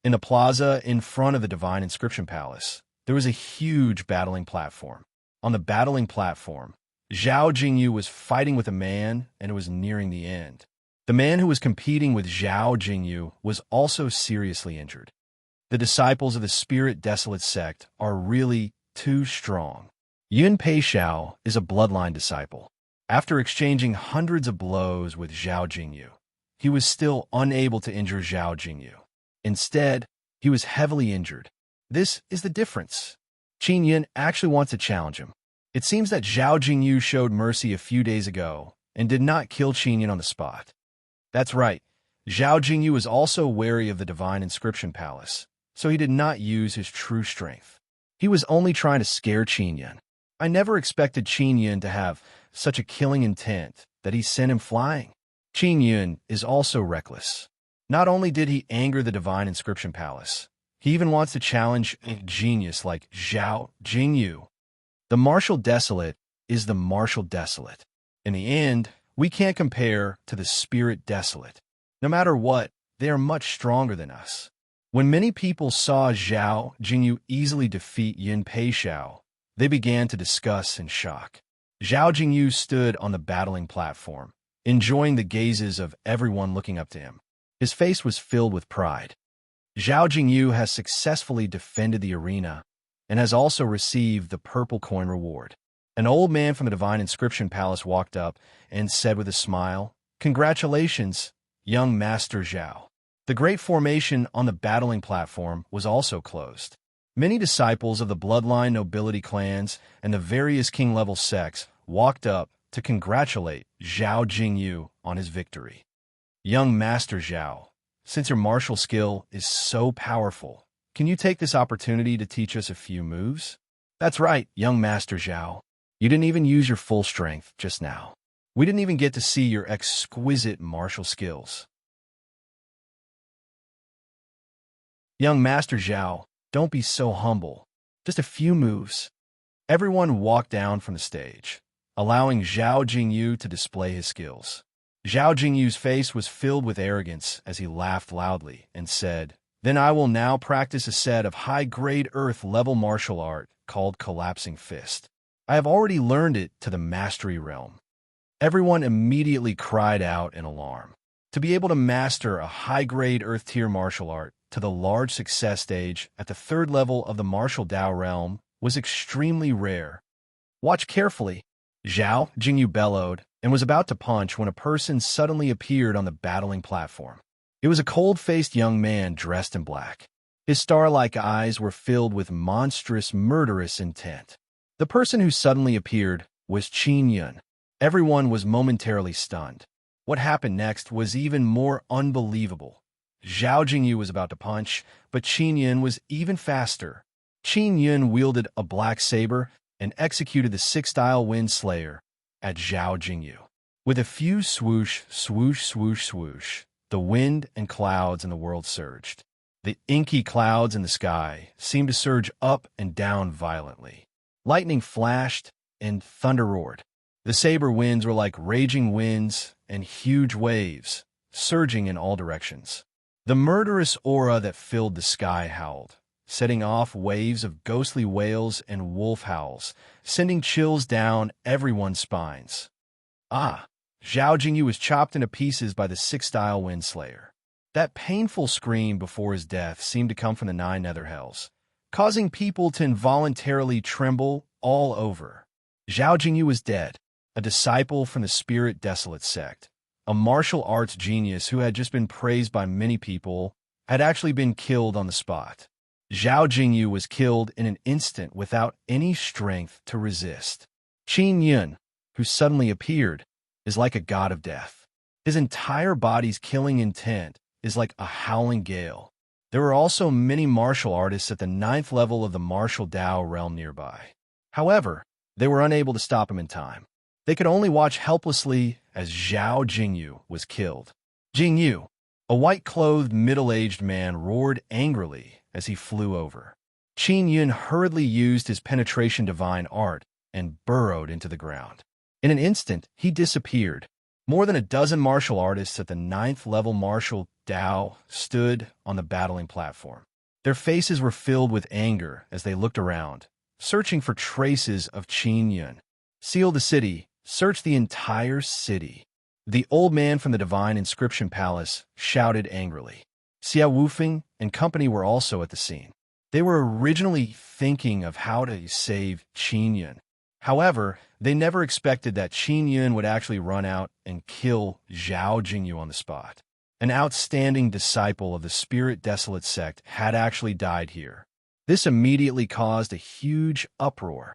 In the plaza in front of the Divine Inscription Palace, there was a huge battling platform. On the battling platform, Zhao Jingyu was fighting with a man, and it was nearing the end. The man who was competing with Zhao Jingyu was also seriously injured. The disciples of the Spirit Desolate sect are really too strong. Yun Peixiao is a bloodline disciple. After exchanging hundreds of blows with Zhao Jingyu, he was still unable to injure Zhao Jingyu. Instead, he was heavily injured. This is the difference. Qin Yun actually wants to challenge him. It seems that Zhao Jingyu showed mercy a few days ago and did not kill Qin Yun on the spot. That's right. Zhao Jingyu was also wary of the Divine Inscription Palace, so he did not use his true strength. He was only trying to scare Qin Yun. I never expected Qin Yun to have such a killing intent that he sent him flying. Qin Yun is also reckless. Not only did he anger the Divine Inscription Palace, he even wants to challenge a genius like Zhao Jingyu. The martial desolate is the martial desolate. In the end, we can't compare to the spirit desolate. No matter what, they are much stronger than us. When many people saw Zhao Jingyu easily defeat Yun Peixiao, they began to discuss in shock. Zhao Jingyu stood on the battling platform, enjoying the gazes of everyone looking up to him. His face was filled with pride. Zhao Jingyu has successfully defended the arena and has also received the purple coin reward. An old man from the Divine Inscription Palace walked up and said with a smile, "Congratulations, young Master Zhao." The great formation on the battling platform was also closed. Many disciples of the bloodline nobility clans and the various king-level sects walked up to congratulate Zhao Jingyu on his victory. Young Master Zhao, since your martial skill is so powerful, can you take this opportunity to teach us a few moves? That's right, young Master Zhao. You didn't even use your full strength just now. We didn't even get to see your exquisite martial skills. Young Master Zhao, don't be so humble. Just a few moves. Everyone walked down from the stage, allowing Zhao Jingyu to display his skills. Zhao Jingyu's face was filled with arrogance as he laughed loudly and said, "Then I will now practice a set of high-grade earth-level martial art called Collapsing Fist. I have already learned it to the mastery realm." Everyone immediately cried out in alarm. To be able to master a high-grade earth-tier martial art to the large success stage at the third level of the martial Dao realm was extremely rare. "Watch carefully," Zhao Jingyu bellowed, and was about to punch when a person suddenly appeared on the battling platform. It was a cold-faced young man dressed in black. His star-like eyes were filled with monstrous, murderous intent. The person who suddenly appeared was Qin Yun. Everyone was momentarily stunned. What happened next was even more unbelievable. Zhao Jingyu was about to punch, but Qin Yun was even faster. Qin Yun wielded a black saber and executed the six-style Wind Slayer at Zhao Jingyu. With a few swoosh, swoosh, swoosh, swoosh, the wind and clouds in the world surged. The inky clouds in the sky seemed to surge up and down violently. Lightning flashed and thunder roared. The saber winds were like raging winds and huge waves, surging in all directions. The murderous aura that filled the sky howled, setting off waves of ghostly wails and wolf howls, sending chills down everyone's spines. Ah! Zhao Jingyu was chopped into pieces by the six-style Wind Slayer. That painful scream before his death seemed to come from the nine nether hells, causing people to involuntarily tremble all over. Zhao Jingyu was dead, a disciple from the Spirit Desolate sect. A martial arts genius who had just been praised by many people had actually been killed on the spot. Zhao Jingyu was killed in an instant without any strength to resist. Qin Yun, who suddenly appeared, is like a god of death. His entire body's killing intent is like a howling gale. There were also many martial artists at the 9th level of the martial Dao realm nearby. However, they were unable to stop him in time. They could only watch helplessly as Zhao Jingyu was killed. Jingyu, a white-clothed, middle-aged man, roared angrily as he flew over. Qin Yun hurriedly used his penetration divine art and burrowed into the ground. In an instant, he disappeared. More than a dozen martial artists at the 9th level martial Dao stood on the battling platform. Their faces were filled with anger as they looked around, searching for traces of Qin Yun. "Seal the city. Search the entire city." The old man from the Divine Inscription Palace shouted angrily. Xia Wufeng and company were also at the scene. They were originally thinking of how to save Qin Yun. However, they never expected that Qin Yun would actually run out and kill Zhao Jingyu on the spot. An outstanding disciple of the Spirit Desolate sect had actually died here. This immediately caused a huge uproar.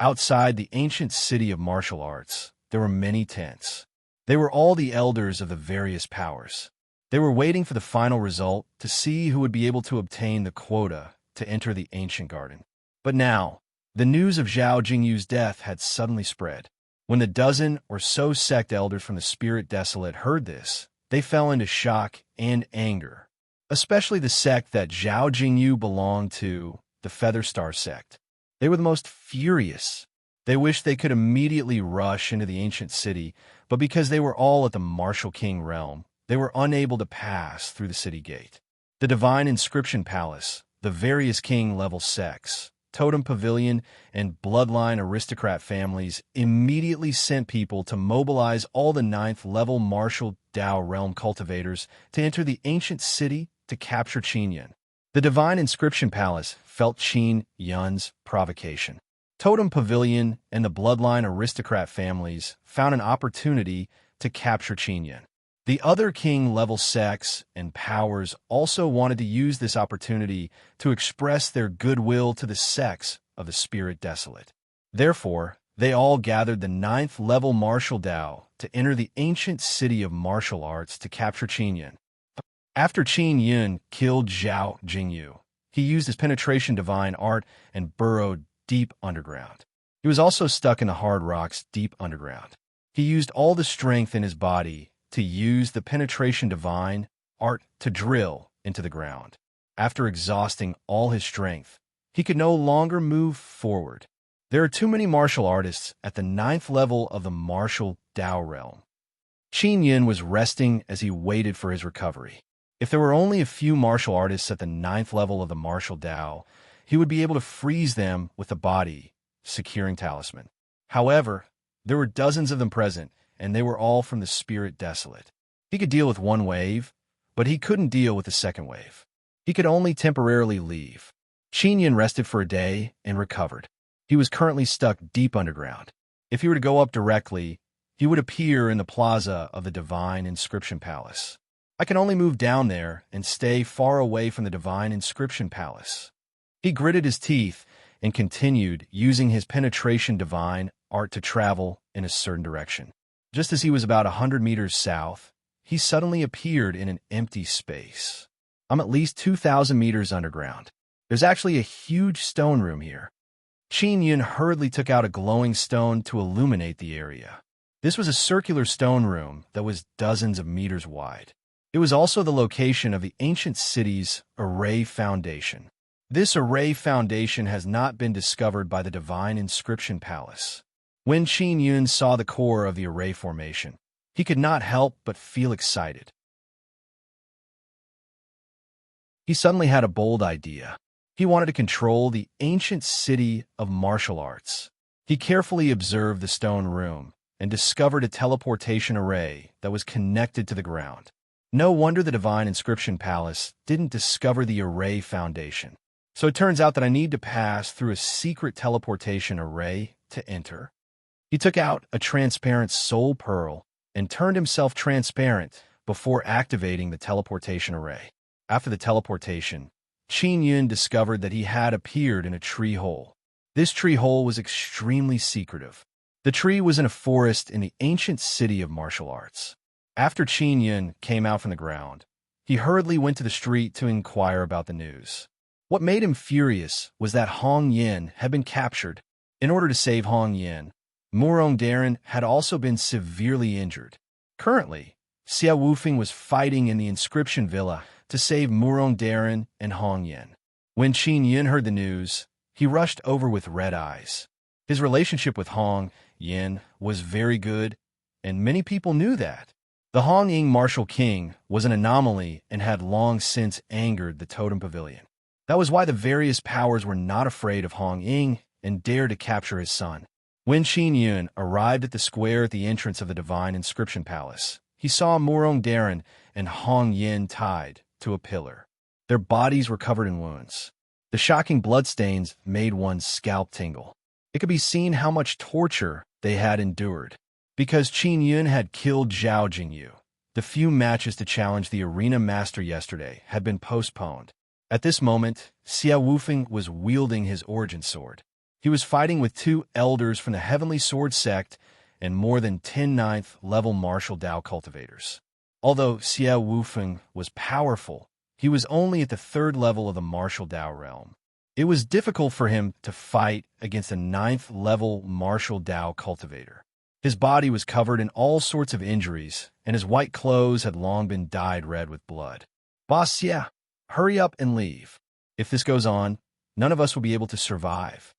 Outside the ancient city of martial arts, there were many tents. They were all the elders of the various powers. They were waiting for the final result to see who would be able to obtain the quota to enter the ancient garden. But now, the news of Zhao Jingyu's death had suddenly spread. When the dozen or so sect elders from the Spirit Desolate heard this, they fell into shock and anger, especially the sect that Zhao Jingyu belonged to, the Feather Star sect. They were the most furious. They wished they could immediately rush into the ancient city, but because they were all at the Martial King realm, they were unable to pass through the city gate. The Divine Inscription Palace, the various king-level sects, Totem Pavilion, and bloodline aristocrat families immediately sent people to mobilize all the 9th level martial Dao realm cultivators to enter the ancient city to capture Qin Yun. The Divine Inscription Palace felt Qin Yun's provocation. Totem Pavilion and the bloodline aristocrat families found an opportunity to capture Qin Yun. The other king-level sects and powers also wanted to use this opportunity to express their goodwill to the sects of the Spirit Desolate. Therefore, they all gathered the 9th-level martial Dao to enter the ancient city of martial arts to capture Qin Yun. After Qin Yun killed Zhao Jingyu, he used his penetration divine art and burrowed deep underground. He was also stuck in the hard rocks deep underground. He used all the strength in his body to use the penetration divine art to drill into the ground. After exhausting all his strength, he could no longer move forward. There are too many martial artists at the 9th level of the martial Dao realm. Qin Yun was resting as he waited for his recovery. If there were only a few martial artists at the 9th level of the martial Dao, he would be able to freeze them with the body, securing talisman. However, there were dozens of them present, and they were all from the Spirit Desolate. He could deal with one wave, but he couldn't deal with the second wave. He could only temporarily leave. Qin Yun rested for a day and recovered. He was currently stuck deep underground. If he were to go up directly, he would appear in the plaza of the Divine Inscription Palace. I can only move down there and stay far away from the Divine Inscription Palace. He gritted his teeth and continued using his penetration divine art to travel in a certain direction. Just as he was about 100 meters south, he suddenly appeared in an empty space. I'm at least 2,000 meters underground. There's actually a huge stone room here. Qin Yun hurriedly took out a glowing stone to illuminate the area. This was a circular stone room that was dozens of meters wide. It was also the location of the ancient city's array foundation. This array foundation has not been discovered by the Divine Inscription Palace. When Qin Yun saw the core of the array formation, he could not help but feel excited. He suddenly had a bold idea. He wanted to control the ancient city of martial arts. He carefully observed the stone room and discovered a teleportation array that was connected to the ground. No wonder the Divine Inscription Palace didn't discover the array foundation. So it turns out that I need to pass through a secret teleportation array to enter. He took out a transparent soul pearl and turned himself transparent before activating the teleportation array. After the teleportation, Qin Yun discovered that he had appeared in a tree hole. This tree hole was extremely secretive. The tree was in a forest in the ancient city of martial arts. After Qin Yun came out from the ground, he hurriedly went to the street to inquire about the news. What made him furious was that Hong Yin had been captured. In order to save Hong Yin, Murong Darren had also been severely injured. Currently, Xia Wufeng was fighting in the Inscription Villa to save Murong Darren and Hong Yin. When Qin Yun heard the news, he rushed over with red eyes. His relationship with Hong Yin was very good, and many people knew that. The Hong Ying martial king was an anomaly and had long since angered the Totem Pavilion. That was why the various powers were not afraid of Hong Ying and dared to capture his son. When Qin Yun arrived at the square at the entrance of the Divine Inscription Palace, he saw Murong Darren and Hong Yin tied to a pillar. Their bodies were covered in wounds. The shocking bloodstains made one's scalp tingle. It could be seen how much torture they had endured. Because Qin Yun had killed Zhao Jingyu, the few matches to challenge the arena master yesterday had been postponed. At this moment, Xia Wufeng was wielding his origin sword. He was fighting with 2 elders from the Heavenly Sword sect and more than 10 9th-level martial Dao cultivators. Although Xia Wufeng was powerful, he was only at the 3rd level of the martial Dao realm. It was difficult for him to fight against a 9th-level martial Dao cultivator. His body was covered in all sorts of injuries, and his white clothes had long been dyed red with blood. Boss Xia, hurry up and leave. If this goes on, none of us will be able to survive.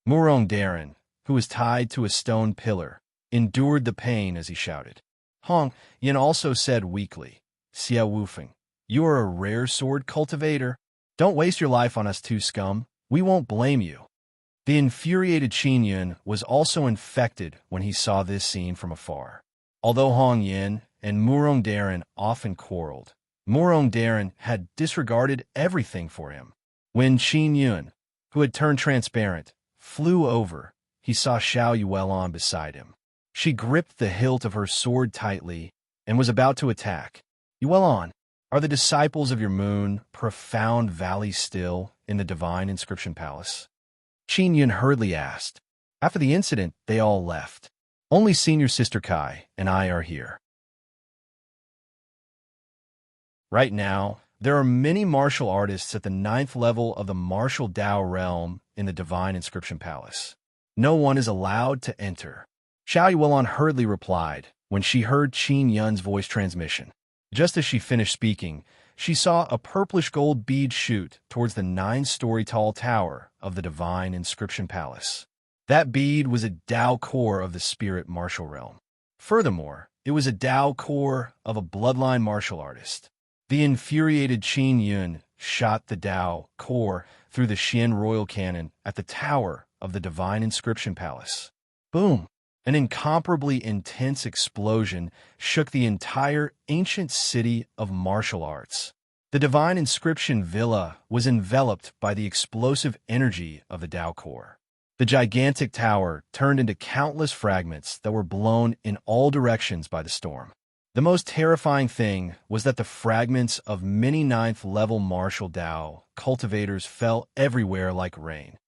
Murong Darren, who was tied to a stone pillar, endured the pain as he shouted. Hong Yin also said weakly, Xia Wufeng, you are a rare sword cultivator. Don't waste your life on us 2 scum. We won't blame you. The infuriated Qin Yun was also infected when he saw this scene from afar. Although Hong Yin and Murong Darren often quarreled, Murong Darren had disregarded everything for him. When Qin Yun, who had turned transparent, flew over, he saw Xiao Yuelon beside him. She gripped the hilt of her sword tightly and was about to attack. Yuelon, are the disciples of your moon profound valley still in the divine inscription palace? Qin Yun hurriedly asked. After the incident, they all left. Only senior sister Kai and I are here. Right now, there are many martial artists at the 9th level of the martial Dao realm in the divine inscription palace. No one is allowed to enter. Xiao Yuelon hurriedly replied when she heard Qin Yun's voice transmission. Just as she finished speaking, she saw a purplish gold bead shoot towards the 9-story tall tower of the divine inscription palace. That bead was a Dao core of the spirit martial realm. Furthermore, it was a Dao core of a bloodline martial artist. The infuriated Qin Yun shot the Dao core through the Xian royal cannon at the tower of the divine inscription palace. Boom! An incomparably intense explosion shook the entire ancient city of martial arts. The divine inscription villa was enveloped by the explosive energy of the Dao core. The gigantic tower turned into countless fragments that were blown in all directions by the storm. The most terrifying thing was that the fragments of many 9th-level martial Dao cultivators fell everywhere like rain.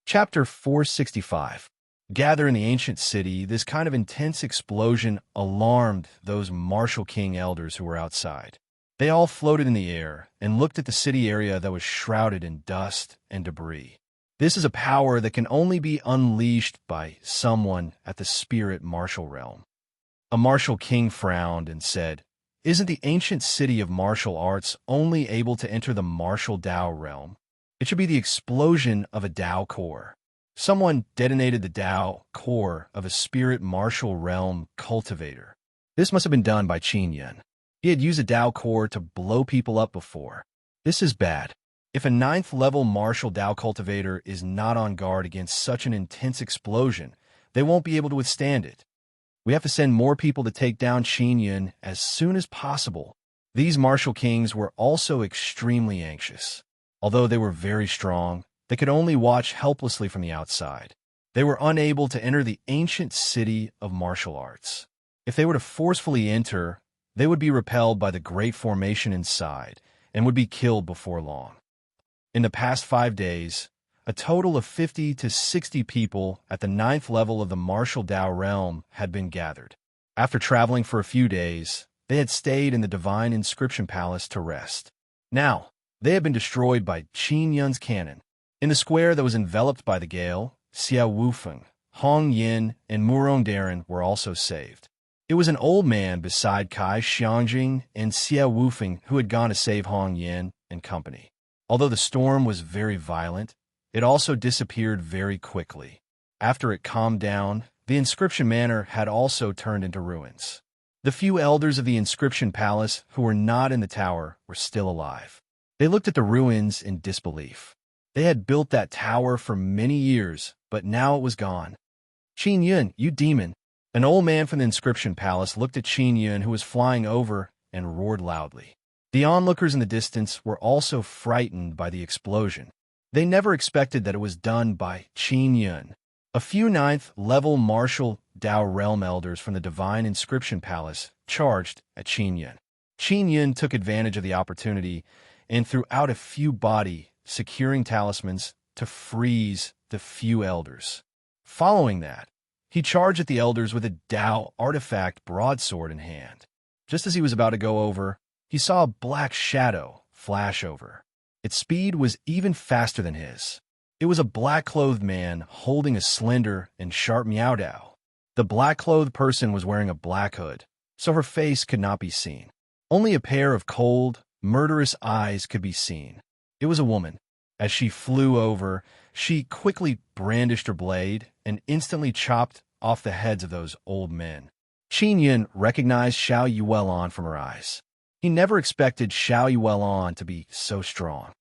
Chapter 465. Gather in the ancient city, this kind of intense explosion alarmed those martial king elders who were outside. They all floated in the air and looked at the city area that was shrouded in dust and debris. This is a power that can only be unleashed by someone at the spirit martial realm. A martial king frowned and said, "Isn't the ancient city of martial arts only able to enter the martial Dao realm? It should be the explosion of a Dao core." Someone detonated the Dao core of a spirit martial realm cultivator. This must have been done by Qin Yun. He had used a Dao core to blow people up before. This is bad. If a 9th-level martial Dao cultivator is not on guard against such an intense explosion, they won't be able to withstand it. We have to send more people to take down Qin Yun as soon as possible. These martial kings were also extremely anxious. Although they were very strong, they could only watch helplessly from the outside. They were unable to enter the ancient city of martial arts. If they were to forcefully enter, they would be repelled by the great formation inside and would be killed before long. In the past 5 days, a total of 50 to 60 people at the 9th level of the martial Dao realm had been gathered. After traveling for a few days, they had stayed in the divine inscription palace to rest. Now, they had been destroyed by Qin Yun's cannon. In the square that was enveloped by the gale, Xiao Wufeng, Hong Yin, and Murong Darren were also saved. It was an old man beside Kai Xiangjing and Xiao Wufeng who had gone to save Hong Yin and company. Although the storm was very violent, it also disappeared very quickly. After it calmed down, the inscription manor had also turned into ruins. The few elders of the inscription palace who were not in the tower were still alive. They looked at the ruins in disbelief. They had built that tower for many years, but now it was gone. "Qin Yun, you demon!" An old man from the inscription palace looked at Qin Yun, who was flying over, and roared loudly. The onlookers in the distance were also frightened by the explosion. They never expected that it was done by Qin Yun. A few 9th-level martial Dao realm elders from the divine inscription palace charged at Qin Yun. Qin Yun took advantage of the opportunity and threw out a few body securing talismans to freeze the few elders. Following that, he charged at the elders with a Dao artifact broadsword in hand. Just as he was about to go over, he saw a black shadow flash over. Its speed was even faster than his. It was a black-clothed man holding a slender and sharp Miaodao. The black-clothed person was wearing a black hood, so her face could not be seen. Only a pair of cold, murderous eyes could be seen. It was a woman. As she flew over, she quickly brandished her blade and instantly chopped off the heads of those old men. Qin Yun recognized Xiao Yuelon from her eyes. He never expected Xiao Yuelon to be so strong.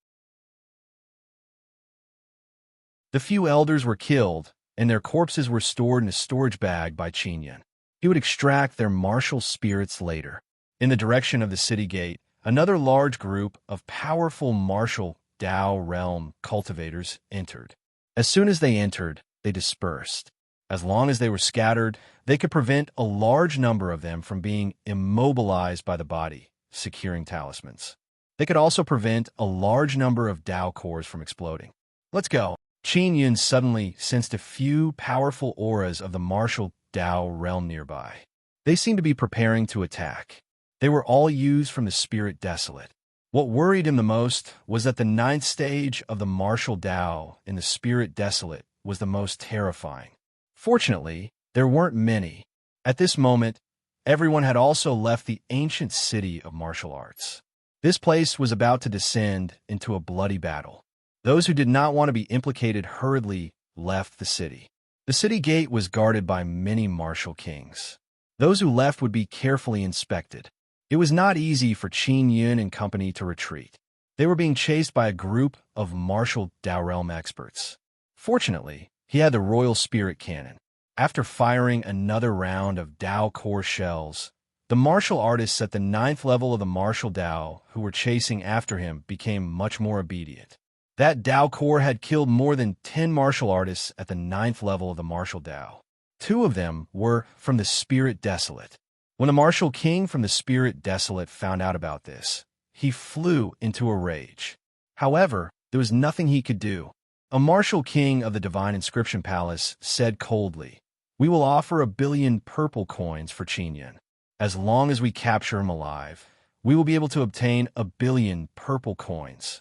The few elders were killed, and their corpses were stored in a storage bag by Qin Yun. He would extract their martial spirits later. In the direction of the city gate, another large group of powerful martial Dao realm cultivators entered. As soon as they entered, they dispersed. As long as they were scattered, they could prevent a large number of them from being immobilized by the body, securing talismans. They could also prevent a large number of Dao cores from exploding. Let's go. Qin Yun suddenly sensed a few powerful auras of the martial Dao realm nearby. They seemed to be preparing to attack. They were all used from the Spirit Desolate. What worried him the most was that the 9th stage of the martial Dao in the Spirit Desolate was the most terrifying. Fortunately, there weren't many. At this moment, everyone had also left the ancient city of martial arts. This place was about to descend into a bloody battle. Those who did not want to be implicated hurriedly left the city. The city gate was guarded by many martial kings. Those who left would be carefully inspected. It was not easy for Qin Yun and company to retreat. They were being chased by a group of martial Dao realm experts. Fortunately, he had the royal spirit cannon. After firing another round of Dao core shells, the martial artists at the 9th level of the martial Dao who were chasing after him became much more obedient. That Dao core had killed more than 10 martial artists at the 9th level of the martial Dao. 2 of them were from the Spirit Desolate. When the martial king from the Spirit Desolate found out about this, he flew into a rage. However, there was nothing he could do. A martial king of the Divine Inscription Palace said coldly, "We will offer 1 billion purple coins for Qin Yun. As long as we capture him alive, we will be able to obtain 1 billion purple coins."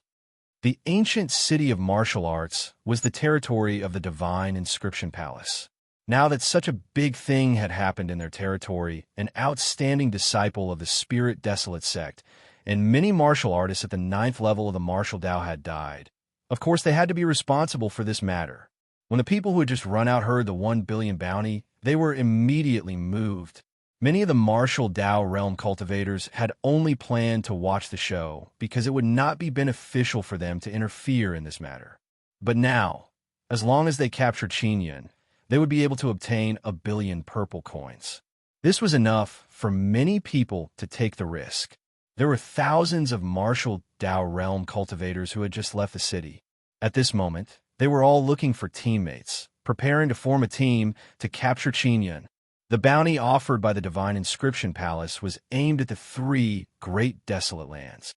The ancient city of martial arts was the territory of the Divine Inscription Palace. Now that such a big thing had happened in their territory, an outstanding disciple of the Spirit Desolate sect, and many martial artists at the 9th level of the martial Dao had died. Of course, they had to be responsible for this matter. When the people who had just run out heard the 1 billion bounty, they were immediately moved. Many of the martial Dao realm cultivators had only planned to watch the show because it would not be beneficial for them to interfere in this matter. But now, as long as they captured Qin Yun, they would be able to obtain 1 billion purple coins. This was enough for many people to take the risk. There were thousands of martial Dao realm cultivators who had just left the city. At this moment, they were all looking for teammates, preparing to form a team to capture Qin Yun. The bounty offered by the Divine Inscription Palace was aimed at the 3 great desolate lands.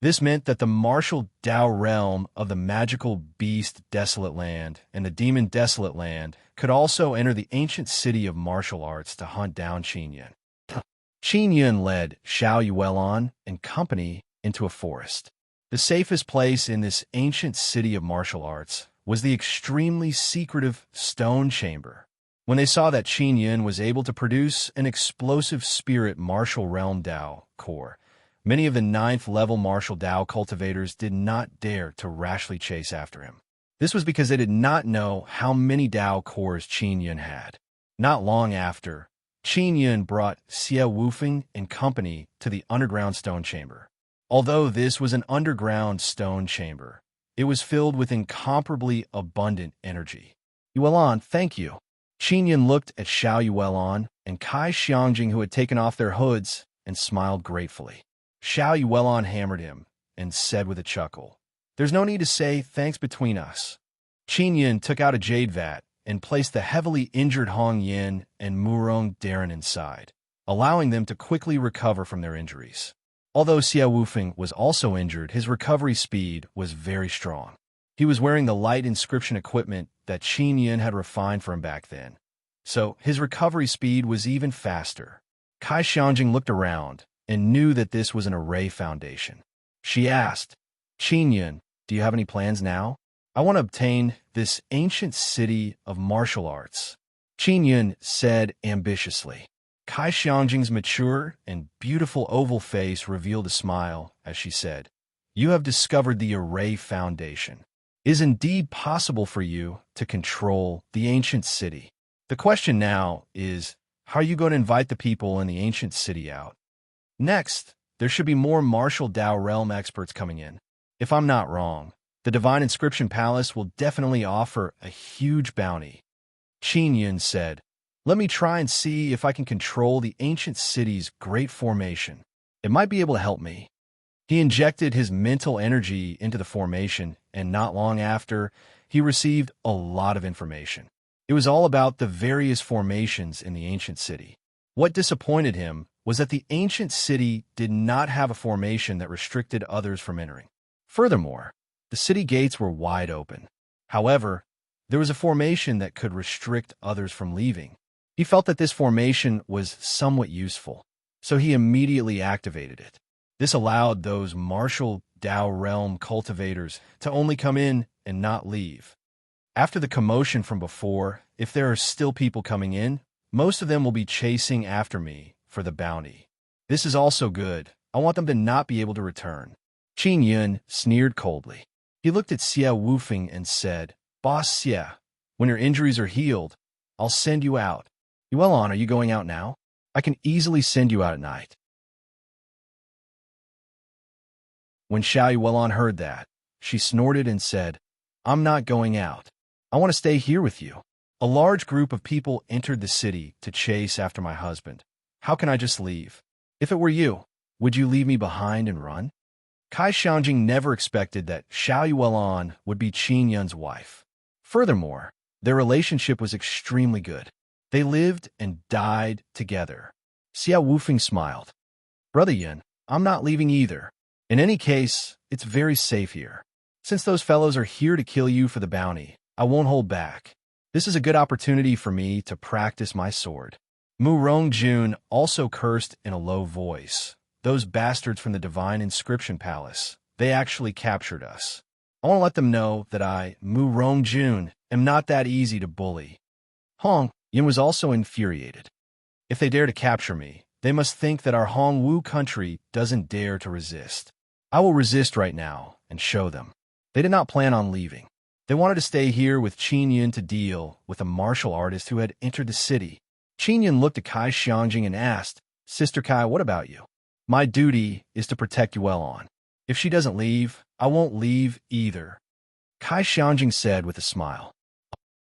This meant that the martial Dao realm of the magical beast Desolate Land and the demon Desolate Land could also enter the ancient city of martial arts to hunt down Qin Yun. Qin Yun led Xiao Yuelon and company into a forest. The safest place in this ancient city of martial arts was the extremely secretive stone chamber. When they saw that Qin Yun was able to produce an explosive spirit martial realm Dao core, many of the 9th level martial Dao cultivators did not dare to rashly chase after him. This was because they did not know how many Dao cores Qin Yun had. Not long after, Qin Yun brought Xie Wufeng and company to the underground stone chamber. Although this was an underground stone chamber, it was filled with incomparably abundant energy. Yuelon, thank you. Qin Yun looked at Xiao Yuelon and Kai Xiangjing, who had taken off their hoods, and smiled gratefully. Xiao Yuelon hammered him and said with a chuckle, "There's no need to say thanks between us." Qin Yun took out a jade vat and placed the heavily injured Hong Yin and Murong Darren inside, allowing them to quickly recover from their injuries. Although Xie Wufeng was also injured, his recovery speed was very strong. He was wearing the light inscription equipment that Qin Yun had refined for him back then, so his recovery speed was even faster. Kai Xiangjing looked around and knew that this was an array foundation. She asked, "Qin Yun, do you have any plans now? I want to obtain this ancient city of martial arts." Qin Yun said ambitiously. Kai Xiangjing's mature and beautiful oval face revealed a smile as she said, "You have discovered the array foundation. It is indeed possible for you to control the ancient city. The question now is, how are you going to invite the people in the ancient city out? Next, there should be more martial Dao realm experts coming in. If I'm not wrong, The Divine Inscription Palace will definitely offer a huge bounty. Qin Yun said, "Let me try and see if I can control the ancient city's great formation. It might be able to help me." He injected his mental energy into the formation, and not long after, he received a lot of information. It was all about the various formations in the ancient city. What disappointed him was that the ancient city did not have a formation that restricted others from entering. Furthermore, the city gates were wide open. However, there was a formation that could restrict others from leaving. He felt that this formation was somewhat useful, so he immediately activated it. This allowed those martial Dao realm cultivators to only come in and not leave. After the commotion from before, if there are still people coming in, most of them will be chasing after me for the bounty. This is also good. I want them to not be able to return. Qin Yun sneered coldly. He looked at Xie Wufeng and said, "Boss Xie, when your injuries are healed, I'll send you out." "Yuelon, are you going out now? I can easily send you out at night." When Xiao Yuelon heard that, she snorted and said, "I'm not going out. I want to stay here with you. A large group of people entered the city to chase after my husband. How can I just leave? If it were you, would you leave me behind and run?" Kai Xiangjing never expected that Xiao Yuelon would be Qin Yun's wife. Furthermore, their relationship was extremely good. They lived and died together. Xie Wufeng smiled. "Brother Yun, I'm not leaving either. In any case, it's very safe here. Since those fellows are here to kill you for the bounty, I won't hold back. This is a good opportunity for me to practice my sword." Mu Rongjun also cursed in a low voice. "Those bastards from the Divine Inscription Palace, they actually captured us. I want to let them know that I, Mu Rongjun, am not that easy to bully." Hong Yun was also infuriated. "If they dare to capture me, they must think that our Hongwu country doesn't dare to resist. I will resist right now and show them." They did not plan on leaving. They wanted to stay here with Qin Yun to deal with a martial artist who had entered the city. Qin Yun looked at Kai Xiangjing and asked, "Sister Kai, what about you?" "My duty is to protect Yuelon. If she doesn't leave, I won't leave either," Kai Xiangjing said with a smile.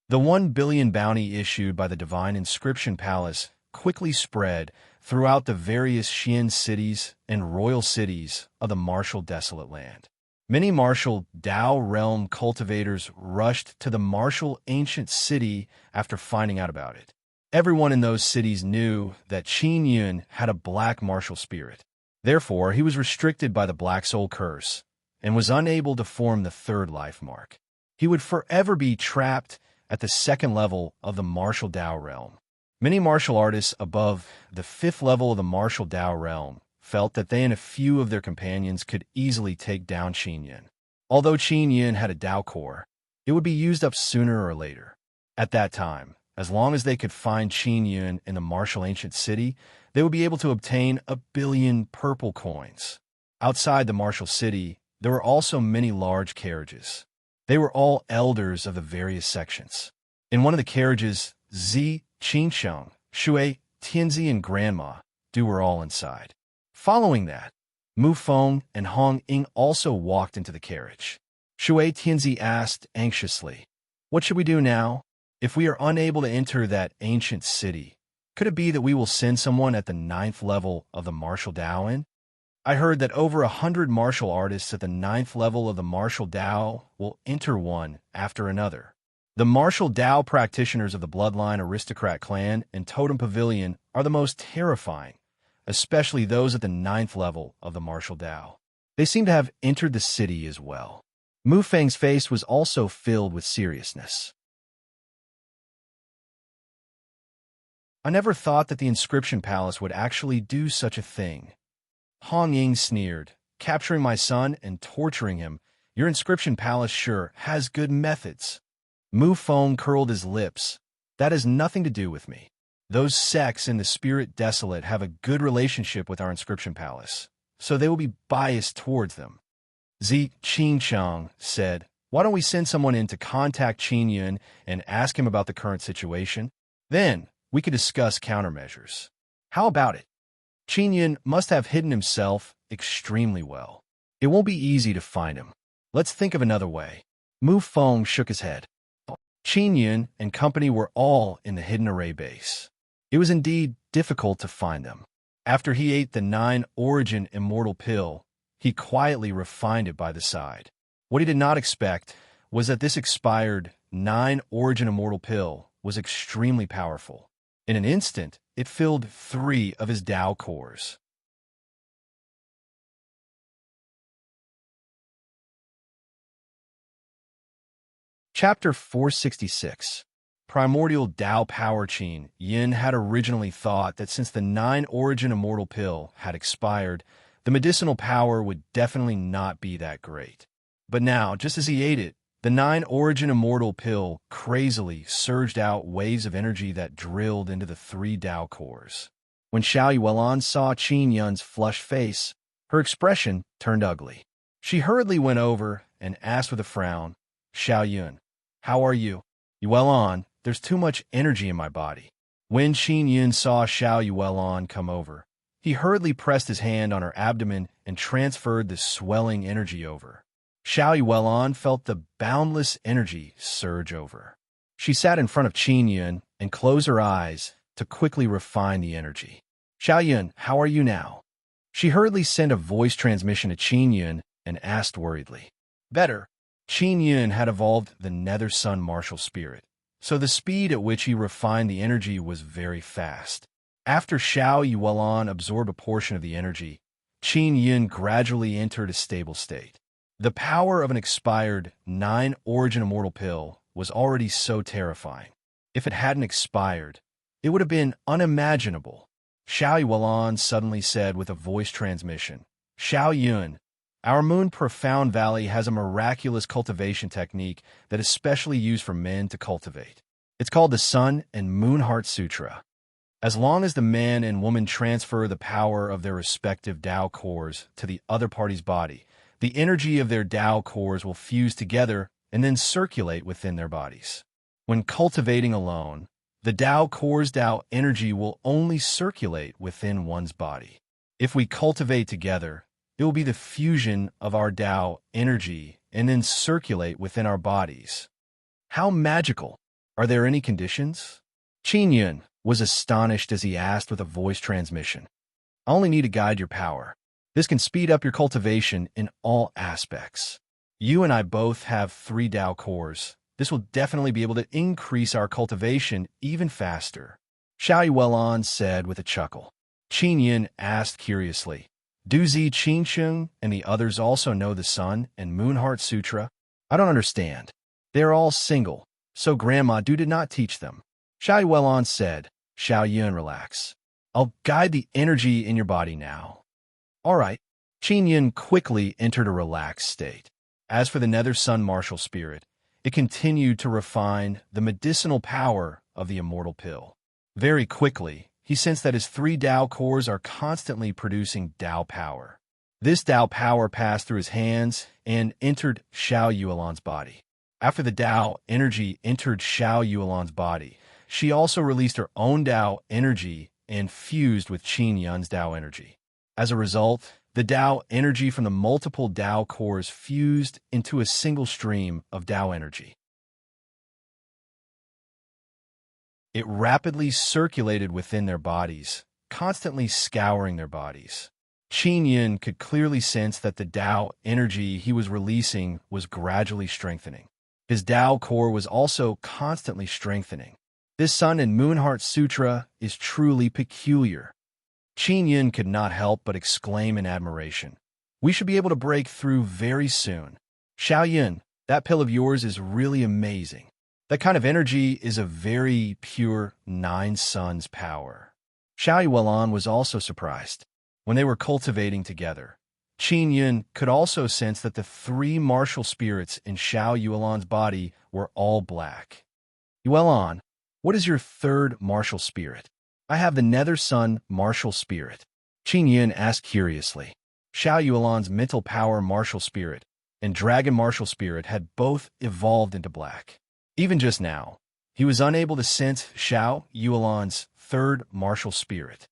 The 1 billion bounty issued by the Divine Inscription Palace quickly spread throughout the various Xian cities and royal cities of the martial desolate land. Many martial Dao realm cultivators rushed to the martial ancient city after finding out about it. Everyone in those cities knew that Qin Yun had a black martial spirit. Therefore, he was restricted by the Black Soul Curse and was unable to form the third life mark. He would forever be trapped at the second level of the martial Dao realm. Many martial artists above the fifth level of the martial Dao realm felt that they and a few of their companions could easily take down Qin Yun. Although Qin Yun had a Dao core, it would be used up sooner or later. At that time, as long as they could find Qin Yun in the martial ancient city, they would be able to obtain 1 billion purple coins. Outside the martial city, there were also many large carriages. They were all elders of the various sections. In one of the carriages, Zi, Qinsheng, Shui, Tianzi, and Grandma Du were all inside. Following that, Mu Feng and Hong Ying also walked into the carriage. Shui Tianzi asked anxiously, "What should we do now? If we are unable to enter that ancient city, could it be that we will send someone at the 9th level of the martial Dao in? I heard that over 100 martial artists at the 9th level of the martial Dao will enter one after another. The martial Dao practitioners of the Bloodline Aristocrat Clan and Totem Pavilion are the most terrifying, especially those at the 9th level of the martial Dao. They seem to have entered the city as well." Mu Feng's face was also filled with seriousness. "I never thought that the Inscription Palace would actually do such a thing." Hong Ying sneered, "Capturing my son and torturing him, your Inscription Palace sure has good methods." Mu Feng curled his lips. "That has nothing to do with me. Those sects in the Spirit Desolate have a good relationship with our Inscription Palace, so they will be biased towards them." Zi Qingshang said, "Why don't we send someone in to contact Qin Yun and ask him about the current situation? Then we could discuss countermeasures. How about it? Qin Yun must have hidden himself extremely well. It won't be easy to find him. Let's think of another way. Mu Feng shook his head. Qin Yun and company were all in the hidden array base. It was indeed difficult to find them. After he ate the 9-origin immortal pill, he quietly refined it by the side. What he did not expect was that this expired 9-origin immortal pill was extremely powerful. In an instant, it filled 3 of his Tao cores. Chapter 466. Primordial Tao Power. Qin Yin had originally thought that since the 9-origin immortal pill had expired, the medicinal power would definitely not be that great. But now, just as he ate it, the 9-origin immortal pill crazily surged out waves of energy that drilled into the 3 Tao cores. When Xiao Yuelan saw Qin Yun's flushed face, her expression turned ugly. She hurriedly went over and asked with a frown, "Xiao Yun, how are you?" "Yuelan, there's too much energy in my body." When Qin Yun saw Xiao Yuelan come over, he hurriedly pressed his hand on her abdomen and transferred the swelling energy over. Xiao Yuelan felt the boundless energy surge over. She sat in front of Qin Yun and closed her eyes to quickly refine the energy. "Xiao Yun, how are you now?" She hurriedly sent a voice transmission to Qin Yun and asked worriedly. "Better." Qin Yun had evolved the Nether Sun martial spirit, so the speed at which he refined the energy was very fast. After Xiao Yuelan absorbed a portion of the energy, Qin Yun gradually entered a stable state. The power of an expired 9-origin immortal pill was already so terrifying. If it hadn't expired, it would have been unimaginable. Xiao Yuelan suddenly said with a voice transmission, "Xiao Yun, our Moon Profound Valley has a miraculous cultivation technique that is specially used for men to cultivate. It's called the Sun and Moon Heart Sutra. As long as the man and woman transfer the power of their respective Tao cores to the other party's body, the energy of their Tao cores will fuse together and then circulate within their bodies. When cultivating alone, the Tao core's Tao energy will only circulate within one's body. If we cultivate together, it will be the fusion of our Tao energy and then circulate within our bodies. How magical! Are there any conditions?" Qin Yun was astonished as he asked with a voice transmission. "I only need to guide your power. This can speed up your cultivation in all aspects. You and I both have 3 Tao cores. This will definitely be able to increase our cultivation even faster," Xiao Yuelan said with a chuckle. Qin Yun asked curiously, "Do Zi Qingsheng and the others also know the Sun and Moon Heart Sutra?" "I don't understand. They are all single, so Grandma Du did not teach them," Xiao Yuelan said. "Xiao Yun, relax. I'll guide the energy in your body now." "All right." Qin Yun quickly entered a relaxed state. As for the Nether Sun martial spirit, it continued to refine the medicinal power of the immortal pill. Very quickly, he sensed that his 3 Tao cores are constantly producing Tao power. This Tao power passed through his hands and entered Xiao Yuelan's body. After the Tao energy entered Xiao Yuelan's body, she also released her own Tao energy and fused with Qin Yun's Tao energy. As a result, the Tao energy from the multiple Tao cores fused into a single stream of Tao energy. It rapidly circulated within their bodies, constantly scouring their bodies. Qin Yun could clearly sense that the Tao energy he was releasing was gradually strengthening. His Tao core was also constantly strengthening. This Sun and Moon Heart Sutra is truly peculiar. Qin Yun could not help but exclaim in admiration. "We should be able to break through very soon. Xiao Yun, that pill of yours is really amazing. That kind of energy is a very pure 9 suns power." Xiao Yuelan was also surprised. When they were cultivating together, Qin Yun could also sense that the 3 martial spirits in Xiao Yuelan's body were all black. "Yuelan, what is your 3rd martial spirit?" "I have the Nether Sun martial spirit," Qin Yun asked curiously. Xiao Yuelan's mental power martial spirit and dragon martial spirit had both evolved into black. Even just now, he was unable to sense Xiao Yuelan's 3rd martial spirit.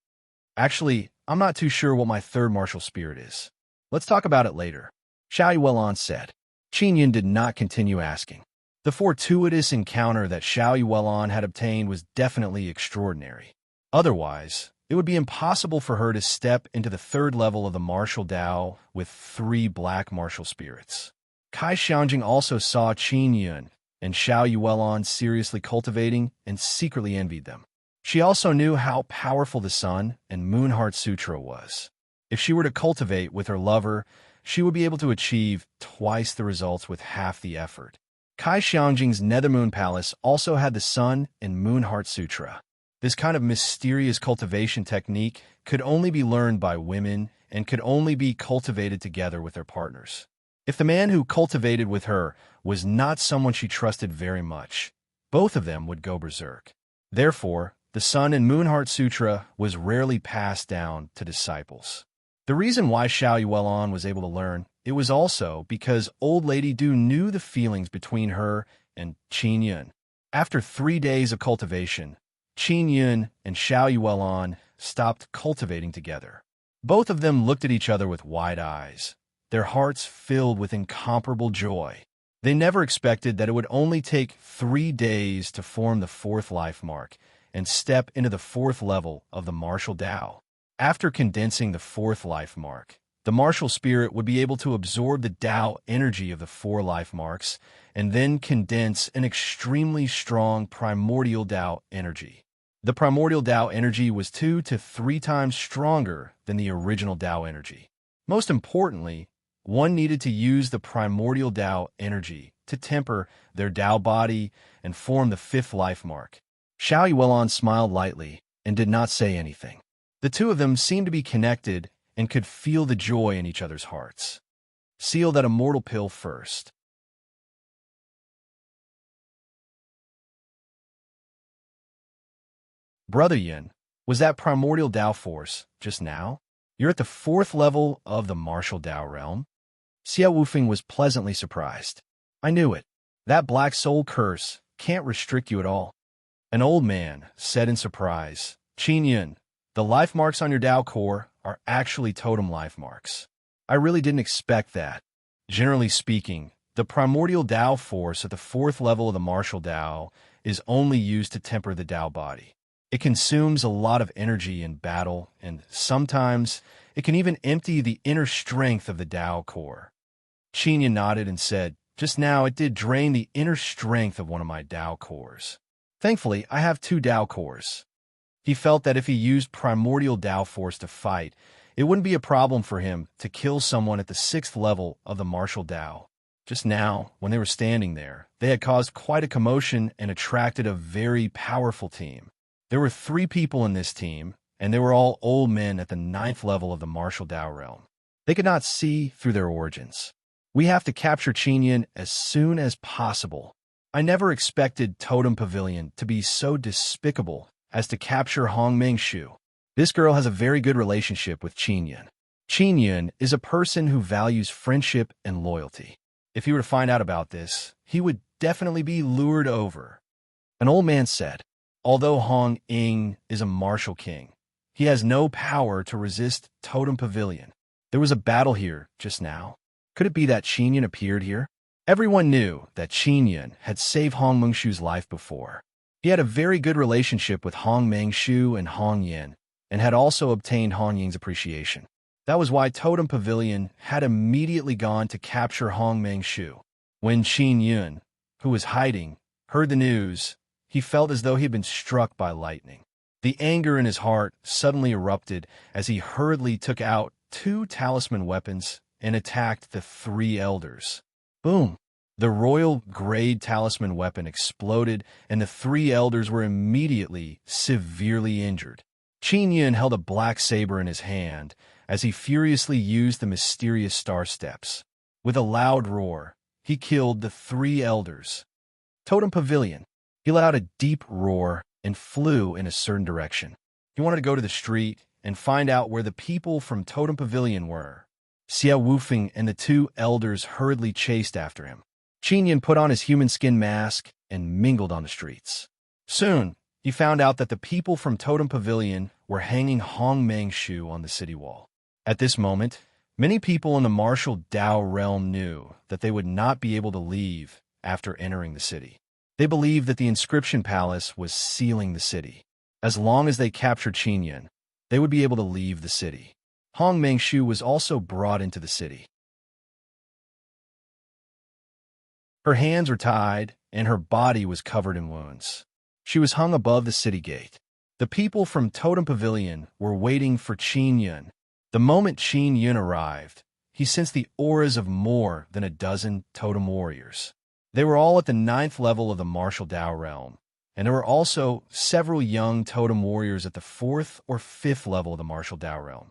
"Actually, I'm not too sure what my 3rd martial spirit is. Let's talk about it later," Xiao Yuelan said. Qin Yun did not continue asking. The fortuitous encounter that Xiao Yuelon had obtained was definitely extraordinary. Otherwise, it would be impossible for her to step into the third level of the martial Tao with 3 black martial spirits. Kai Xiangjing also saw Qin Yun and Xiao Yuelon seriously cultivating and secretly envied them. She also knew how powerful the Sun and Moon Heart Sutra was. If she were to cultivate with her lover, she would be able to achieve twice the results with half the effort. Kai Xiangjing's Nethermoon Palace also had the Sun and Moon Heart Sutra. This kind of mysterious cultivation technique could only be learned by women and could only be cultivated together with their partners. If the man who cultivated with her was not someone she trusted very much, both of them would go berserk. Therefore, the Sun and Moon Heart Sutra was rarely passed down to disciples. The reason why Xiao Yuelon was able to learn, it was also because Old Lady Du knew the feelings between her and Qin Yun. After 3 days of cultivation, Qin Yun and Xiao Yuelon stopped cultivating together. Both of them looked at each other with wide eyes, their hearts filled with incomparable joy. They never expected that it would only take 3 days to form the 4th life mark and step into the 4th level of the martial Tao. After condensing the 4th life mark, the martial spirit would be able to absorb the Tao energy of the 4 life marks and then condense an extremely strong primordial Tao energy. The primordial Tao energy was 2 to 3 times stronger than the original Tao energy. Most importantly, one needed to use the primordial Tao energy to temper their Tao body and form the 5th life mark. Xiao Yuelon smiled lightly and did not say anything. The two of them seemed to be connected and could feel the joy in each other's hearts. Seal that immortal pill first. Brother Yin, was that primordial Tao force just now? You're at the 4th level of the martial Tao realm? Xiao Wufeng was pleasantly surprised. I knew it. That black soul curse can't restrict you at all. An old man said in surprise, Qin Yun, the life marks on your Tao core are actually totem life marks. I really didn't expect that. Generally speaking, the primordial Tao force at the 4th level of the martial Tao is only used to temper the Tao body. It consumes a lot of energy in battle, and sometimes it can even empty the inner strength of the Tao core. Qin Yun nodded and said, just now it did drain the inner strength of one of my Tao cores. Thankfully, I have 2 Tao cores. He felt that if he used primordial Tao force to fight, it wouldn't be a problem for him to kill someone at the 6th level of the martial Tao. Just now, when they were standing there, they had caused quite a commotion and attracted a very powerful team. There were 3 people in this team, and they were all old men at the 9th level of the martial Tao realm. They could not see through their origins. We have to capture Qin Yun as soon as possible. I never expected Totem Pavilion to be so despicable as to capture Hong Mengshu. This girl has a very good relationship with Qin Yun. Qin Yun is a person who values friendship and loyalty. If he were to find out about this, he would definitely be lured over. An old man said, although Hong Ying is a martial king, he has no power to resist Totem Pavilion. There was a battle here just now. Could it be that Qin Yun appeared here? Everyone knew that Qin Yun had saved Hong Mengshu's life before. He had a very good relationship with Hong Mengshu and Hong Yin, and had also obtained Hong Ying's appreciation. That was why Totem Pavilion had immediately gone to capture Hong Mengshu. When Qin Yun, who was hiding, heard the news, he felt as though he had been struck by lightning. The anger in his heart suddenly erupted as he hurriedly took out 2 talisman weapons and attacked the 3 elders. Boom! The royal grade talisman weapon exploded, and the 3 elders were immediately severely injured. Qin Yun held a black saber in his hand as he furiously used the mysterious star steps. With a loud roar, he killed the 3 elders. Totem Pavilion. He let out a deep roar and flew in a certain direction. He wanted to go to the street and find out where the people from Totem Pavilion were. Xiao Wufeng and the 2 elders hurriedly chased after him. Qin Yun put on his human skin mask and mingled on the streets. Soon, he found out that the people from Totem Pavilion were hanging Hong Mengshu on the city wall. At this moment, Many people in the martial Dao realm knew that they would not be able to leave after entering the city. They believed that the inscription palace was sealing the city. As long as they captured Qingyun, they would be able to leave the city. Hong Mengshu was also brought into the city. Her hands were tied, and her body was covered in wounds. She was hung above the city gate. The people from Totem Pavilion were waiting for Qingyun. The moment Qingyun arrived, he sensed the auras of more than a dozen totem warriors. They were all at the 9th level of the martial Dao realm, and there were also several young totem warriors at the 4th or 5th level of the martial Dao realm.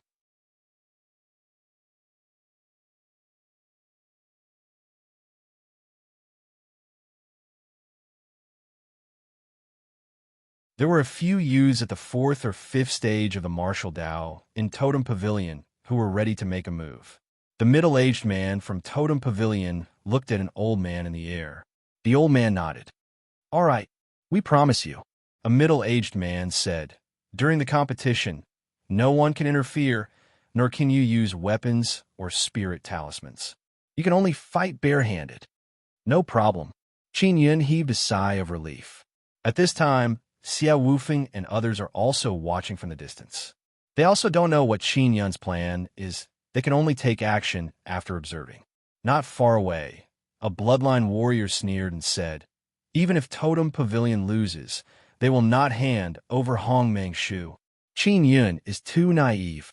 There were a few youths at the 4th or 5th stage of the martial Dao in Totem Pavilion who were ready to make a move. The middle-aged man from Totem Pavilion looked at an old man in the air. The old man nodded. "All right, we promise you," a middle-aged man said. "During the competition, no one can interfere, nor can you use weapons or spirit talismans. You can only fight barehanded." "No problem." Qingyun heaved a sigh of relief. At this time, Xia Wufeng and others are also watching from the distance. They also don't know what Qingyun's plan is. They can only take action after observing. Not far away, a bloodline warrior sneered and said, "Even if Totem Pavilion loses, they will not hand over Hong Mengshu. Qingyun is too naive."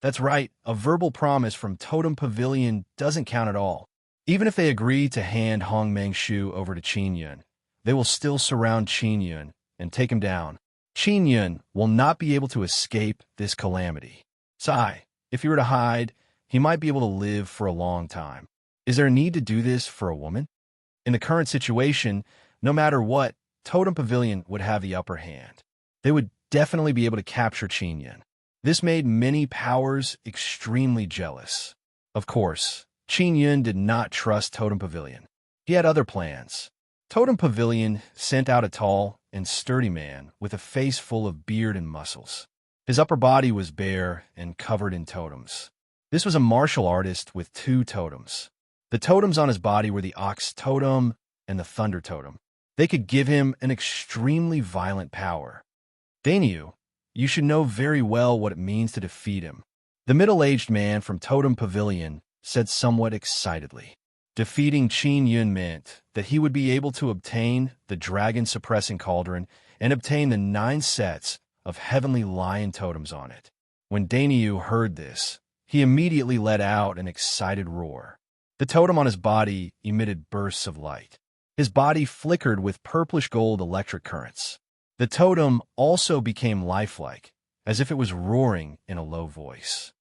That's right, a verbal promise from Totem Pavilion doesn't count at all. Even if they agree to hand Hong Mengshu over to Qingyun, they will still surround Qingyun and take him down. Qingyun will not be able to escape this calamity. Sigh, if he were to hide, he might be able to live for a long time. Is there a need to do this for a woman? In the current situation, no matter what, Totem Pavilion would have the upper hand. They would definitely be able to capture Qingyun. This made many powers extremely jealous. Of course, Qingyun did not trust Totem Pavilion. He had other plans. Totem Pavilion sent out a tall and sturdy man with a face full of beard and muscles. His upper body was bare and covered in totems. This was a martial artist with 2 totems. The totems on his body were the ox totem and the thunder totem. They could give him an extremely violent power. Dainyu, you should know very well what it means to defeat him. The middle-aged man from Totem Pavilion said somewhat excitedly. Defeating Qingyun meant that he would be able to obtain the dragon-suppressing cauldron and obtain the 9 sets of heavenly lion totems on it. When Dainyu heard this, he immediately let out an excited roar. The totem on his body emitted bursts of light. His body flickered with purplish-gold electric currents. The totem also became lifelike, as if it was roaring in a low voice.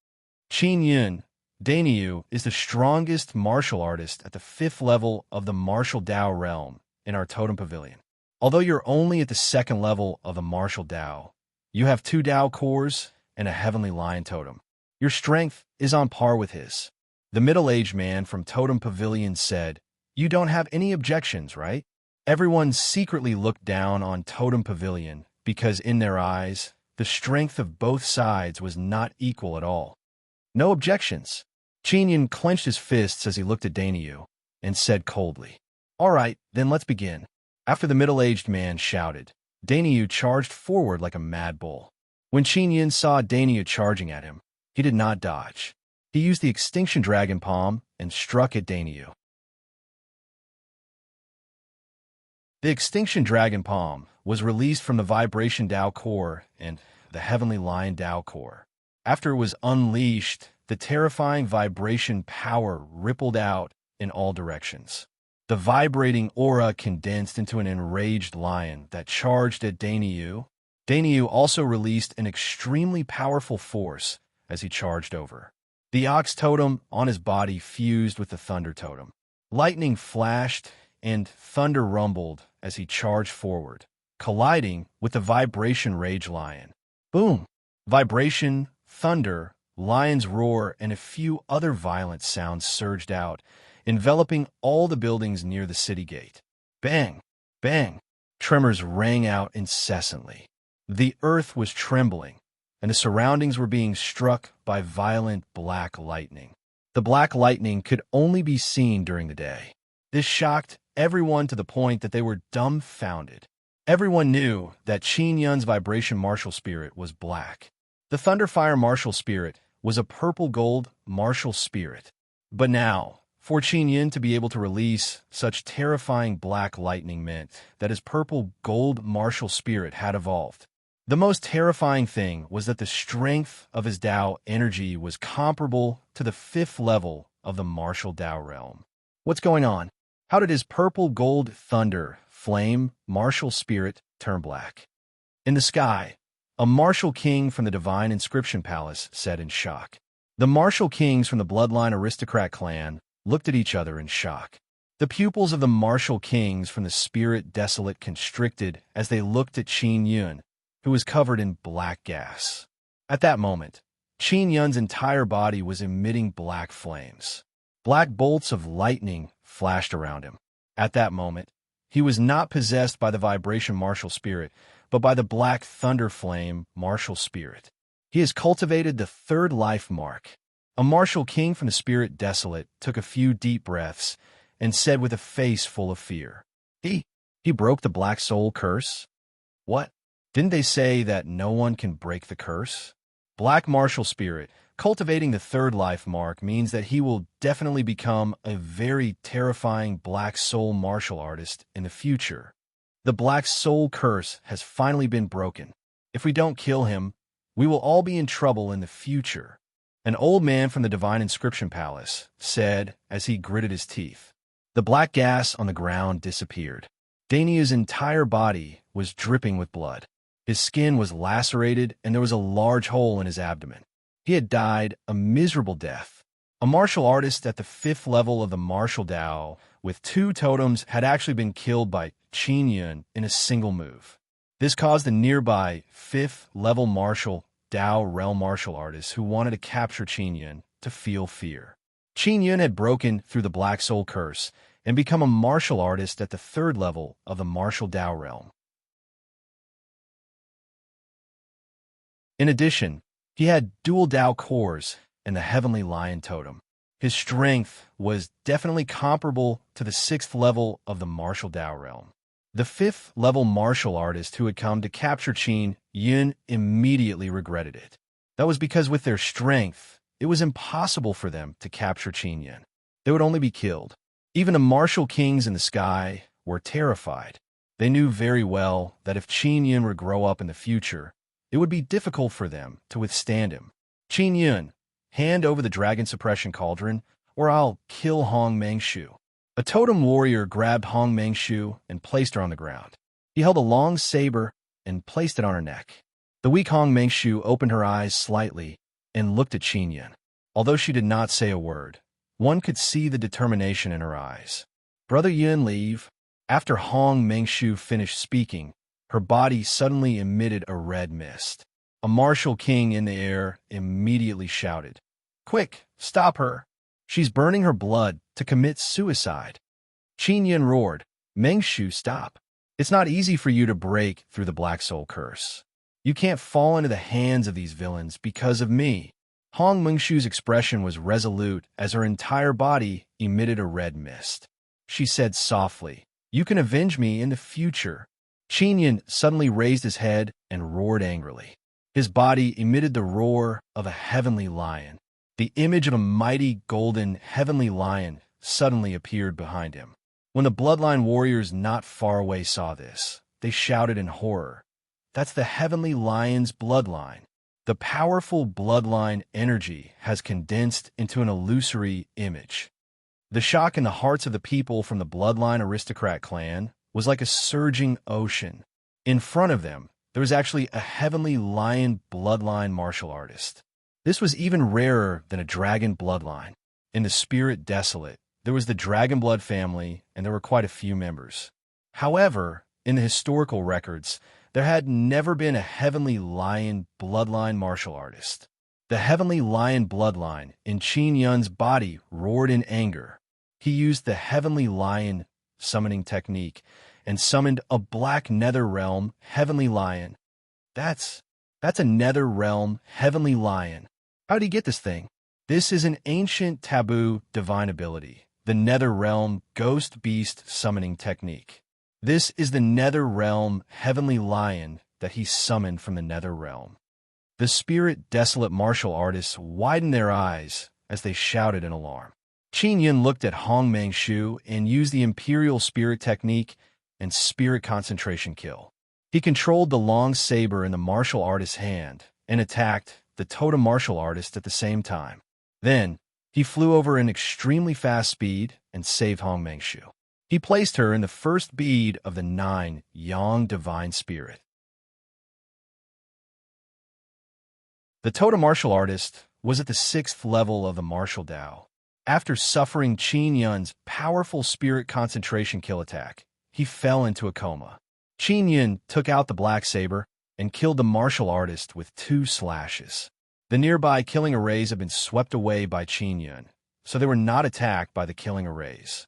Qingyun, Dainyu is the strongest martial artist at the 5th level of the martial Dao realm in our Totem Pavilion. Although you're only at the 2nd level of the martial Dao, you have 2 Dao cores and a heavenly lion totem. Your strength is on par with his. The middle-aged man from Totem Pavilion said, "You don't have any objections, right?" Everyone secretly looked down on Totem Pavilion because in their eyes, the strength of both sides was not equal at all. No objections. Qingyun clenched his fists as he looked at Dainyu and said coldly, "All right, then let's begin." After the middle-aged man shouted, Dainyu charged forward like a mad bull. When Qingyun saw Dainyu charging at him, he did not dodge. He used the Extinction Dragon Palm and struck at Dainyu. The Extinction Dragon Palm was released from the Vibration Dao Core and the Heavenly Lion Dao Core. After it was unleashed, the terrifying vibration power rippled out in all directions. The vibrating aura condensed into an enraged lion that charged at Dainyu. Dainyu also released an extremely powerful force as he charged over. The ox totem on his body fused with the thunder totem. Lightning flashed and thunder rumbled as he charged forward, colliding with the vibration rage lion. Boom! Vibration, thunder, lion's roar, and a few other violent sounds surged out, enveloping all the buildings near the city gate. Bang! Bang! Tremors rang out incessantly. The earth was trembling, and the surroundings were being struck by violent black lightning. The black lightning could only be seen during the day. This shocked everyone to the point that they were dumbfounded. Everyone knew that Qin Yun's vibration martial spirit was black. The Thunderfire martial spirit was a purple-gold martial spirit. But now, for Qin Yun to be able to release such terrifying black lightning meant that his purple-gold martial spirit had evolved. The most terrifying thing was that the strength of his Tao energy was comparable to the 5th level of the martial Tao realm. What's going on? How did his purple-gold thunder, flame, martial spirit turn black? In the sky, a martial king from the Divine Inscription Palace said in shock. The martial kings from the bloodline aristocrat clan looked at each other in shock. The pupils of the martial kings from the spirit desolate constricted as they looked at Qin Yun, who was covered in black gas. At that moment, Qin Yun's entire body was emitting black flames. Black bolts of lightning flashed around him. At that moment, he was not possessed by the vibration martial spirit, but by the black thunder flame martial spirit. He has cultivated the 3rd life mark. A martial king from the spirit desolate took a few deep breaths and said with a face full of fear, He broke the black soul curse? What? Didn't they say that no one can break the curse? Black martial spirit, cultivating the 3rd life mark means that he will definitely become a very terrifying black soul martial artist in the future. The black soul curse has finally been broken. If we don't kill him, we will all be in trouble in the future. An old man from the Divine Inscription Palace said as he gritted his teeth. The black gas on the ground disappeared. Dania's entire body was dripping with blood. His skin was lacerated and there was a large hole in his abdomen. He had died a miserable death. A martial artist at the 5th level of the martial Tao with 2 totems had actually been killed by Qin Yun in a single move. This caused the nearby 5th level martial Tao realm martial artists who wanted to capture Qin Yun to feel fear. Qin Yun had broken through the Black Soul Curse and become a martial artist at the 3rd level of the martial Tao realm. In addition, he had dual Tao cores and the Heavenly Lion Totem. His strength was definitely comparable to the 6th level of the martial Tao realm. The 5th level martial artist who had come to capture Qin Yun immediately regretted it. That was because with their strength, it was impossible for them to capture Qin Yun. They would only be killed. Even the martial kings in the sky were terrified. They knew very well that if Qin Yun were to grow up in the future, it would be difficult for them to withstand him. Qin Yun, hand over the dragon suppression cauldron, or I'll kill Hong Mengshu. A totem warrior grabbed Hong Mengshu and placed her on the ground. He held a long saber and placed it on her neck. The weak Hong Mengshu opened her eyes slightly and looked at Qin Yun. Although she did not say a word, one could see the determination in her eyes. Brother Yun, leave. After Hong Mengshu finished speaking, her body suddenly emitted a red mist. A martial king in the air immediately shouted, "Quick, stop her! She's burning her blood to commit suicide." Qin Yun roared, "Mengshu, stop. It's not easy for you to break through the Black Soul Curse. You can't fall into the hands of these villains because of me." Hong Mengshu's expression was resolute as her entire body emitted a red mist. She said softly, "You can avenge me in the future." Qin Yun suddenly raised his head and roared angrily. His body emitted the roar of a heavenly lion. The image of a mighty golden heavenly lion suddenly appeared behind him. When the bloodline warriors not far away saw this, they shouted in horror, "That's the heavenly lion's bloodline." The powerful bloodline energy has condensed into an illusory image. The shock in the hearts of the people from the bloodline aristocrat clan was like a surging ocean. In front of them, there was actually a heavenly lion bloodline martial artist. This was even rarer than a dragon bloodline. In the spirit desolate, there was the dragon blood family, and there were quite a few members. However, in the historical records, there had never been a heavenly lion bloodline martial artist. The heavenly lion bloodline in Qin Yun's body roared in anger. He used the heavenly lion summoning technique and summoned a black nether realm heavenly lion. That's a nether realm heavenly lion. How'd he get this thing? This is an ancient taboo divine ability, the Nether Realm Ghost Beast Summoning Technique. This is the Nether Realm Heavenly Lion that he summoned from the Nether Realm. The Spirit Desolate martial artists widened their eyes as they shouted in alarm. Qin Yun looked at Hong Mangshu and used the Imperial Spirit Technique and Spirit Concentration Kill. He controlled the long saber in the martial artist's hand and attacked the totem martial artist at the same time. Then, he flew over in extremely fast speed and saved Hong Mangshu. He placed her in the first bead of the 9 Yang Divine Spirit. The totem martial artist was at the 6th level of the martial Dao. After suffering Qin Yun's powerful spirit concentration kill attack, he fell into a coma. Qin Yun took out the black saber and killed the martial artist with 2 slashes. The nearby killing arrays had been swept away by Qin Yun, so they were not attacked by the killing arrays.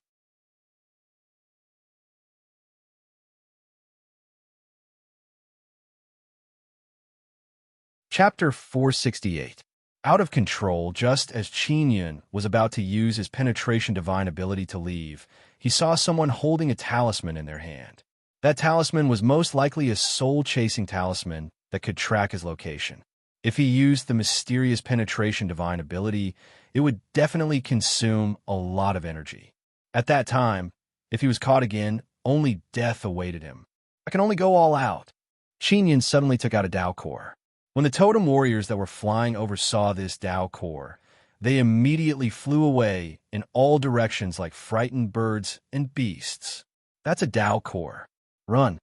Chapter 468. Out of control, just as Qin Yun was about to use his penetration divine ability to leave, he saw someone holding a talisman in their hand. That talisman was most likely a soul-chasing talisman that could track his location. If he used the mysterious penetration divine ability, it would definitely consume a lot of energy. At that time, if he was caught again, only death awaited him. I can only go all out. Qin Yun suddenly took out a Dao Core. When the totem warriors that were flying over saw this Dao Core, they immediately flew away in all directions like frightened birds and beasts. That's a Dao Core. Run.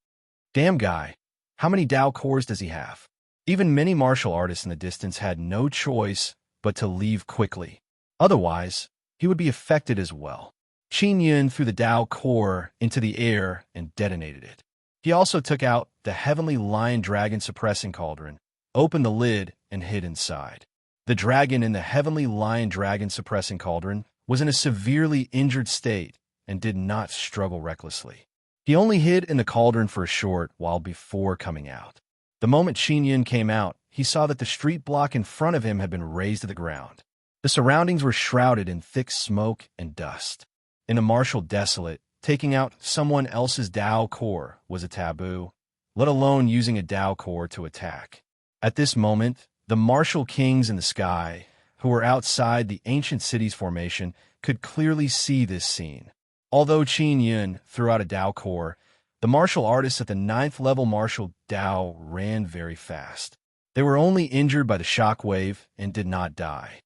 Damn guy. How many Dao Cores does he have? Even many martial artists in the distance had no choice but to leave quickly. Otherwise, he would be affected as well. Qin Yun threw the Dao Core into the air and detonated it. He also took out the Heavenly Lion Dragon Suppressing Cauldron, opened the lid, and hid inside. The dragon in the Heavenly Lion Dragon Suppressing Cauldron was in a severely injured state and did not struggle recklessly. He only hid in the cauldron for a short while before coming out. The moment Qin Yun came out, he saw that the street block in front of him had been razed to the ground. The surroundings were shrouded in thick smoke and dust. In a martial desolate, taking out someone else's Dao Core was a taboo, let alone using a Dao Core to attack. At this moment, the martial kings in the sky, who were outside the ancient city's formation, could clearly see this scene. Although Qin Yun threw out a Dao Core, the martial artists at the 9th level martial Dao ran very fast. They were only injured by the shock wave and did not die.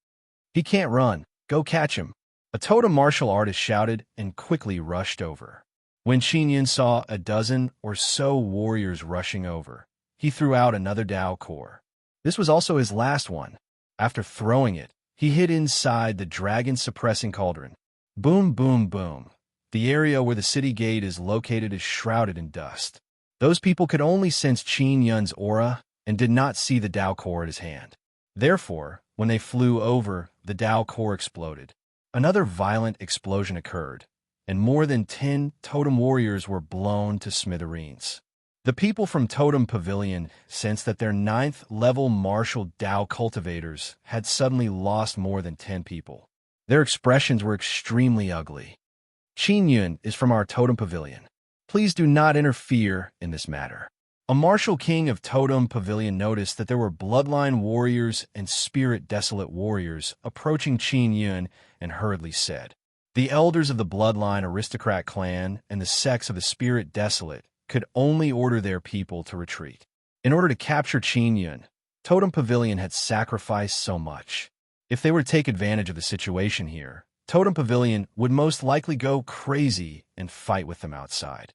He can't run. Go catch him. A totem martial artist shouted and quickly rushed over. When Qin Yun saw a dozen or so warriors rushing over, he threw out another Dao Core. This was also his last one. After throwing it, he hid inside the Dragon Suppressing Cauldron. Boom, boom, boom. The area where the city gate is located is shrouded in dust. Those people could only sense Qin Yun's aura and did not see the Dao Core at his hand. Therefore, when they flew over, the Dao Core exploded. Another violent explosion occurred, and more than 10 totem warriors were blown to smithereens. The people from Totem Pavilion sensed that their 9th level martial Dao cultivators had suddenly lost more than 10 people. Their expressions were extremely ugly. Qin Yun is from our Totem Pavilion. Please do not interfere in this matter. A martial king of Totem Pavilion noticed that there were bloodline warriors and spirit desolate warriors approaching Qin Yun and hurriedly said, "The elders of the bloodline aristocrat clan and the sects of the spirit desolate could only order their people to retreat. In order to capture Qin Yun, Totem Pavilion had sacrificed so much. If they were to take advantage of the situation here, Totem Pavilion would most likely go crazy and fight with them outside."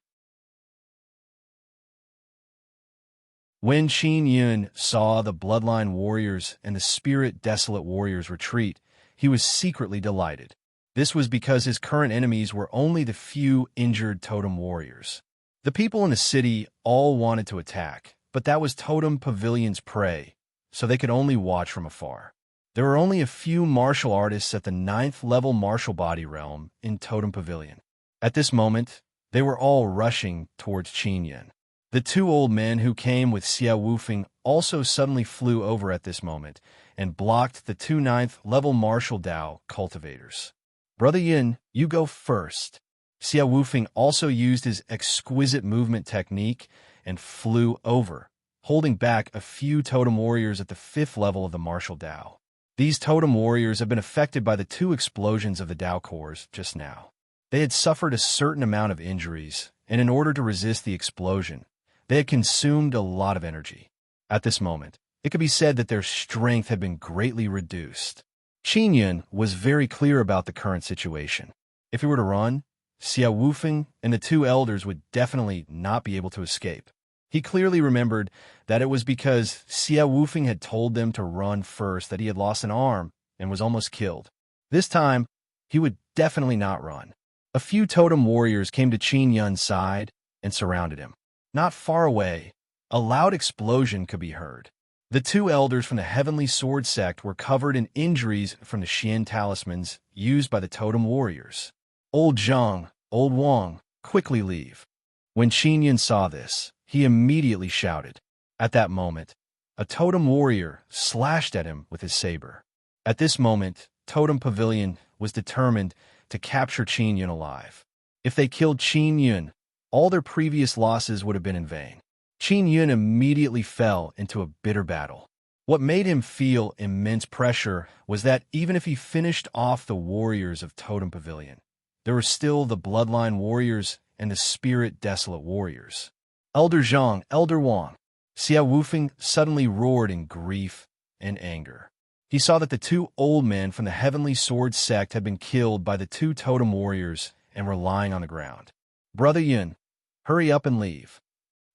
When Qin Yun saw the bloodline warriors and the spirit desolate warriors retreat, he was secretly delighted. This was because his current enemies were only the few injured totem warriors. The people in the city all wanted to attack, but that was Totem Pavilion's prey, so they could only watch from afar. There were only a few martial artists at the 9th level martial body realm in Totem Pavilion. At this moment, they were all rushing towards Qin Yun. The 2 old men who came with Xia Wufeng also suddenly flew over at this moment, and blocked the two ninth-level martial Dao cultivators. Brother Yin, you go first. Xiao Wufeng also used his exquisite movement technique and flew over, holding back a few totem warriors at the 5th level of the martial Dao. These totem warriors have been affected by the 2 explosions of the Dao cores just now. They had suffered a certain amount of injuries, and in order to resist the explosion, they had consumed a lot of energy. At this moment, it could be said that their strength had been greatly reduced. Qin Yun was very clear about the current situation. If he were to run, Xiao Wufeng and the 2 elders would definitely not be able to escape. He clearly remembered that it was because Xiao Wufeng had told them to run first that he had lost an arm and was almost killed. This time, he would definitely not run. A few totem warriors came to Qin Yun's side and surrounded him. Not far away, a loud explosion could be heard. The 2 elders from the Heavenly Sword sect were covered in injuries from the Xian talismans used by the totem warriors. Old Zhang, Old Wang, quickly leave. When Qin Yun saw this, he immediately shouted. At that moment, a totem warrior slashed at him with his saber. At this moment, Totem Pavilion was determined to capture Qin Yun alive. If they killed Qin Yun, all their previous losses would have been in vain. Qin Yun immediately fell into a bitter battle. What made him feel immense pressure was that even if he finished off the warriors of Totem Pavilion, there were still the Bloodline warriors and the Spirit Desolate warriors. Elder Zhang, Elder Wang. Xiao Wufeng suddenly roared in grief and anger. He saw that the 2 old men from the Heavenly Sword sect had been killed by the 2 totem warriors and were lying on the ground. Brother Yin, hurry up and leave.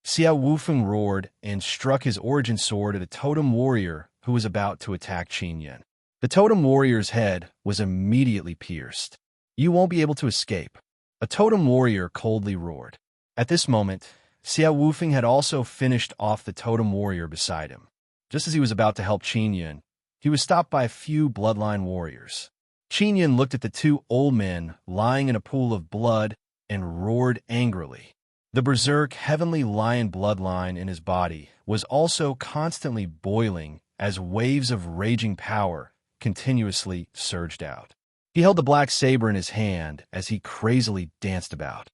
Xiao Wufeng roared and struck his origin sword at a totem warrior who was about to attack Qin Yun. The totem warrior's head was immediately pierced. You won't be able to escape. A totem warrior coldly roared. At this moment, Xiao Wufeng had also finished off the totem warrior beside him. Just as he was about to help Qin Yun, he was stopped by a few bloodline warriors. Qin Yun looked at the 2 old men lying in a pool of blood and roared angrily. The berserk heavenly lion bloodline in his body was also constantly boiling as waves of raging power continuously surged out. He held the black saber in his hand as he crazily danced about.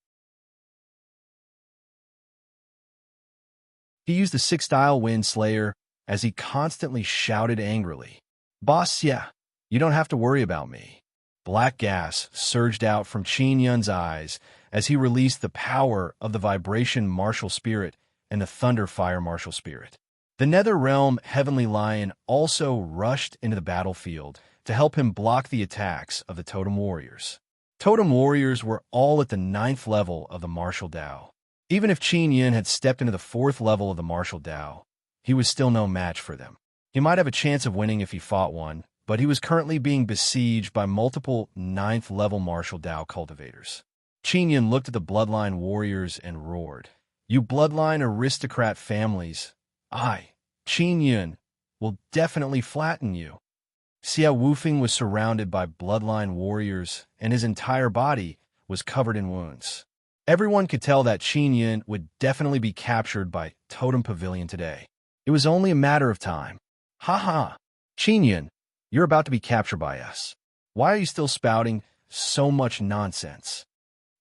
He used the 6-style Wind Slayer as he constantly shouted angrily, "Boss, yeah, you don't have to worry about me." Black gas surged out from Qin Yun's eyes as he released the power of the Vibration Martial Spirit and the Thunder Fire Martial Spirit. The Nether Realm Heavenly Lion also rushed into the battlefield to help him block the attacks of the Totem Warriors. Totem Warriors were all at the 9th level of the Martial Dao. Even if Qin Yun had stepped into the 4th level of the Martial Dao, he was still no match for them. He might have a chance of winning if he fought one, but he was currently being besieged by multiple 9th level Martial Dao cultivators. Qin Yun looked at the Bloodline warriors and roared, "You Bloodline aristocrat families, I, Qin Yun, will definitely flatten you." Xiao Wufeng was surrounded by Bloodline warriors, and his entire body was covered in wounds. Everyone could tell that Qin Yun would definitely be captured by Totem Pavilion today. It was only a matter of time. Ha ha! Qin Yun, you're about to be captured by us. Why are you still spouting so much nonsense?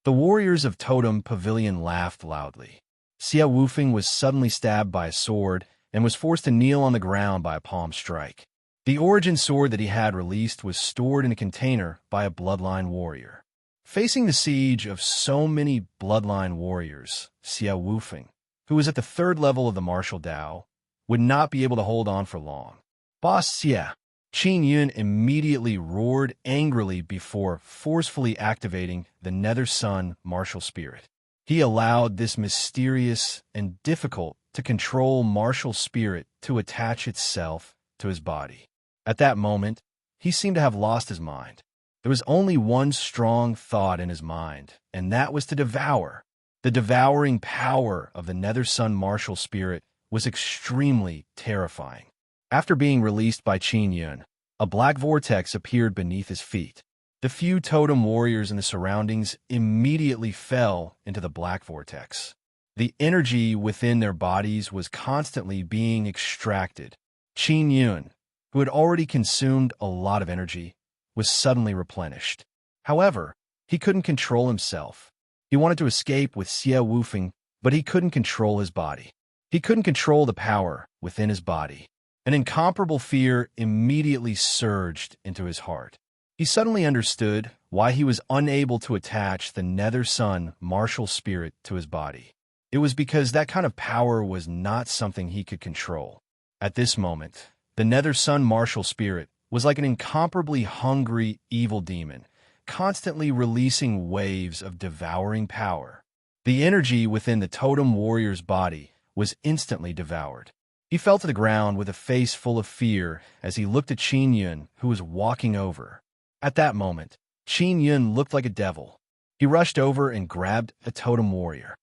The warriors of Totem Pavilion laughed loudly. Xiao Wufeng was suddenly stabbed by a sword and was forced to kneel on the ground by a palm strike. The origin sword that he had released was stored in a container by a Bloodline warrior. Facing the siege of so many Bloodline warriors, Xiao Wufeng, who was at the 3rd level of the Martial Dao, would not be able to hold on for long. "Boss Xia!" Qin Yun immediately roared angrily before forcefully activating the Nether Sun Martial Spirit. He allowed this mysterious and difficult to control martial spirit to attach itself to his body. At that moment, he seemed to have lost his mind. There was only one strong thought in his mind, and that was to devour. The devouring power of the Nether Sun Martial Spirit was extremely terrifying. After being released by Qin Yun, a black vortex appeared beneath his feet. The few totem warriors in the surroundings immediately fell into the black vortex. The energy within their bodies was constantly being extracted. Qin Yun, who had already consumed a lot of energy, was suddenly replenished. However, he couldn't control himself. He wanted to escape with Xie Wufeng, but he couldn't control his body. He couldn't control the power within his body. An incomparable fear immediately surged into his heart. He suddenly understood why he was unable to attach the Nether Sun martial spirit to his body. It was because that kind of power was not something he could control. At this moment, the Nether Sun martial spirit was like an incomparably hungry, evil demon, constantly releasing waves of devouring power. The energy within the totem warrior's body was instantly devoured. He fell to the ground with a face full of fear as he looked at Qin Yun, who was walking over. At that moment, Qin Yun looked like a devil. He rushed over and grabbed a totem warrior.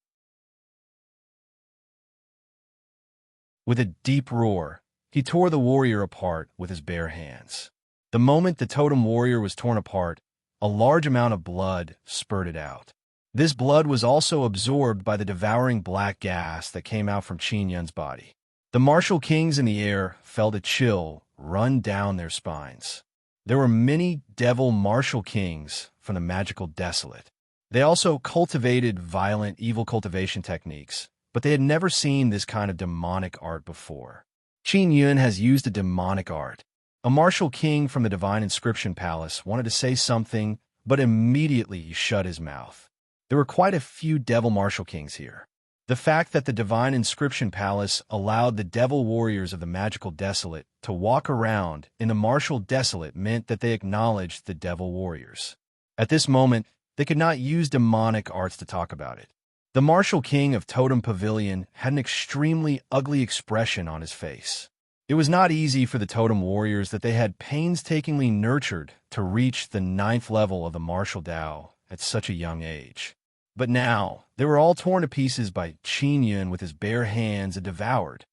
With a deep roar, he tore the warrior apart with his bare hands. The moment the totem warrior was torn apart, a large amount of blood spurted out. This blood was also absorbed by the devouring black gas that came out from Qin Yun's body. The martial kings in the air felt a chill run down their spines. There were many devil martial kings from the magical desolate. They also cultivated violent evil cultivation techniques, but they had never seen this kind of demonic art before. Qin Yun has used a demonic art. A martial king from the Divine Inscription Palace wanted to say something, but immediately he shut his mouth. There were quite a few devil martial kings here. The fact that the Divine Inscription Palace allowed the devil warriors of the magical desolate to walk around in the martial desolate meant that they acknowledged the devil warriors. At this moment, they could not use demonic arts to talk about it. The martial king of Totem Pavilion had an extremely ugly expression on his face. It was not easy for the totem warriors that they had painstakingly nurtured to reach the 9th level of the martial Tao at such a young age. But now, they were all torn to pieces by Qin Yun with his bare hands and devoured.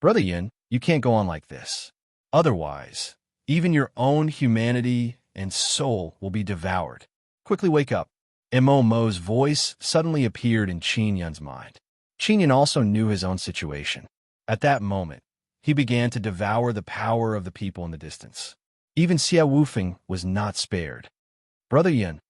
Brother Yun, you can't go on like this. Otherwise, even your own humanity and soul will be devoured. Quickly wake up. Mo's voice suddenly appeared in Qin Yun's mind. Qin Yun also knew his own situation. At that moment, he began to devour the power of the people in the distance. Even Xie Wufeng was not spared. Brother Yun,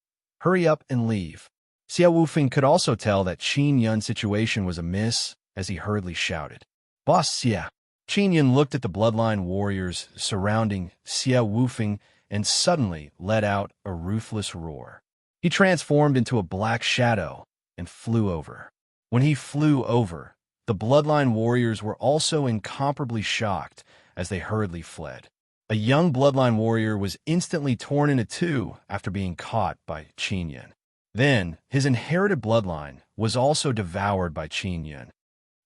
hurry up and leave. Xie Wufeng could also tell that Qin Yun's situation was amiss as he hurriedly shouted, Boss Xie. Qin Yun looked at the bloodline warriors surrounding Xie Wufeng and suddenly let out a ruthless roar. He transformed into a black shadow and flew over. When he flew over, the bloodline warriors were also incomparably shocked as they hurriedly fled. A young bloodline warrior was instantly torn into two after being caught by Qin Yun. Then, his inherited bloodline was also devoured by Qin Yun.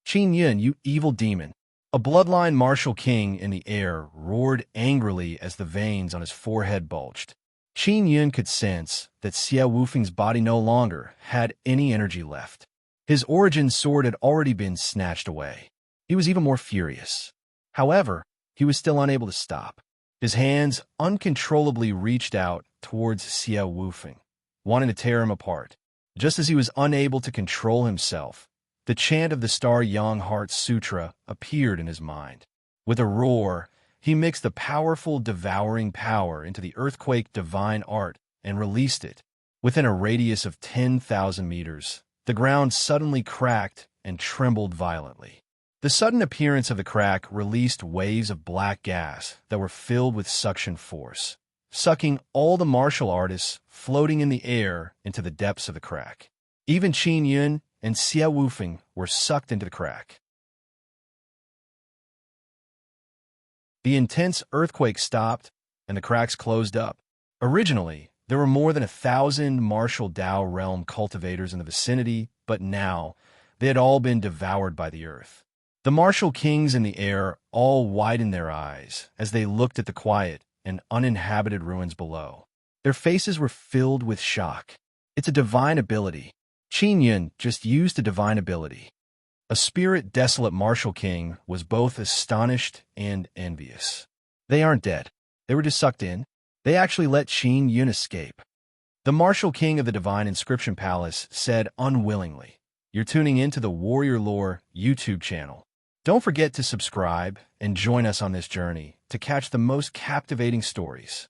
Qin Yun, you evil demon! A bloodline martial king in the air roared angrily as the veins on his forehead bulged. Qin Yun could sense that Xie Wufeng's body no longer had any energy left. His origin sword had already been snatched away. He was even more furious. However, he was still unable to stop. His hands uncontrollably reached out towards Xie Wufeng, wanting to tear him apart. Just as he was unable to control himself, the chant of the Star Yang Heart Sutra appeared in his mind. With a roar, he mixed the powerful devouring power into the earthquake divine art and released it. Within a radius of 10,000 meters, the ground suddenly cracked and trembled violently. The sudden appearance of the crack released waves of black gas that were filled with suction force, sucking all the martial artists floating in the air into the depths of the crack. Even Qin Yun and Xie Wufeng were sucked into the crack. The intense earthquake stopped, and the cracks closed up. Originally, there were more than 1,000 martial Tao realm cultivators in the vicinity, but now they had all been devoured by the earth. The martial kings in the air all widened their eyes as they looked at the quiet and uninhabited ruins below. Their faces were filled with shock. It's a divine ability. Qin Yun just used a divine ability. A spirit desolate martial king was both astonished and envious. They aren't dead. They were just sucked in. They actually let Qin Yun escape. The martial king of the Divine Inscription Palace said unwillingly, You're tuning into the Warrior Lore YouTube channel. Don't forget to subscribe and join us on this journey to catch the most captivating stories.